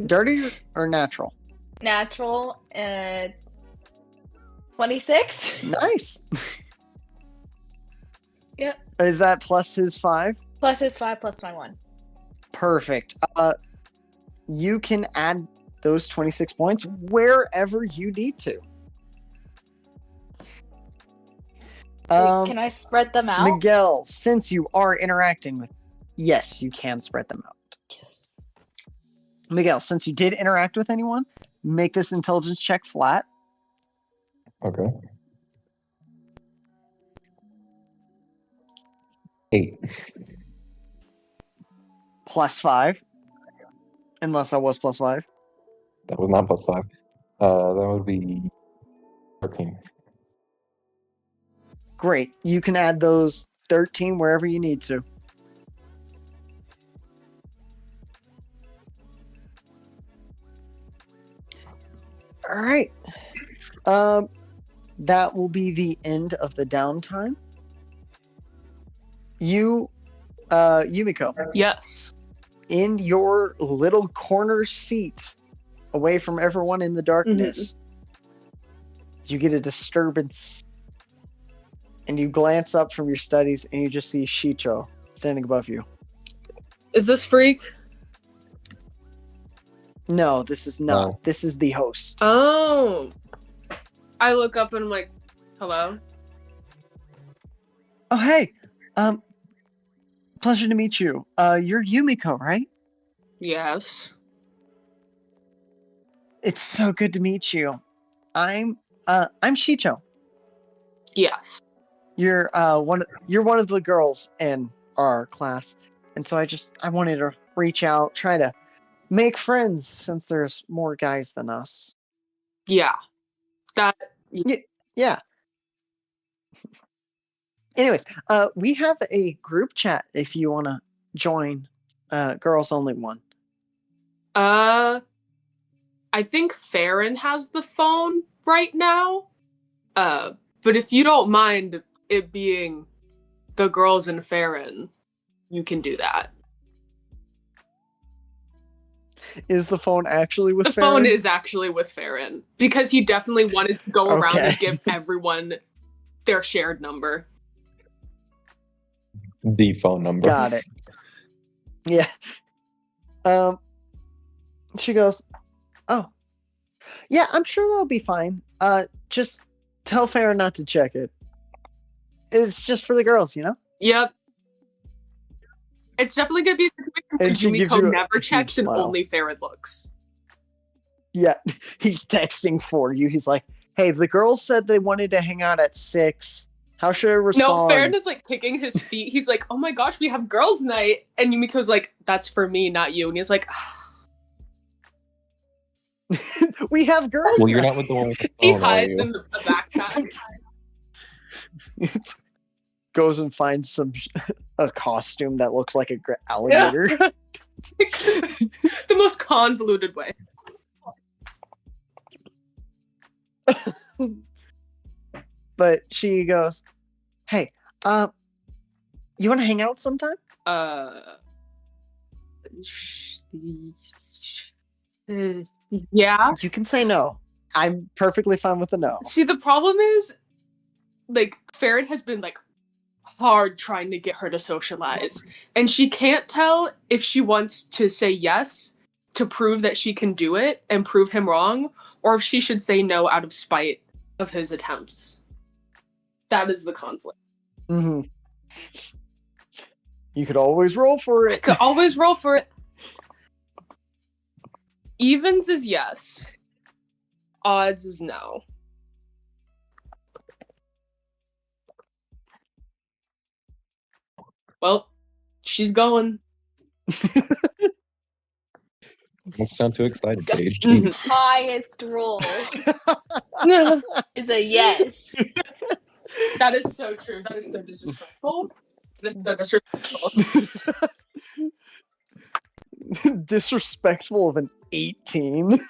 [SPEAKER 1] Dirty or natural?
[SPEAKER 3] Natural, 26.
[SPEAKER 1] Nice.
[SPEAKER 3] Yep.
[SPEAKER 1] Is that plus his 5?
[SPEAKER 3] Plus his 5 plus my 1.
[SPEAKER 1] Perfect. You can add those 26 points wherever you need to.
[SPEAKER 3] Wait, can I spread them out?
[SPEAKER 1] Miguel, since you are interacting with... Yes, you can spread them out.
[SPEAKER 3] Yes.
[SPEAKER 1] Miguel, since you did interact with anyone, make this intelligence check flat.
[SPEAKER 4] okay. 8.
[SPEAKER 1] +5. Unless that was +5.
[SPEAKER 4] That was not +5. That would be 13.
[SPEAKER 1] Great. You can add those 13 wherever you need to. All right. That will be the end of the downtime. Yumiko,
[SPEAKER 2] Yes.
[SPEAKER 1] in your little corner seat, away from everyone in the darkness, you get a disturbance. And you glance up from your studies and you just see Shicho standing above you.
[SPEAKER 2] Is this Freak?
[SPEAKER 1] No, this is not.
[SPEAKER 4] No.
[SPEAKER 1] This is the host.
[SPEAKER 2] Oh. I look up and I'm like, hello?
[SPEAKER 1] Oh, hey. Pleasure to meet you. You're Yumiko, right?
[SPEAKER 2] Yes.
[SPEAKER 1] It's so good to meet you. I'm Shicho.
[SPEAKER 2] Yes.
[SPEAKER 1] You're one of the girls in our class. And so I wanted to reach out, try to make friends since there's more guys than us.
[SPEAKER 2] Yeah.
[SPEAKER 1] Yeah. Anyways, we have a group chat if you want to join. Girls only one.
[SPEAKER 2] I think Ferryn has the phone right now. But if you don't mind it being the girls and Ferryn, you can do that.
[SPEAKER 1] Is the phone actually with
[SPEAKER 2] The
[SPEAKER 1] Ferryn?
[SPEAKER 2] phone is actually with Ferryn because he definitely wanted to go around and give everyone their shared number.
[SPEAKER 4] The phone number.
[SPEAKER 1] Got it. Yeah. She goes, oh, yeah, I'm sure that'll be fine. Just Tell Ferryn not to check it. It's just for the girls, you know?
[SPEAKER 2] Yep. It's definitely gonna be a situation where
[SPEAKER 1] And she gives you
[SPEAKER 2] Yumiko
[SPEAKER 1] a
[SPEAKER 2] never
[SPEAKER 1] huge
[SPEAKER 2] checks and
[SPEAKER 1] smile.
[SPEAKER 2] only Ferryn looks.
[SPEAKER 1] Yeah, he's texting for you. He's like, hey, the girls said they wanted to hang out at 6. How should I
[SPEAKER 2] No,
[SPEAKER 1] respond?
[SPEAKER 2] Ferryn is like kicking his feet. He's like, oh my gosh, we have girls' night. And Yumiko's like, that's for me, not you. And he's like,
[SPEAKER 1] We have girls.
[SPEAKER 4] Well, you're
[SPEAKER 1] night.
[SPEAKER 4] not with the one with the
[SPEAKER 2] he
[SPEAKER 4] phone, are
[SPEAKER 2] hides
[SPEAKER 4] you?
[SPEAKER 2] in the backpack.
[SPEAKER 1] Goes and finds a costume that looks like a alligator.
[SPEAKER 2] The most convoluted way.
[SPEAKER 1] But she goes, hey, you want to hang out sometime?
[SPEAKER 2] Yeah.
[SPEAKER 1] You can say no. I'm perfectly fine with a no.
[SPEAKER 2] See, the problem is, like, Ferryn has been, like, hard trying to get her to socialize. And she can't tell if she wants to say yes to prove that she can do it and prove him wrong, or if she should say no out of spite of his attempts. That is the conflict.
[SPEAKER 1] Mm-hmm. You could always roll for
[SPEAKER 2] I
[SPEAKER 1] it.
[SPEAKER 2] could always roll for it. Evens is yes. Odds is no. Well, she's going.
[SPEAKER 4] Don't sound too excited, Paige.
[SPEAKER 2] Mhm.
[SPEAKER 4] Jeez.
[SPEAKER 3] Highest roll is a yes.
[SPEAKER 2] That is so true. That is so disrespectful. That is so disrespectful.
[SPEAKER 1] Disrespectful of an 18.
[SPEAKER 2] That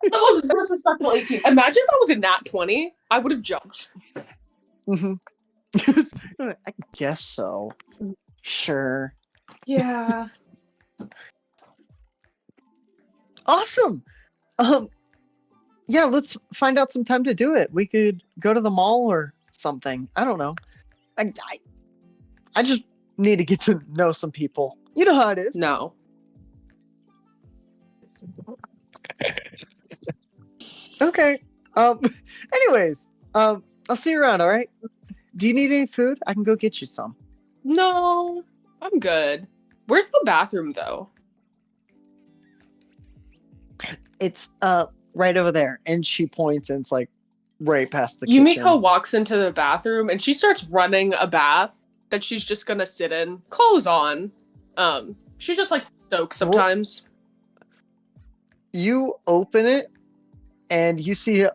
[SPEAKER 2] was a disrespectful 18. Imagine if I was a nat 20. I would have jumped.
[SPEAKER 1] Mm-hmm. I guess so. Sure.
[SPEAKER 2] Yeah.
[SPEAKER 1] Awesome. Yeah, let's find out some time to do it. We could go to the mall or something. I don't know. I just need to get to know some people. You know how it is.
[SPEAKER 2] No.
[SPEAKER 1] Okay. Anyways, I'll see you around, all right? Do you need any food? I can go get you some.
[SPEAKER 2] No. I'm good. Where's the bathroom, though?
[SPEAKER 1] It's right over there. And she points and it's like right past the
[SPEAKER 2] Yumiko
[SPEAKER 1] kitchen.
[SPEAKER 2] walks into the bathroom and she starts running a bath that she's just gonna sit in. Clothes on. She just like soaks sometimes.
[SPEAKER 1] You open it and you see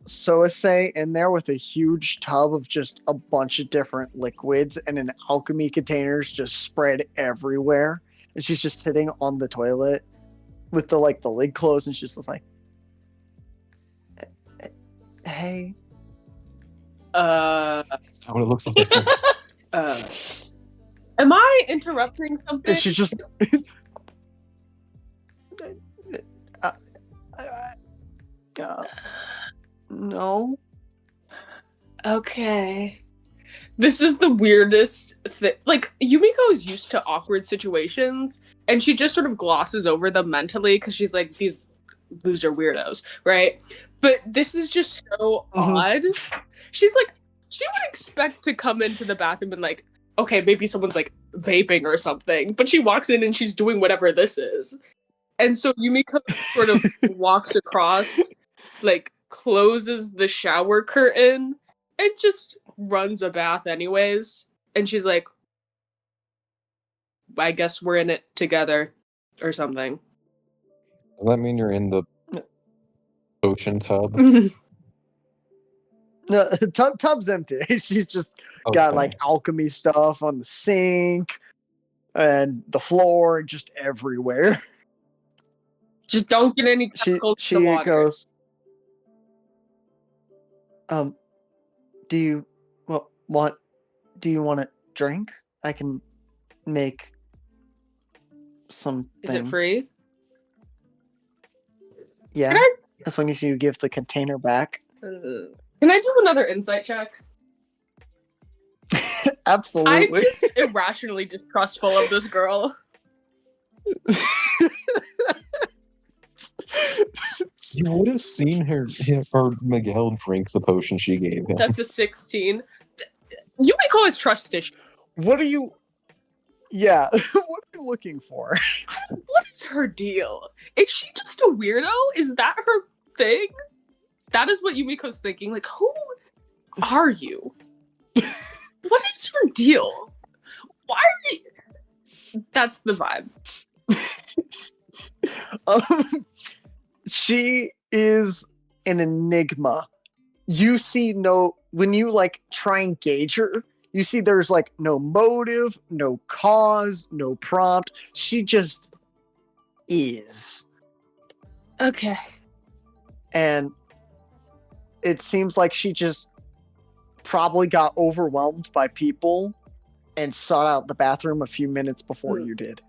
[SPEAKER 1] Soase in there with a huge tub of just a bunch of different liquids and an alchemy containers just spread everywhere. And she's just sitting on the toilet with the lid closed and she's just like, hey.
[SPEAKER 4] That's not what it looks like.
[SPEAKER 2] Am I interrupting something?
[SPEAKER 1] And she's just no.
[SPEAKER 2] Okay. This is the weirdest thing. Like, Yumiko is used to awkward situations, and she just sort of glosses over them mentally because she's like, these loser weirdos, right? But this is just so odd. She's like, she would expect to come into the bathroom and like, okay, maybe someone's like vaping or something, but she walks in and she's doing whatever this is. And so Yumiko sort of walks across, like, closes the shower curtain and just runs a bath anyways. And she's like, I guess we're in it together or something.
[SPEAKER 4] Does that mean you're in the ocean tub?
[SPEAKER 1] No, tub's empty. She's just got like alchemy stuff on the sink and the floor, just everywhere.
[SPEAKER 2] Just don't get any chemicals
[SPEAKER 1] She
[SPEAKER 2] in the water.
[SPEAKER 1] goes, do you want a drink? I can make something.
[SPEAKER 2] Is it free?
[SPEAKER 1] Yeah, as long as you give the container back.
[SPEAKER 2] Can I do another insight check?
[SPEAKER 1] Absolutely.
[SPEAKER 2] I'm just irrationally distrustful of this girl.
[SPEAKER 4] You would have seen him or Miguel drink the potion she gave him.
[SPEAKER 2] That's a 16. Yumiko has trust issues.
[SPEAKER 1] What are you? Yeah, what are you looking for?
[SPEAKER 2] What is her deal? Is she just a weirdo? Is that her thing? That is what Yumiko's thinking. Like, who are you? What is your deal? Why are you? That's the vibe.
[SPEAKER 1] She is an enigma. You see when you like try and gauge her, you see there's like no motive, no cause, no prompt. She just is.
[SPEAKER 2] Okay.
[SPEAKER 1] And it seems like she just probably got overwhelmed by people and sought out the bathroom a few minutes before you did.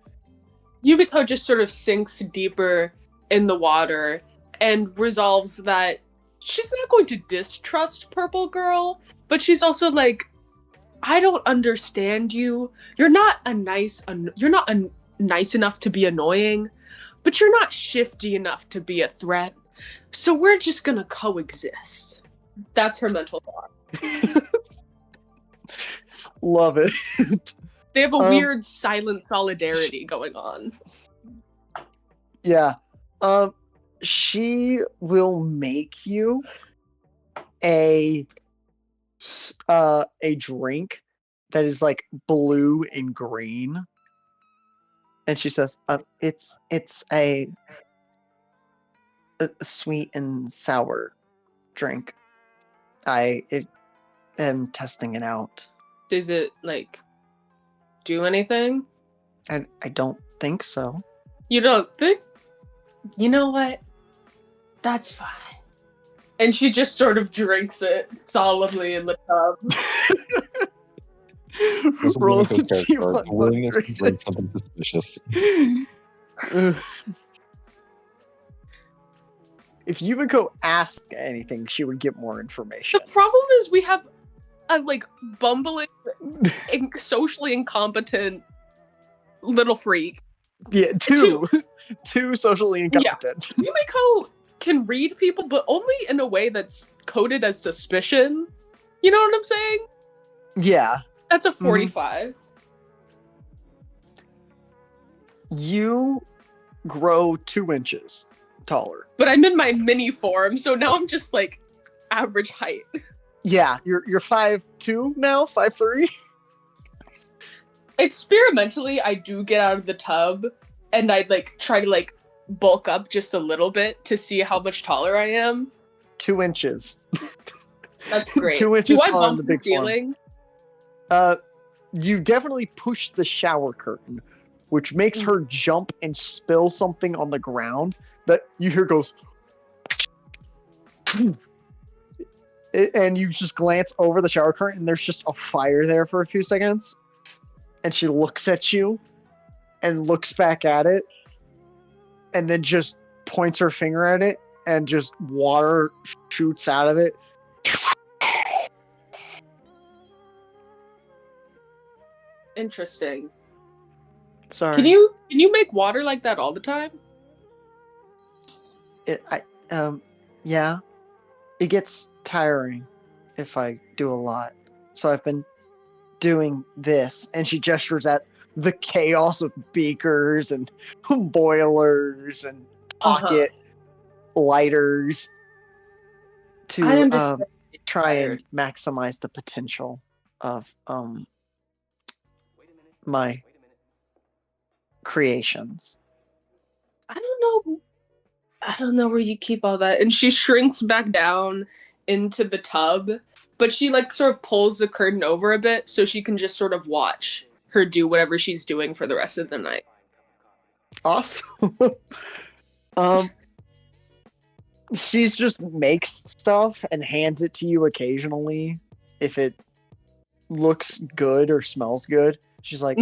[SPEAKER 2] Yumiko just sort of sinks deeper in the water and resolves that she's not going to distrust Purple Girl, but she's also like, I don't understand you. You're not nice enough to be annoying, but you're not shifty enough to be a threat. So we're just gonna coexist. That's her mental thought.
[SPEAKER 1] Love it.
[SPEAKER 2] They have a weird silent solidarity going on.
[SPEAKER 1] Yeah. She will make you a drink that is like blue and green. And she says, it's a sweet and sour drink. I am testing it out.
[SPEAKER 2] Does it, like, do anything?
[SPEAKER 1] I don't think so.
[SPEAKER 2] You don't think? You know what? That's fine. And she just sort of drinks it solemnly in the tub.
[SPEAKER 4] That's
[SPEAKER 1] Roll
[SPEAKER 4] Yumiko's character,
[SPEAKER 1] D1
[SPEAKER 4] the willingness to drink something suspicious.
[SPEAKER 1] If Yumiko asked anything, she would get more information.
[SPEAKER 2] The problem is we have a, like, bumbling, socially incompetent little freak.
[SPEAKER 1] Yeah, two socially incompetent.
[SPEAKER 2] Yeah. Yumiko can read people, but only in a way that's coded as suspicion. You know what I'm saying?
[SPEAKER 1] Yeah.
[SPEAKER 2] That's a 45.
[SPEAKER 1] You grow 2 inches taller.
[SPEAKER 2] But I'm in my mini form, so now I'm just like average height.
[SPEAKER 1] Yeah, you're 5'2" now, 5'3".
[SPEAKER 2] Experimentally, I do get out of the tub and I like try to like bulk up just a little bit to see how much taller I am.
[SPEAKER 1] 2 inches.
[SPEAKER 2] That's great.
[SPEAKER 1] 2 inches
[SPEAKER 2] do I
[SPEAKER 1] taller than
[SPEAKER 2] bump
[SPEAKER 1] the
[SPEAKER 2] the
[SPEAKER 1] big form.
[SPEAKER 2] ceiling?
[SPEAKER 1] You definitely push the shower curtain, which makes her jump and spill something on the ground that you hear goes. And you just glance over the shower curtain and there's just a fire there for a few seconds. And she looks at you and looks back at it and then just points her finger at it and just water shoots out of it.
[SPEAKER 2] Interesting.
[SPEAKER 1] Sorry.
[SPEAKER 2] Can you make water like that all the time?
[SPEAKER 1] Yeah. It gets tiring if I do a lot. So I've been doing this, and she gestures at the chaos of beakers and boilers and pocket lighters to try and maximize the potential of my creations.
[SPEAKER 2] I don't know where you keep all that. And she shrinks back down into the tub, but she like sort of pulls the curtain over a bit so she can just sort of watch her do whatever she's doing for the rest of the night.
[SPEAKER 1] Awesome. She just makes stuff and hands it to you occasionally if it looks good or smells good. She's like,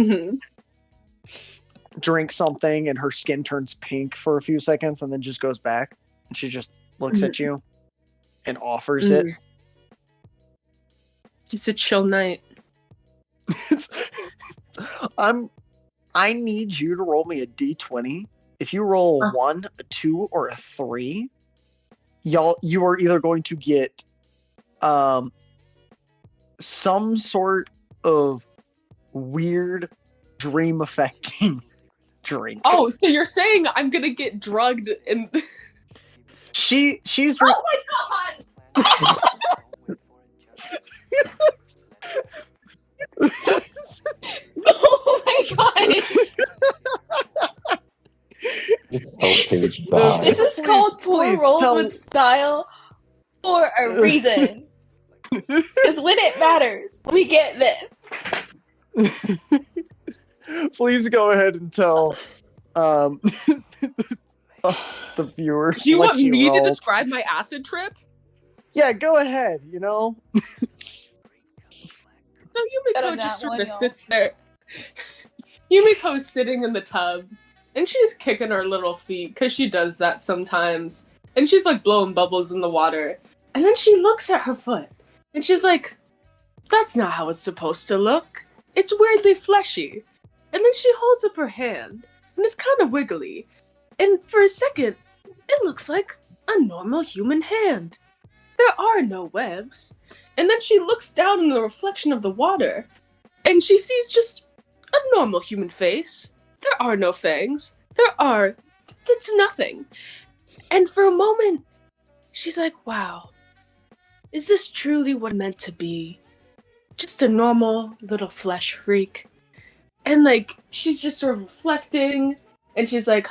[SPEAKER 1] drink something and her skin turns pink for a few seconds and then just goes back. And she just looks at you and offers it.
[SPEAKER 2] Just a chill night.
[SPEAKER 1] I need you to roll me a d20. If you roll a 1, a 2, or a 3, you are either going to get some sort of weird dream affecting drink.
[SPEAKER 2] Oh, so you're saying I'm gonna get drugged and
[SPEAKER 1] she's
[SPEAKER 2] oh my god!
[SPEAKER 3] Oh my god!
[SPEAKER 4] Page die.
[SPEAKER 3] This is called Poor
[SPEAKER 1] please
[SPEAKER 3] Rolls
[SPEAKER 1] tell-
[SPEAKER 3] with Style for a reason. Because when it matters, we get this.
[SPEAKER 1] Please go ahead and tell the viewers.
[SPEAKER 2] Do you
[SPEAKER 1] what
[SPEAKER 2] want me to
[SPEAKER 1] rolled.
[SPEAKER 2] describe my acid trip?
[SPEAKER 1] Yeah, go ahead.
[SPEAKER 2] So Yumiko just sort of sits there. Yumiko's sitting in the tub, and she's kicking her little feet, because she does that sometimes. And she's like blowing bubbles in the water. And then she looks at her foot, and she's like, that's not how it's supposed to look. It's weirdly fleshy. And then she holds up her hand, and it's kind of wiggly. And for a second, it looks like a normal human hand. There are no webs. And then she looks down in the reflection of the water, and she sees just a normal human face. There are no fangs. It's nothing. And for a moment, she's like, wow, is this truly what it meant to be? Just a normal little flesh freak. And like, she's just sort of reflecting, and she's like,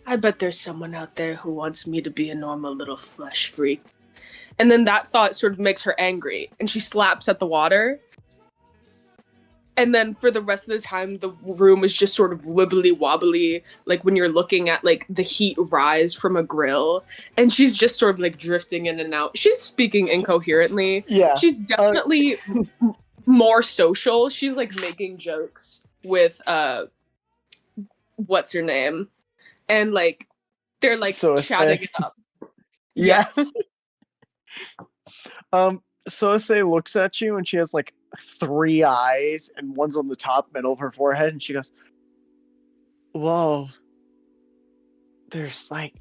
[SPEAKER 2] I bet there's someone out there who wants me to be a normal little flesh freak. And then that thought sort of makes her angry, and she slaps at the water. And then for the rest of the time, the room is just sort of wibbly wobbly, like when you're looking at like the heat rise from a grill, and she's just sort of like drifting in and out. She's speaking incoherently.
[SPEAKER 1] Yeah.
[SPEAKER 2] She's definitely more social. She's like making jokes with what's her name? And like they're like chatting it up.
[SPEAKER 1] Yes. Soase looks at you and she has like 3 eyes and one's on the top middle of her forehead, and she goes, whoa, there's like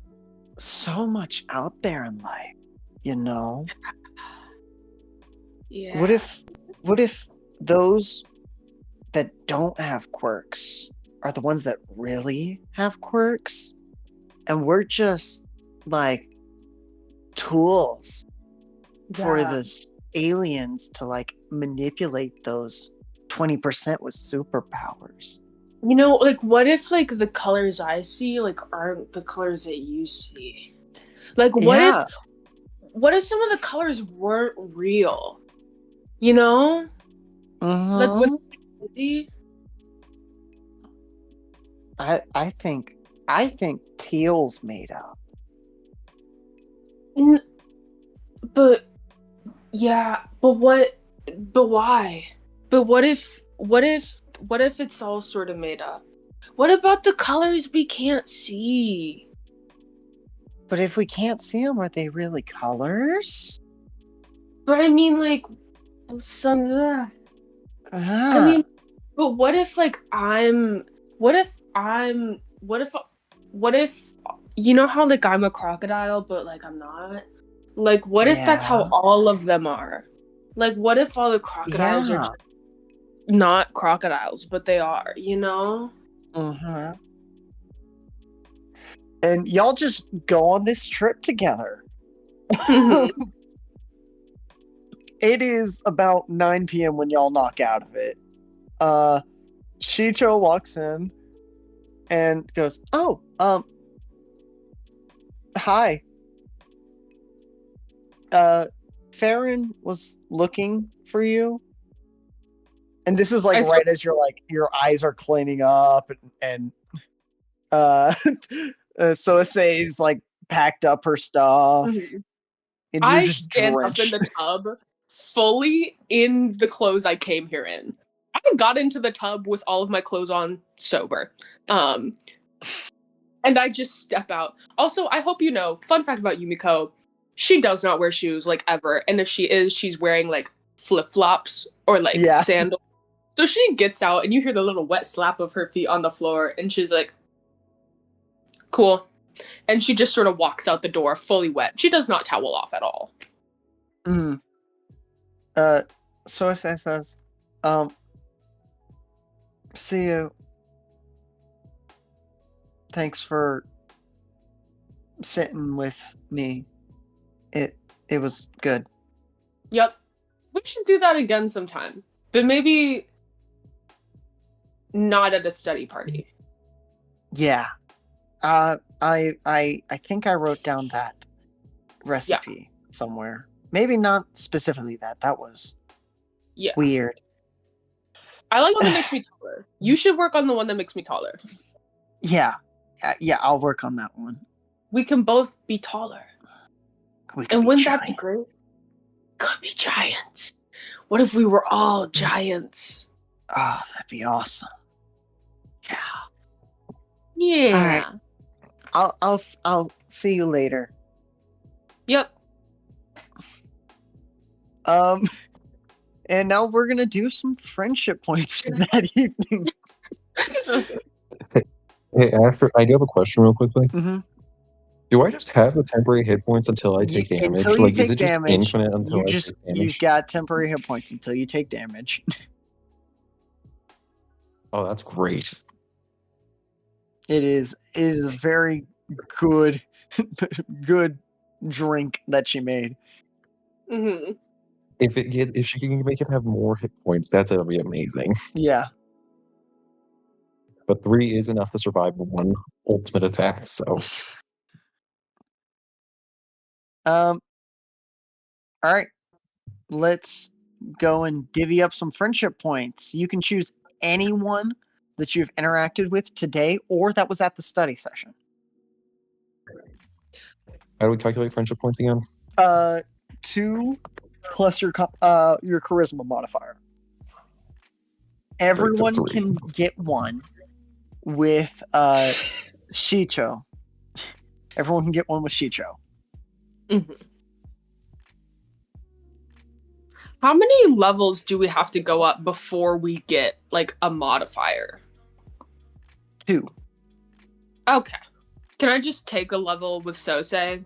[SPEAKER 1] so much out there in life, you know?
[SPEAKER 2] Yeah.
[SPEAKER 1] What if those that don't have quirks are the ones that really have quirks, and we're just like tools for the aliens to like manipulate those 20% with superpowers?
[SPEAKER 2] You know, like what if like the colors I see like aren't the colors that you see? Like what if some of the colors weren't real? You know? Like what
[SPEAKER 1] I think teal's made up.
[SPEAKER 2] But yeah, but why? But what if it's all sort of made up? What about the colors we can't see?
[SPEAKER 1] But if we can't see them, are they really colors?
[SPEAKER 2] But I mean, like, I mean, but what if you know how like I'm a crocodile, but like I'm not? Like, what if that's how all of them are? Like, what if all the crocodiles are just not crocodiles, but they are, you know?
[SPEAKER 1] And y'all just go on this trip together. It is about 9 p.m. when y'all knock out of it. Chicho walks in and goes, oh, hi. Ferryn was looking for you. And this is like right as you're like, your eyes are cleaning up and Soase's like packed up her stuff. And
[SPEAKER 2] I
[SPEAKER 1] just
[SPEAKER 2] stand
[SPEAKER 1] drenched.
[SPEAKER 2] up in the tub, fully in the clothes I came here in. I got into the tub with all of my clothes on, sober. And I just step out. Also, I hope you know, fun fact about Yumiko, she does not wear shoes, like, ever. And if she is, she's wearing, like, flip-flops or, like, sandals. So she gets out, and you hear the little wet slap of her feet on the floor, and she's like, cool. And she just sort of walks out the door fully wet. She does not towel off at all.
[SPEAKER 1] Mm. So says, see you. Thanks for sitting with me. It was good.
[SPEAKER 2] Yep. We should do that again sometime. But maybe not at a study party.
[SPEAKER 1] Yeah. I think I wrote down that recipe somewhere. Maybe not specifically that. That was weird.
[SPEAKER 2] I like one that makes me taller. You should work on the one that makes me taller.
[SPEAKER 1] Yeah. Yeah, I'll work on that one.
[SPEAKER 2] We can both be taller. And wouldn't that be great? Could be giants. What if we were all giants?
[SPEAKER 1] Oh, that'd be awesome.
[SPEAKER 2] Yeah. Yeah.
[SPEAKER 1] All right. I'll see you later.
[SPEAKER 2] Yep.
[SPEAKER 1] And now we're gonna do some friendship points for that evening.
[SPEAKER 4] Hey, Astrid, I do have a question real quickly.
[SPEAKER 1] Mm-hmm.
[SPEAKER 4] Do I just have the temporary hit points until I take damage?
[SPEAKER 1] Until you
[SPEAKER 4] Like,
[SPEAKER 1] take
[SPEAKER 4] is it
[SPEAKER 1] damage,
[SPEAKER 4] just infinite until I take damage?
[SPEAKER 1] You've got temporary hit points until you take damage.
[SPEAKER 4] Oh, that's great.
[SPEAKER 1] It is a very good drink that she made.
[SPEAKER 2] Mm-hmm.
[SPEAKER 4] If she can make it have more hit points, that's gonna be amazing.
[SPEAKER 1] Yeah.
[SPEAKER 4] But 3 is enough to survive one ultimate attack, so.
[SPEAKER 1] All right. Let's go and divvy up some friendship points. You can choose anyone that you've interacted with today or that was at the study session.
[SPEAKER 4] How do we calculate friendship points again?
[SPEAKER 1] 2 plus your charisma modifier. Everyone can get 1 with Shicho. Everyone can get 1 with Shicho.
[SPEAKER 2] Mm-hmm. How many levels do we have to go up before we get like a modifier?
[SPEAKER 1] 2.
[SPEAKER 2] Okay. Can I just take a level with Sose?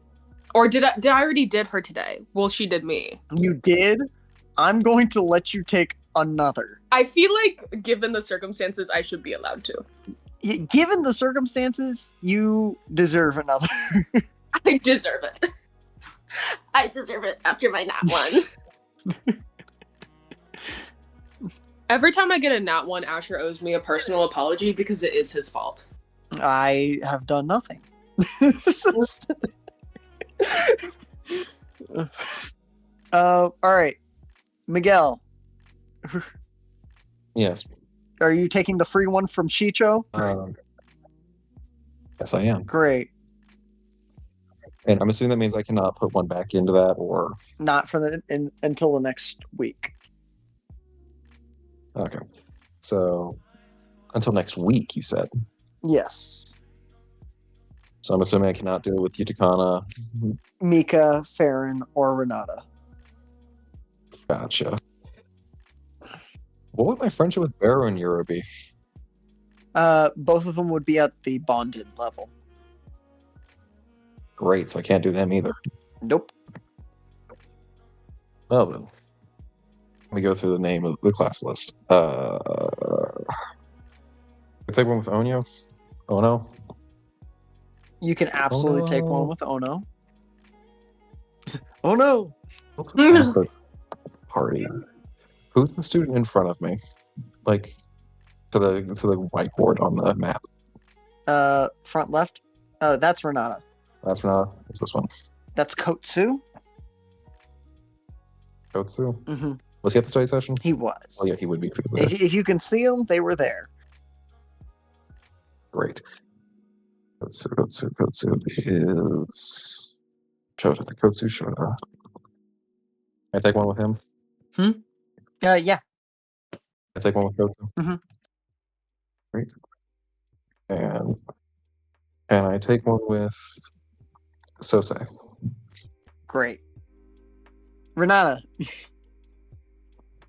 [SPEAKER 2] Or did I already did her today? Well, she did me.
[SPEAKER 1] You did? I'm going to let you take another.
[SPEAKER 2] I feel like, given the circumstances, I should be allowed to.
[SPEAKER 1] Given the circumstances, you deserve another.
[SPEAKER 2] I deserve it. I deserve it after my nat 1. Every time I get a nat 1, Asher owes me a personal apology because it is his fault.
[SPEAKER 1] I have done nothing. All right. Miguel.
[SPEAKER 4] Yes.
[SPEAKER 1] Are you taking the free one from Shicho?
[SPEAKER 4] Yes, I am.
[SPEAKER 1] Great.
[SPEAKER 4] And I'm assuming that means I cannot put 1 back into that, or
[SPEAKER 1] not for until the next week.
[SPEAKER 4] Okay. So until next week, you said.
[SPEAKER 1] Yes.
[SPEAKER 4] So I'm assuming I cannot do it with Yutakana,
[SPEAKER 1] Mika, Ferryn, or Renata.
[SPEAKER 4] Gotcha. What would my friendship with Beru and Yura be?
[SPEAKER 1] Both of them would be at the bonded level.
[SPEAKER 4] Great, so I can't do them either.
[SPEAKER 1] Nope.
[SPEAKER 4] Well then, let me go through the name of the class list. Let's take one with Onyo. Ono.
[SPEAKER 1] You can absolutely take
[SPEAKER 4] Ono.
[SPEAKER 1] one with Ono. Oh no!
[SPEAKER 4] Party. Who's the student in front of me? Like to the whiteboard on the map.
[SPEAKER 1] Front left. Oh, that's Renata.
[SPEAKER 4] That's Renata. What's this one?
[SPEAKER 1] That's Kotsu.
[SPEAKER 4] Kotsu.
[SPEAKER 1] Mm-hmm.
[SPEAKER 4] Was he at the study session?
[SPEAKER 1] He was.
[SPEAKER 4] Oh yeah, he would be. If he was there.
[SPEAKER 1] If you can see them, they were there.
[SPEAKER 4] Great. Kotsu is Shota. The Kotsu Shota. Can I take one with him?
[SPEAKER 1] Yeah.
[SPEAKER 4] I take one with Kotsu.
[SPEAKER 1] Mm-hmm.
[SPEAKER 4] Great. And I take one with Sose.
[SPEAKER 1] Great. Renata,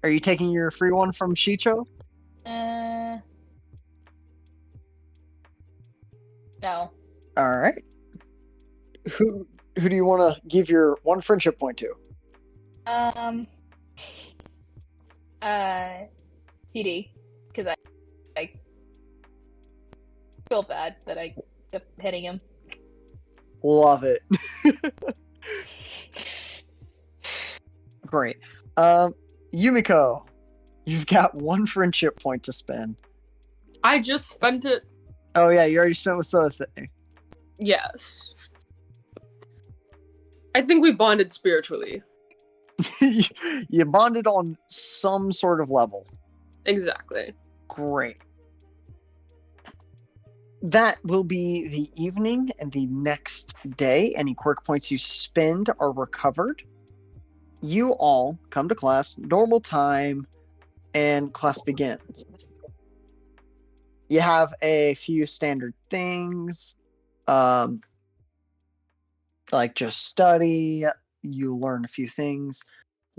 [SPEAKER 1] are you taking your free one from Shicho?
[SPEAKER 3] No.
[SPEAKER 1] All right. Who do you want to give your one friendship point to?
[SPEAKER 3] TD, because I feel bad that I kept hitting him.
[SPEAKER 1] Love it. Great. Yumiko, you've got one friendship point to spend.
[SPEAKER 2] I just spent it.
[SPEAKER 1] Oh yeah, you already spent with Sose.
[SPEAKER 2] Yes. I think we bonded spiritually.
[SPEAKER 1] You bonded on some sort of level.
[SPEAKER 2] Exactly.
[SPEAKER 1] Great. That will be the evening and the next day. Any quirk points you spend are recovered. You all come to class, normal time, and class begins. You have a few standard things, like just study, you learn a few things.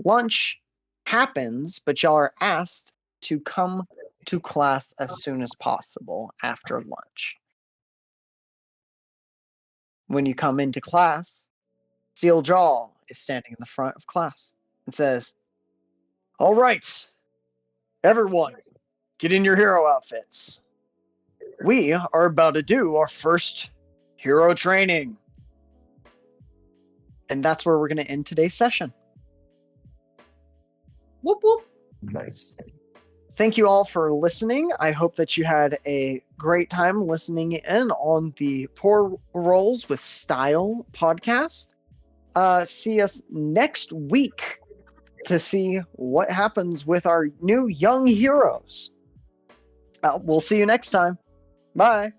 [SPEAKER 1] Lunch happens, but y'all are asked to come to class as soon as possible after lunch. When you come into class, Steel Jaw is standing in the front of class and says, "All right, everyone, get in your hero outfits. We are about to do our first hero training." And that's where we're going to end today's session.
[SPEAKER 2] Whoop whoop.
[SPEAKER 4] Nice.
[SPEAKER 1] Thank you all for listening. I hope that you had a great time listening in on the Poor Rolls with Style podcast. See us next week to see what happens with our new young heroes. We'll see you next time. Bye.